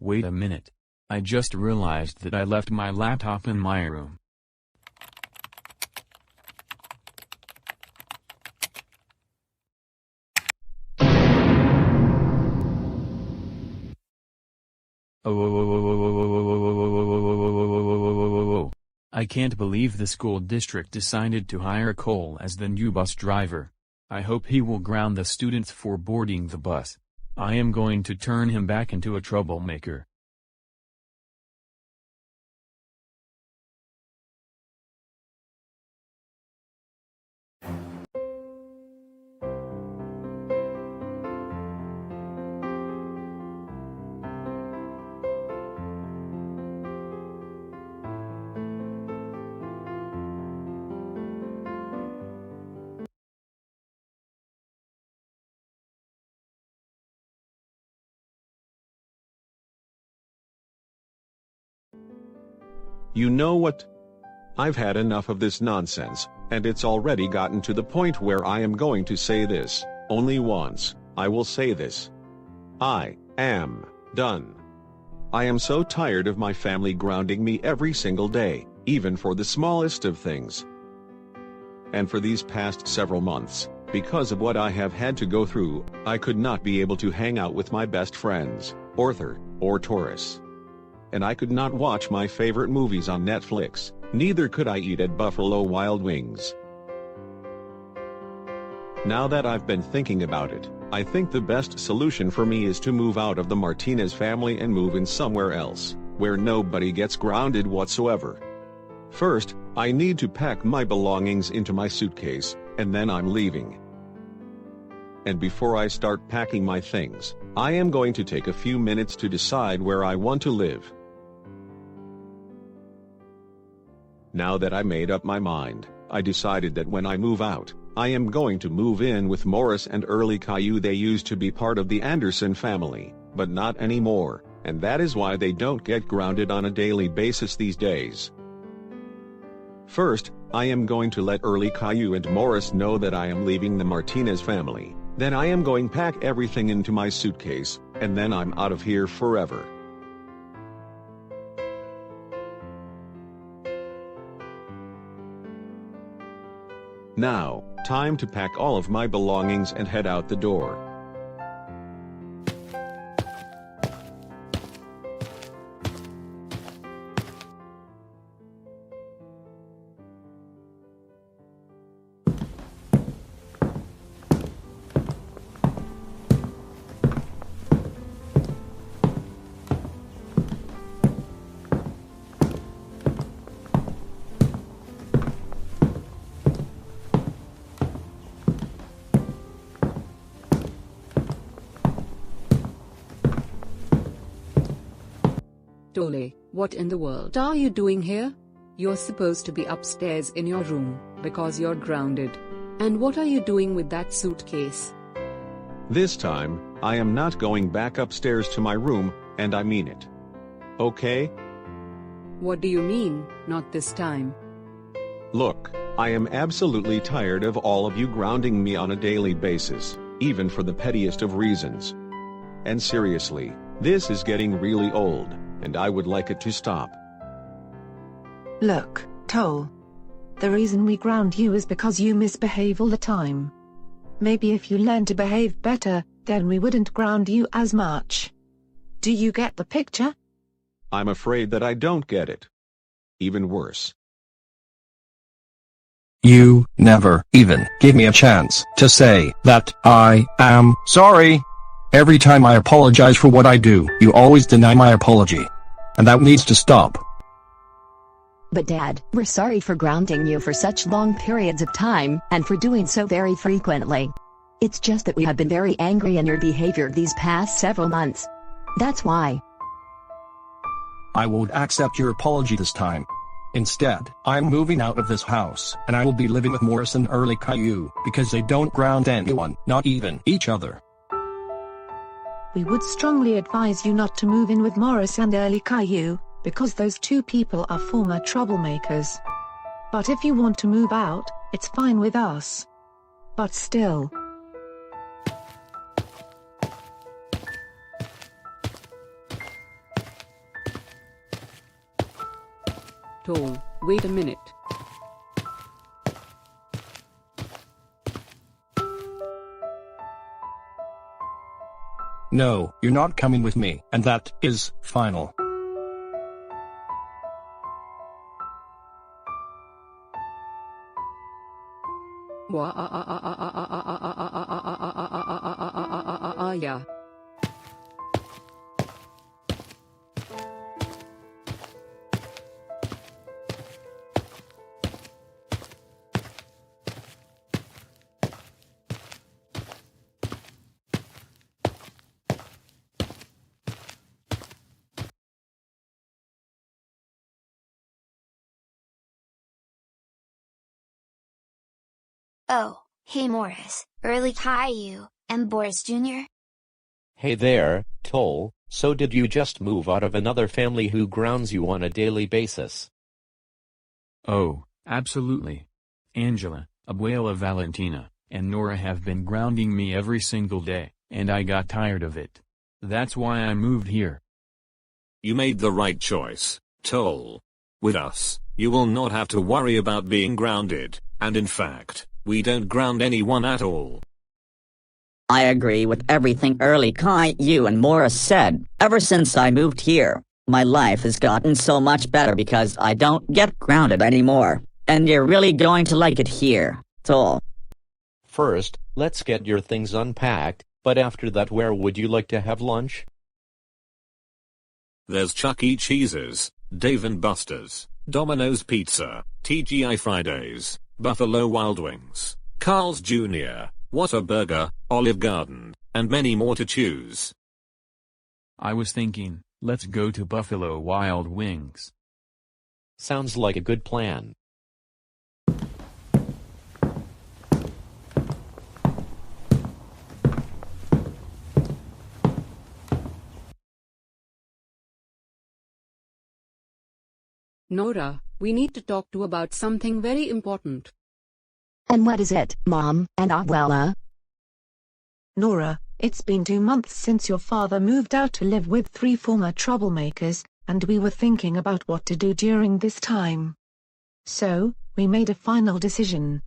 Wait a minute. I just realized that I left my laptop in my room. I can't believe the school district decided to hire Cole as the new bus driver. I hope he will ground the students for boarding the bus. I am going to turn him back into a troublemaker. You know what? I've had enough of this nonsense, and it's already gotten to the point where I am going to say this, only once. I will say this. I am done. I am so tired of my family grounding me every single day, even for the smallest of things. And for these past several months, because of what I have had to go through, I could not be able to hang out with my best friends, Arthur, or Taurus. And I could not watch my favorite movies on Netflix, neither could I eat at Buffalo Wild Wings. Now that I've been thinking about it, I think the best solution for me is to move out of the Martinez family and move in somewhere else, where nobody gets grounded whatsoever. First, I need to pack my belongings into my suitcase, and then I'm leaving. And before I start packing my things, I am going to take a few minutes to decide where I want to live. Now that I made up my mind, I decided that when I move out, I am going to move in with Morris and Early Caillou. They used to be part of the Anderson family, but not anymore, and that is why they don't get grounded on a daily basis these days. First, I am going to let Early Caillou and Morris know that I am leaving the Martinez family. Then I am going to pack everything into my suitcase, and then I'm out of here forever. Now, time to pack all of my belongings and head out the door. Tole, what in the world are you doing here? You're supposed to be upstairs in your room, because you're grounded. And what are you doing with that suitcase? This time, I am not going back upstairs to my room, and I mean it. Okay? What do you mean, not this time? Look, I am absolutely tired of all of you grounding me on a daily basis, even for the pettiest of reasons. And seriously, this is getting really old, and I would like it to stop. Look, Toll. The reason we ground you is because you misbehave all the time. Maybe if you learn to behave better, then we wouldn't ground you as much. Do you get the picture? I'm afraid that I don't get it. Even worse. You never even give me a chance to say that I am sorry. Every time I apologize for what I do, you always deny my apology. And that needs to stop. But Dad, we're sorry for grounding you for such long periods of time, and for doing so very frequently. It's just that we have been very angry in your behavior these past several months. That's why. I won't accept your apology this time. Instead, I'm moving out of this house, and I will be living with Morris and Early Caillou, because they don't ground anyone, not even each other. We would strongly advise you not to move in with Morris and Early Caillou, because those two people are former troublemakers. But if you want to move out, it's fine with us. But still. Tole, wait a minute. No, you're not coming with me, and that is final. Yeah. Oh, hey Morris, Early Caillou, and Boris Jr.? Hey there, Toll, so did you just move out of another family who grounds you on a daily basis? Oh, absolutely. Angela, Abuela Valentina, and Nora have been grounding me every single day, and I got tired of it. That's why I moved here. You made the right choice, Toll. With us, you will not have to worry about being grounded, and in fact, we don't ground anyone at all. I agree with everything Early Caillou and Morris said. Ever since I moved here, my life has gotten so much better because I don't get grounded anymore. And you're really going to like it here, Toll. First, let's get your things unpacked, but after that, where would you like to have lunch? There's Chuck E. Cheese's, Dave & Buster's, Domino's Pizza, TGI Fridays, Buffalo Wild Wings, Carl's Jr., Whataburger, Olive Garden, and many more to choose. I was thinking, let's go to Buffalo Wild Wings. Sounds like a good plan. Nora, we need to talk to about something very important. And what is it, Mom and Abuela? Nora, it's been 2 months since your father moved out to live with 3 former troublemakers, and we were thinking about what to do during this time. So, we made a final decision.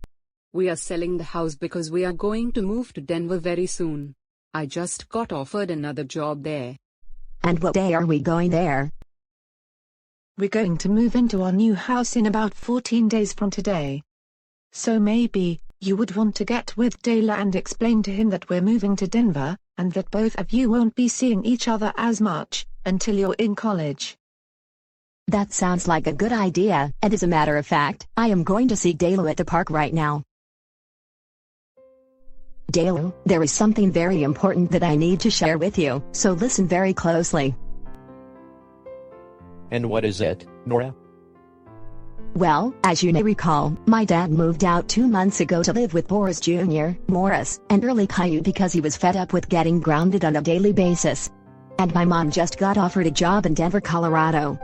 We are selling the house because we are going to move to Denver very soon. I just got offered another job there. And what day are we going there? We're going to move into our new house in about 14 days from today. So maybe, you would want to get with Dayla and explain to him that we're moving to Denver, and that both of you won't be seeing each other as much, until you're in college. That sounds like a good idea, and as a matter of fact, I am going to see Dayla at the park right now. Dayla, there is something very important that I need to share with you, so listen very closely. And what is it, Nora? Well, as you may recall, my dad moved out 2 months ago to live with Boris Jr., Morris, and early Caillou because he was fed up with getting grounded on a daily basis. And my mom just got offered a job in Denver, Colorado.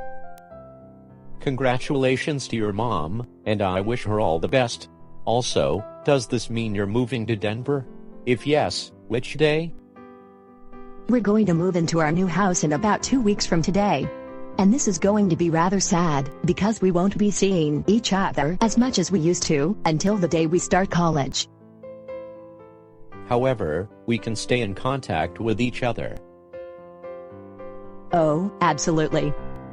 Congratulations to your mom, and I wish her all the best. Also, does this mean you're moving to Denver? If yes, which day? We're going to move into our new house in about 2 weeks from today. And this is going to be rather sad, because we won't be seeing each other as much as we used to, until the day we start college. However, we can stay in contact with each other. Oh, absolutely.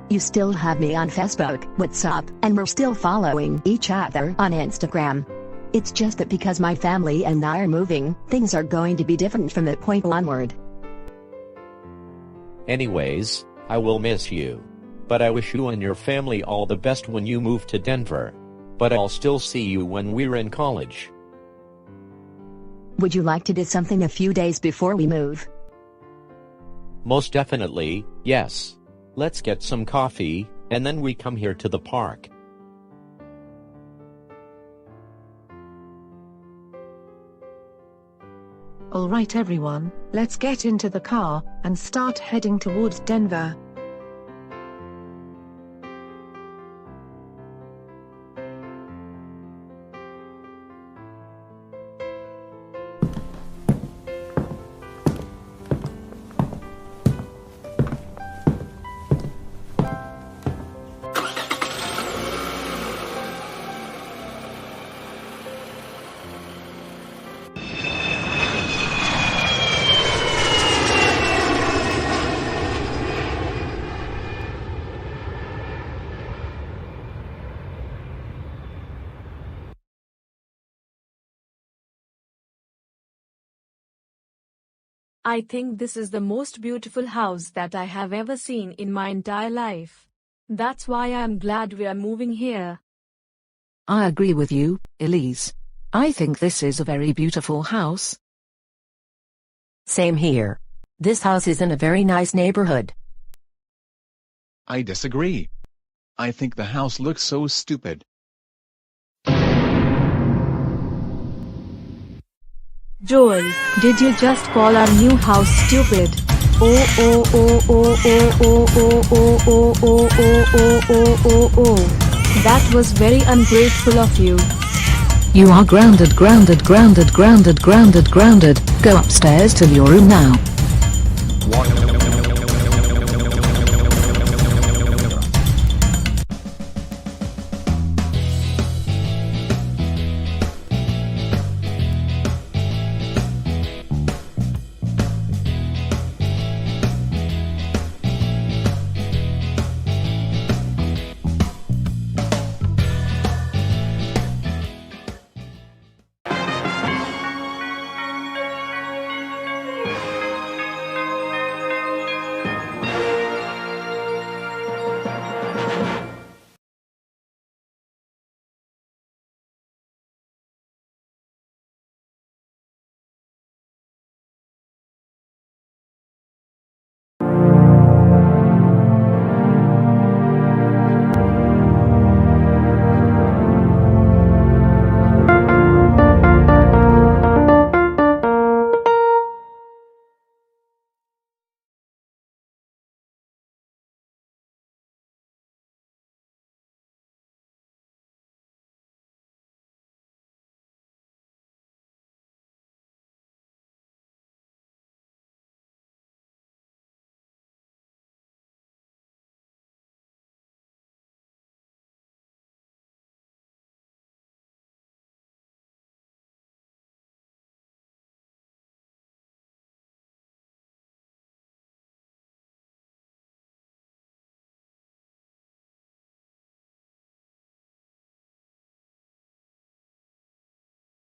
You still have me on Facebook, WhatsApp, and we're still following each other on Instagram. It's just that because my family and I are moving, things are going to be different from that point onward. Anyways, I will miss you. But I wish you and your family all the best when you move to Denver. But I'll still see you when we're in college. Would you like to do something a few days before we move? Most definitely, yes. Let's get some coffee, and then we come here to the park. Alright everyone, let's get into the car, and start heading towards Denver. I think this is the most beautiful house that I have ever seen in my entire life. That's why I'm glad we are moving here. I agree with you, Elise. I think this is a very beautiful house. Same here. This house is in a very nice neighborhood. I disagree. I think the house looks so stupid. Joel, did you just call our new house stupid? That was very ungrateful of you. You are grounded. Go upstairs to your room now.